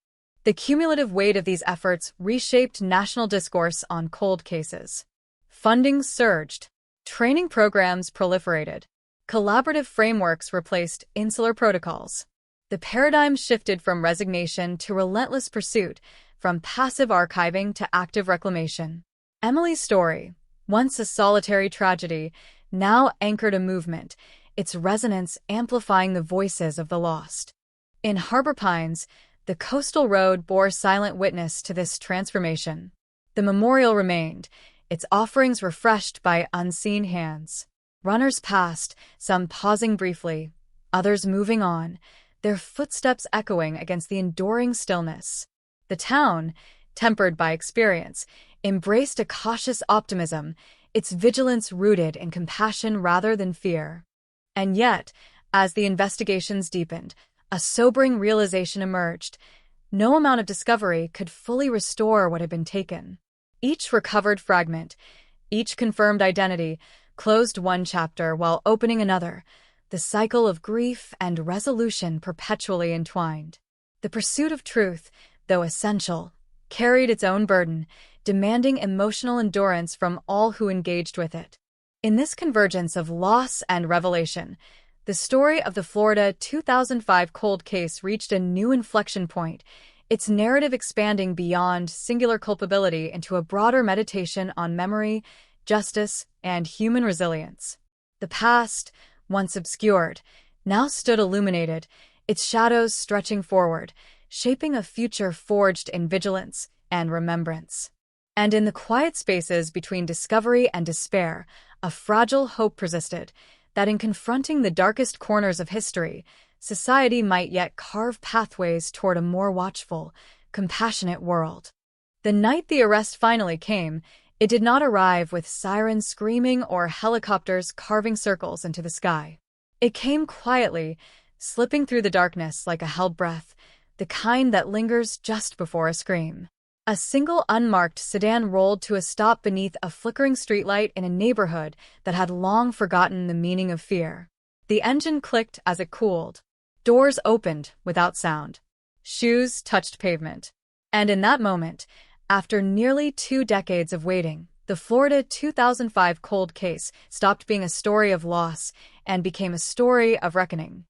The cumulative weight of these efforts reshaped national discourse on cold cases. Funding surged, training programs proliferated, collaborative frameworks replaced insular protocols. The paradigm shifted from resignation to relentless pursuit, from passive archiving to active reclamation. Emily's story, once a solitary tragedy, now anchored a movement, its resonance amplifying the voices of the lost. In Harbor Pines, the coastal road bore silent witness to this transformation. The memorial remained, its offerings refreshed by unseen hands. Runners passed, some pausing briefly, others moving on, their footsteps echoing against the enduring stillness. The town, tempered by experience, embraced a cautious optimism, its vigilance rooted in compassion rather than fear. And yet, as the investigations deepened, a sobering realization emerged. No amount of discovery could fully restore what had been taken. Each recovered fragment, each confirmed identity, closed one chapter while opening another, the cycle of grief and resolution perpetually entwined. The pursuit of truth, though essential, carried its own burden, demanding emotional endurance from all who engaged with it. In this convergence of loss and revelation, the story of the Florida 2005 cold case reached a new inflection point, its narrative expanding beyond singular culpability into a broader meditation on memory, justice, and human resilience. The past, once obscured, now stood illuminated, its shadows stretching forward, shaping a future forged in vigilance and remembrance. And in the quiet spaces between discovery and despair, a fragile hope persisted, that in confronting the darkest corners of history, society might yet carve pathways toward a more watchful, compassionate world. The night the arrest finally came, It did not arrive with sirens screaming or helicopters carving circles into the sky. It came quietly, slipping through the darkness like a held breath, the kind that lingers just before a scream. A single unmarked sedan rolled to a stop beneath a flickering streetlight in a neighborhood that had long forgotten the meaning of fear. The engine clicked as it cooled. Doors opened without sound. Shoes touched pavement. And in that moment, after nearly 2 decades of waiting, the Florida 2005 cold case stopped being a story of loss and became a story of reckoning.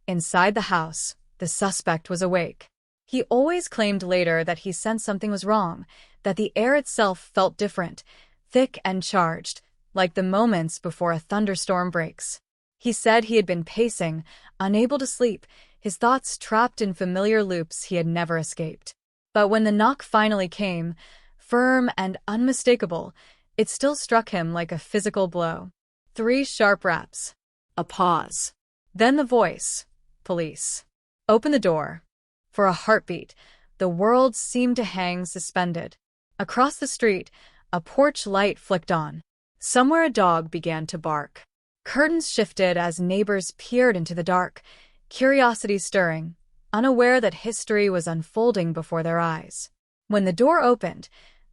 Inside the house, the suspect was awake. He always claimed later that he sensed something was wrong, that the air itself felt different, thick and charged, like the moments before a thunderstorm breaks. He said he had been pacing, unable to sleep, his thoughts trapped in familiar loops he had never escaped. But when the knock finally came, firm and unmistakable, it still struck him like a physical blow. 3 sharp raps. A pause. Then the voice. Police. Open the door. For a heartbeat, the world seemed to hang suspended. Across the street, a porch light flicked on. Somewhere a dog began to bark. Curtains shifted as neighbors peered into the dark, curiosity stirring, unaware that history was unfolding before their eyes. When the door opened,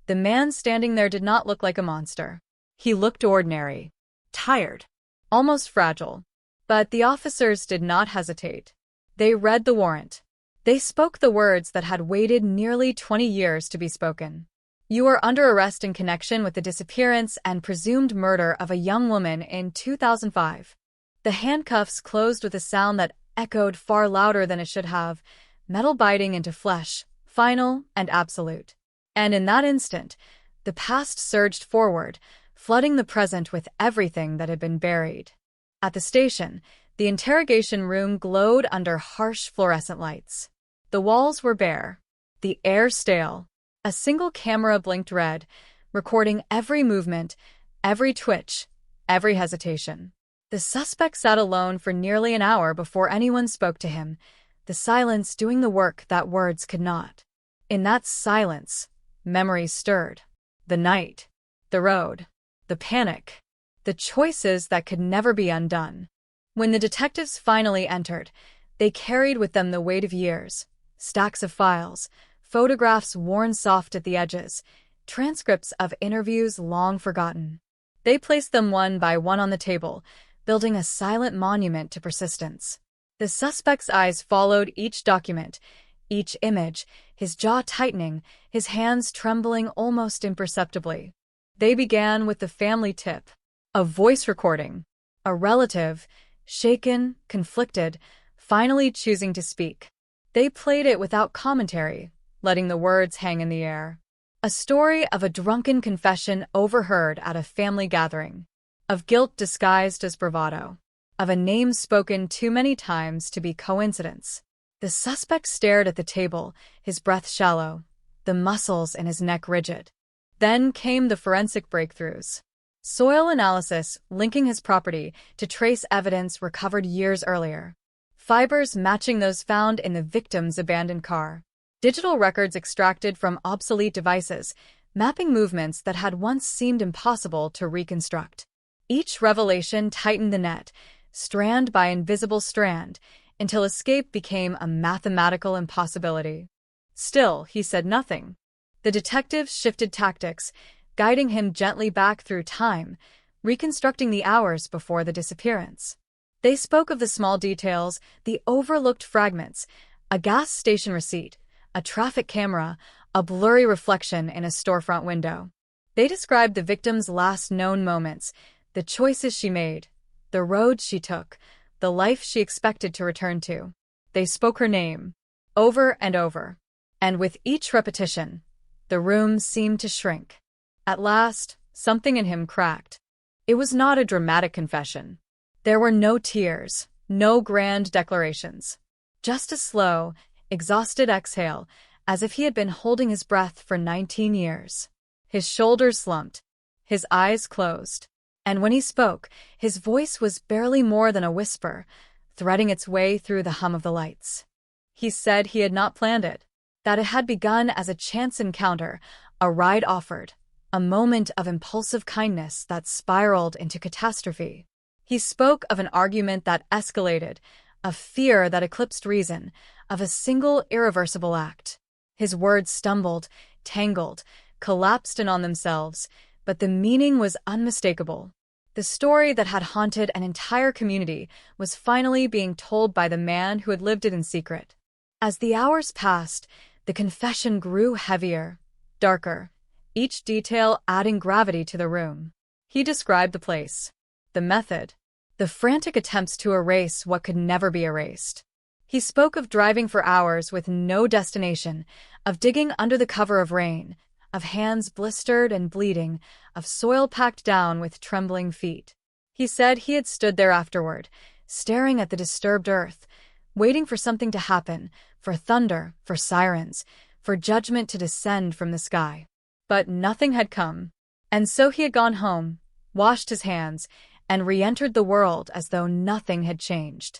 the man standing there did not look like a monster. He looked ordinary, tired, almost fragile. But the officers did not hesitate. They read the warrant. They spoke the words that had waited nearly 20 years to be spoken. You are under arrest in connection with the disappearance and presumed murder of a young woman in 2005. The handcuffs closed with a sound that echoed far louder than it should have, metal biting into flesh, final and absolute. And in that instant, the past surged forward, flooding the present with everything that had been buried. At the station, the interrogation room glowed under harsh fluorescent lights. The walls were bare, the air stale. A single camera blinked red, recording every movement, every twitch, every hesitation. The suspect sat alone for nearly an hour before anyone spoke to him, the silence doing the work that words could not. In that silence, memories stirred. The night, the road, the panic, the choices that could never be undone. When the detectives finally entered, they carried with them the weight of years, stacks of files, photographs worn soft at the edges, transcripts of interviews long forgotten. They placed them one by one on the table, building a silent monument to persistence. The suspect's eyes followed each document, each image, his jaw tightening, his hands trembling almost imperceptibly. They began with the family tip, a voice recording, a relative, shaken, conflicted, finally choosing to speak. They played it without commentary, letting the words hang in the air. A story of a drunken confession overheard at a family gathering, of guilt disguised as bravado, of a name spoken too many times to be coincidence. The suspect stared at the table, his breath shallow, the muscles in his neck rigid. Then came the forensic breakthroughs. Soil analysis linking his property to trace evidence recovered years earlier. Fibers matching those found in the victim's abandoned car. Digital records extracted from obsolete devices, mapping movements that had once seemed impossible to reconstruct. Each revelation tightened the net, strand by invisible strand, until escape became a mathematical impossibility. Still, he said nothing. The detectives shifted tactics, guiding him gently back through time, reconstructing the hours before the disappearance. They spoke of the small details, the overlooked fragments, a gas station receipt, a traffic camera, a blurry reflection in a storefront window. They described the victim's last known moments, the choices she made, the roads she took, the life she expected to return to. They spoke her name, over and over. And with each repetition, the room seemed to shrink. At last, something in him cracked. It was not a dramatic confession. There were no tears, no grand declarations. Just a slow, exhausted exhale, as if he had been holding his breath for 19 years. His shoulders slumped, his eyes closed. And when he spoke, his voice was barely more than a whisper, threading its way through the hum of the lights. He said he had not planned it, that it had begun as a chance encounter, a ride offered, a moment of impulsive kindness that spiraled into catastrophe. He spoke of an argument that escalated, of fear that eclipsed reason, of a single irreversible act. His words stumbled, tangled, collapsed in on themselves, but the meaning was unmistakable. The story that had haunted an entire community was finally being told by the man who had lived it in secret. As the hours passed, the confession grew heavier, darker, each detail adding gravity to the room. He described the place, the method, the frantic attempts to erase what could never be erased. He spoke of driving for hours with no destination, of digging under the cover of rain, of hands blistered and bleeding, of soil packed down with trembling feet. He said he had stood there afterward, staring at the disturbed earth, waiting for something to happen, for thunder, for sirens, for judgment to descend from the sky. But nothing had come. And so he had gone home, washed his hands, and re-entered the world as though nothing had changed.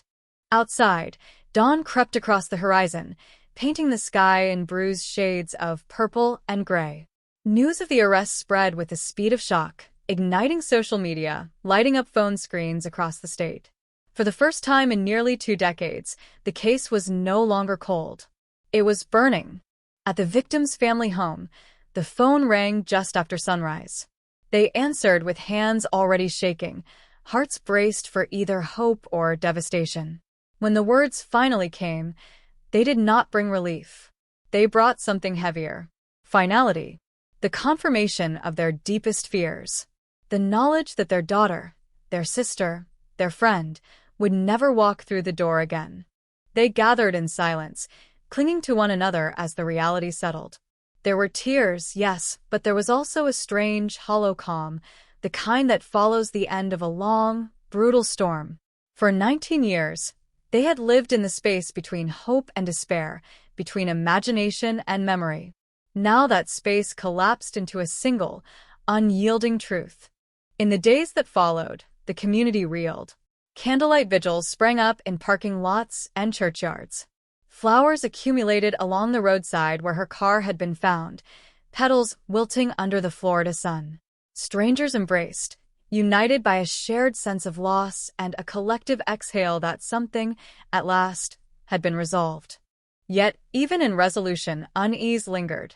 Outside, dawn crept across the horizon, painting the sky in bruised shades of purple and gray. News of the arrest spread with the speed of shock, igniting social media, lighting up phone screens across the state. For the first time in nearly 2 decades, the case was no longer cold. It was burning. At the victim's family home, the phone rang just after sunrise. They answered with hands already shaking, hearts braced for either hope or devastation. When the words finally came, they did not bring relief. They brought something heavier. Finality. The confirmation of their deepest fears. The knowledge that their daughter, their sister, their friend, would never walk through the door again. They gathered in silence, clinging to one another as the reality settled. There were tears, yes, but there was also a strange, hollow calm, the kind that follows the end of a long, brutal storm. For 19 years, they had lived in the space between hope and despair, between imagination and memory. Now that space collapsed into a single, unyielding truth. In the days that followed, the community reeled. Candlelight vigils sprang up in parking lots and churchyards. Flowers accumulated along the roadside where her car had been found, petals wilting under the Florida sun. Strangers embraced, united by a shared sense of loss and a collective exhale that something, at last, had been resolved. Yet, even in resolution, unease lingered.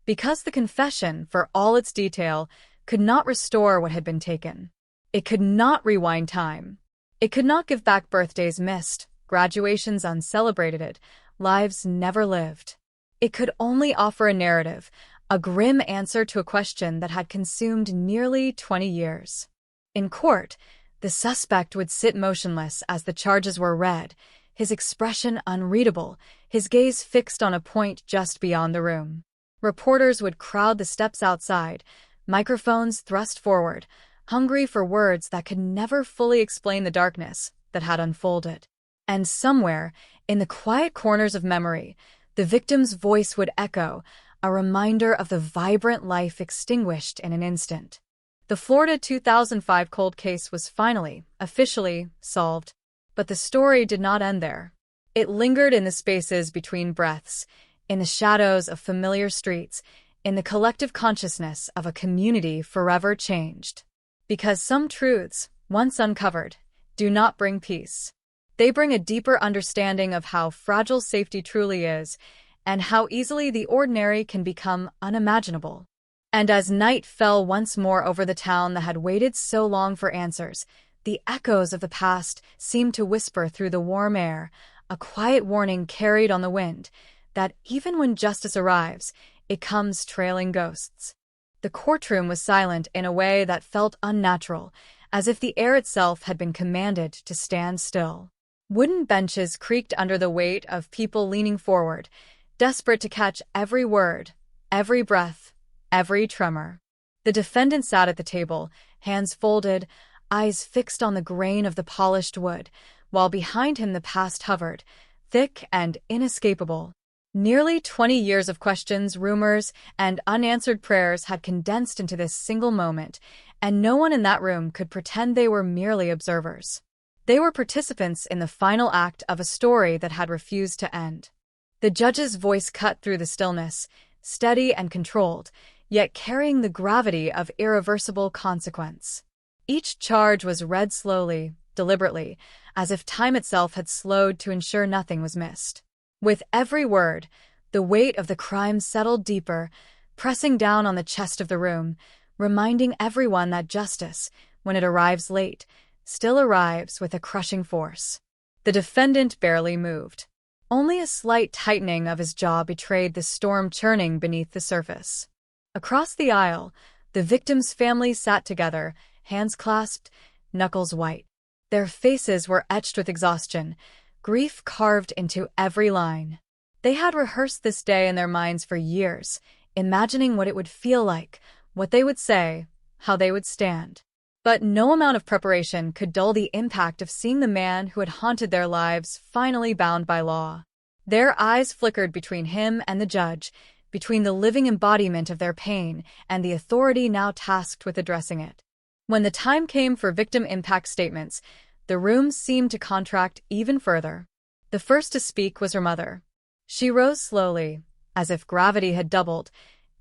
Because the confession, for all its detail, could not restore what had been taken. It could not rewind time. It could not give back birthdays missed, graduations uncelebrated, lives never lived. It could only offer a narrative, a grim answer to a question that had consumed nearly 20 years. In court, the suspect would sit motionless as the charges were read, his expression unreadable, his gaze fixed on a point just beyond the room. Reporters would crowd the steps outside, microphones thrust forward, hungry for words that could never fully explain the darkness that had unfolded. And somewhere, in the quiet corners of memory, the victim's voice would echo, a reminder of the vibrant life extinguished in an instant. The Florida 2005 cold case was finally, officially, solved. But the story did not end there. It lingered in the spaces between breaths, in the shadows of familiar streets, in the collective consciousness of a community forever changed. Because some truths, once uncovered, do not bring peace. They bring a deeper understanding of how fragile safety truly is, and how easily the ordinary can become unimaginable. And as night fell once more over the town that had waited so long for answers, the echoes of the past seemed to whisper through the warm air, a quiet warning carried on the wind, that even when justice arrives, it comes trailing ghosts. The courtroom was silent in a way that felt unnatural, as if the air itself had been commanded to stand still. Wooden benches creaked under the weight of people leaning forward, desperate to catch every word, every breath, every tremor. The defendant sat at the table, hands folded, eyes fixed on the grain of the polished wood, while behind him the past hovered, thick and inescapable. Nearly 20 years of questions, rumors, and unanswered prayers had condensed into this single moment, and no one in that room could pretend they were merely observers. They were participants in the final act of a story that had refused to end. The judge's voice cut through the stillness, steady and controlled, yet carrying the gravity of irreversible consequence. Each charge was read slowly, deliberately, as if time itself had slowed to ensure nothing was missed. With every word, the weight of the crime settled deeper, pressing down on the chest of the room, reminding everyone that justice, when it arrives late, still arrives with a crushing force. The defendant barely moved. Only a slight tightening of his jaw betrayed the storm churning beneath the surface. Across the aisle, the victim's family sat together, hands clasped, knuckles white. Their faces were etched with exhaustion, grief carved into every line. They had rehearsed this day in their minds for years, imagining what it would feel like, what they would say, how they would stand. But no amount of preparation could dull the impact of seeing the man who had haunted their lives finally bound by law. Their eyes flickered between him and the judge, between the living embodiment of their pain and the authority now tasked with addressing it. When the time came for victim impact statements, the room seemed to contract even further. The first to speak was her mother. She rose slowly, as if gravity had doubled,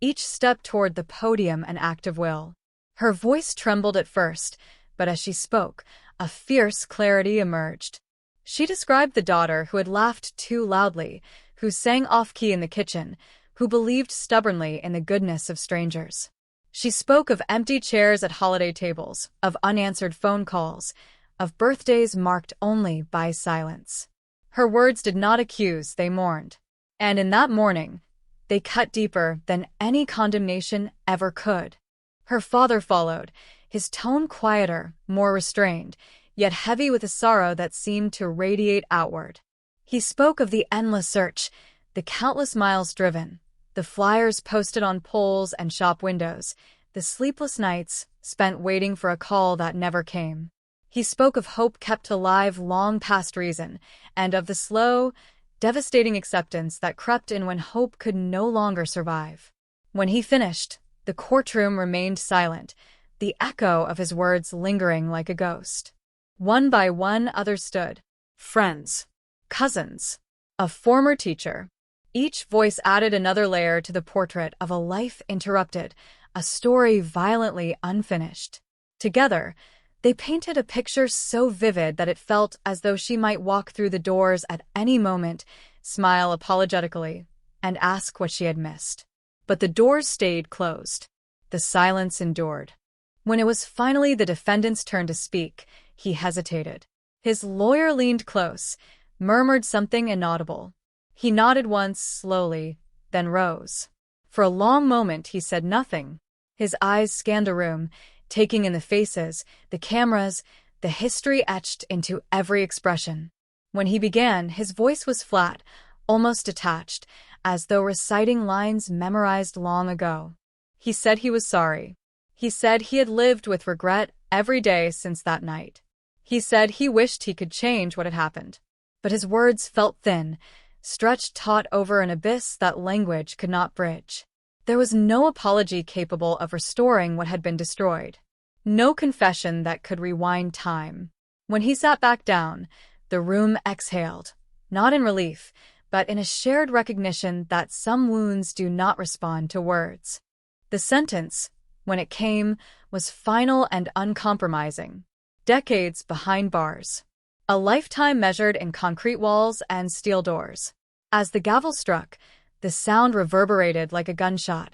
each step toward the podium an act of will. Her voice trembled at first, but as she spoke, a fierce clarity emerged. She described the daughter who had laughed too loudly, who sang off-key in the kitchen, who believed stubbornly in the goodness of strangers. She spoke of empty chairs at holiday tables, of unanswered phone calls, of birthdays marked only by silence. Her words did not accuse, they mourned. And in that mourning, they cut deeper than any condemnation ever could. Her father followed, his tone quieter, more restrained, yet heavy with a sorrow that seemed to radiate outward. He spoke of the endless search, the countless miles driven, the flyers posted on poles and shop windows, the sleepless nights spent waiting for a call that never came. He spoke of hope kept alive long past reason, and of the slow, devastating acceptance that crept in when hope could no longer survive. When he finished, the courtroom remained silent, the echo of his words lingering like a ghost. One by one others stood. Friends, cousins, a former teacher. Each voice added another layer to the portrait of a life interrupted, a story violently unfinished. Together, they painted a picture so vivid that it felt as though she might walk through the doors at any moment, smile apologetically, and ask what she had missed. But the doors stayed closed. The silence endured. When it was finally the defendant's turn to speak, he hesitated. His lawyer leaned close, murmured something inaudible. He nodded once, slowly, then rose. For a long moment he said nothing. His eyes scanned the room, taking in the faces, the cameras, the history etched into every expression. When he began, his voice was flat, almost detached, as though reciting lines memorized long ago. He said he was sorry. He said he had lived with regret every day since that night. He said he wished he could change what had happened. But his words felt thin, stretched taut over an abyss that language could not bridge. There was no apology capable of restoring what had been destroyed. No confession that could rewind time. When he sat back down, the room exhaled, not in relief, but in a shared recognition that some wounds do not respond to words. The sentence, when it came, was final and uncompromising. Decades behind bars. A lifetime measured in concrete walls and steel doors. As the gavel struck, the sound reverberated like a gunshot,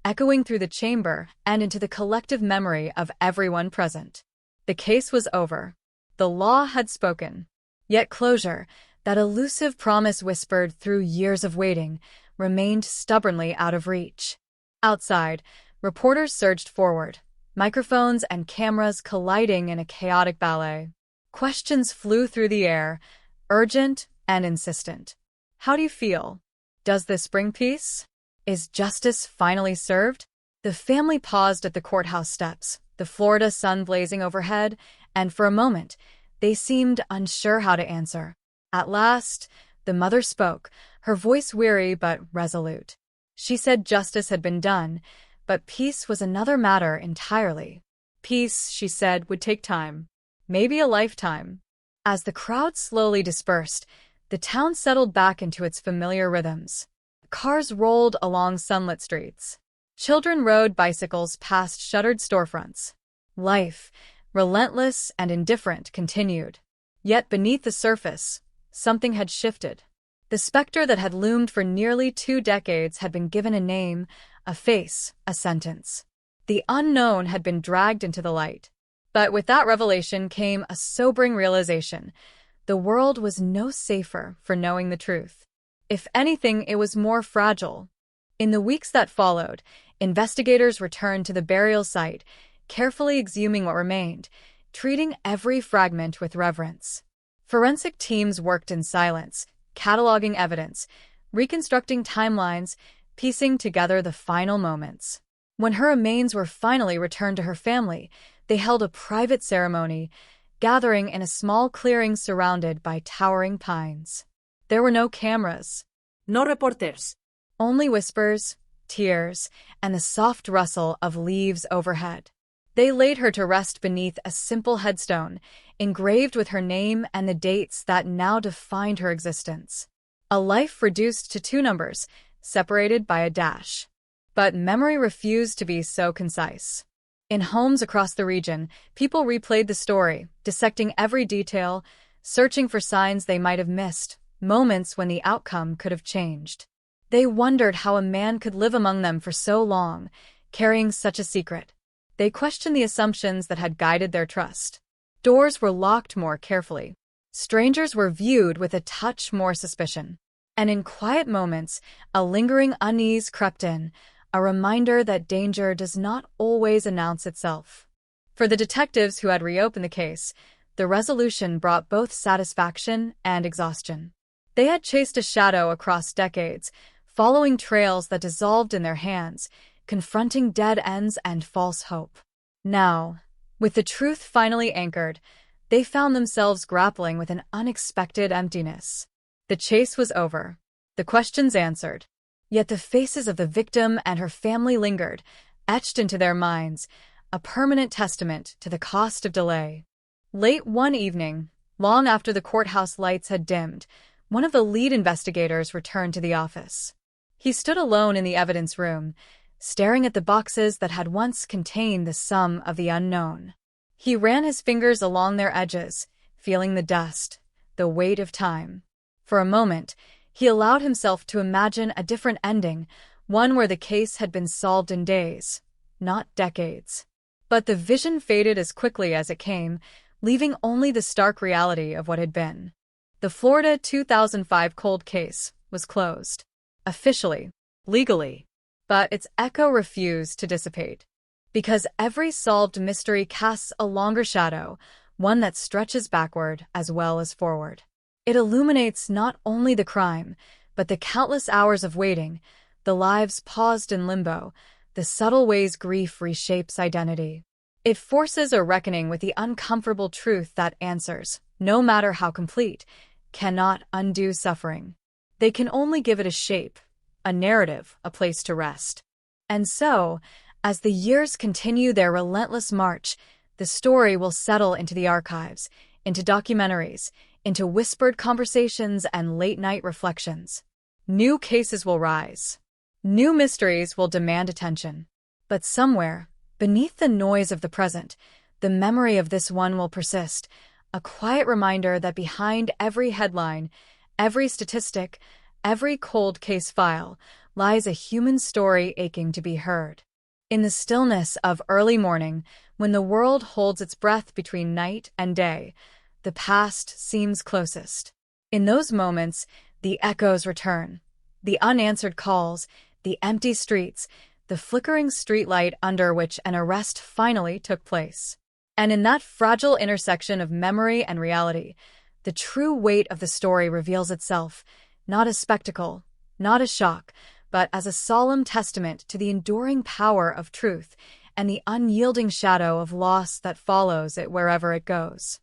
echoing through the chamber and into the collective memory of everyone present. The case was over. The law had spoken. Yet closure, that elusive promise whispered through years of waiting, remained stubbornly out of reach. Outside, reporters surged forward, microphones and cameras colliding in a chaotic ballet. Questions flew through the air, urgent and insistent. How do you feel? Does this bring peace? Is justice finally served? The family paused at the courthouse steps, the Florida sun blazing overhead, and for a moment, they seemed unsure how to answer. At last, the mother spoke, her voice weary but resolute. She said justice had been done, but peace was another matter entirely. Peace, she said, would take time. Maybe a lifetime. As the crowd slowly dispersed, the town settled back into its familiar rhythms. Cars rolled along sunlit streets. Children rode bicycles past shuttered storefronts. Life, relentless and indifferent, continued. Yet beneath the surface, something had shifted. The specter that had loomed for nearly 2 decades had been given a name, a face, a sentence. The unknown had been dragged into the light. But with that revelation came a sobering realization. The world was no safer for knowing the truth. If anything, it was more fragile. In the weeks that followed, investigators returned to the burial site, carefully exhuming what remained, treating every fragment with reverence. Forensic teams worked in silence, cataloging evidence, reconstructing timelines, piecing together the final moments. When her remains were finally returned to her family, they held a private ceremony, gathering in a small clearing surrounded by towering pines. There were no cameras. No reporters. Only whispers, tears, and the soft rustle of leaves overhead. They laid her to rest beneath a simple headstone, engraved with her name and the dates that now defined her existence. A life reduced to 2 numbers, separated by a dash. But memory refused to be so concise. In homes across the region, people replayed the story, dissecting every detail, searching for signs they might have missed, moments when the outcome could have changed. They wondered how a man could live among them for so long, carrying such a secret. They questioned the assumptions that had guided their trust. Doors were locked more carefully. Strangers were viewed with a touch more suspicion. And in quiet moments, a lingering unease crept in, a reminder that danger does not always announce itself. For the detectives who had reopened the case, the resolution brought both satisfaction and exhaustion. They had chased a shadow across decades, following trails that dissolved in their hands, confronting dead ends and false hope. Now, with the truth finally anchored, they found themselves grappling with an unexpected emptiness. The chase was over, the questions answered, yet the faces of the victim and her family lingered, etched into their minds, a permanent testament to the cost of delay. Late one evening, long after the courthouse lights had dimmed, one of the lead investigators returned to the office. He stood alone in the evidence room, staring at the boxes that had once contained the sum of the unknown. He ran his fingers along their edges, feeling the dust, the weight of time. For a moment, he allowed himself to imagine a different ending, one where the case had been solved in days, not decades. But the vision faded as quickly as it came, leaving only the stark reality of what had been. The Florida 2005 cold case was closed. Officially, legally. But its echo refused to dissipate. Because every solved mystery casts a longer shadow, one that stretches backward as well as forward. It illuminates not only the crime, but the countless hours of waiting, the lives paused in limbo, the subtle ways grief reshapes identity. It forces a reckoning with the uncomfortable truth that answers, no matter how complete, cannot undo suffering. They can only give it a shape, a narrative, a place to rest. And so, as the years continue their relentless march, the story will settle into the archives, into documentaries, into whispered conversations and late-night reflections. New cases will rise. New mysteries will demand attention. But somewhere, beneath the noise of the present, the memory of this one will persist, a quiet reminder that behind every headline, every statistic, every cold case file, lies a human story aching to be heard. In the stillness of early morning, when the world holds its breath between night and day, the past seems closest. In those moments, the echoes return. The unanswered calls, the empty streets, the flickering streetlight under which an arrest finally took place. And in that fragile intersection of memory and reality, the true weight of the story reveals itself, not as spectacle, not as shock, but as a solemn testament to the enduring power of truth and the unyielding shadow of loss that follows it wherever it goes.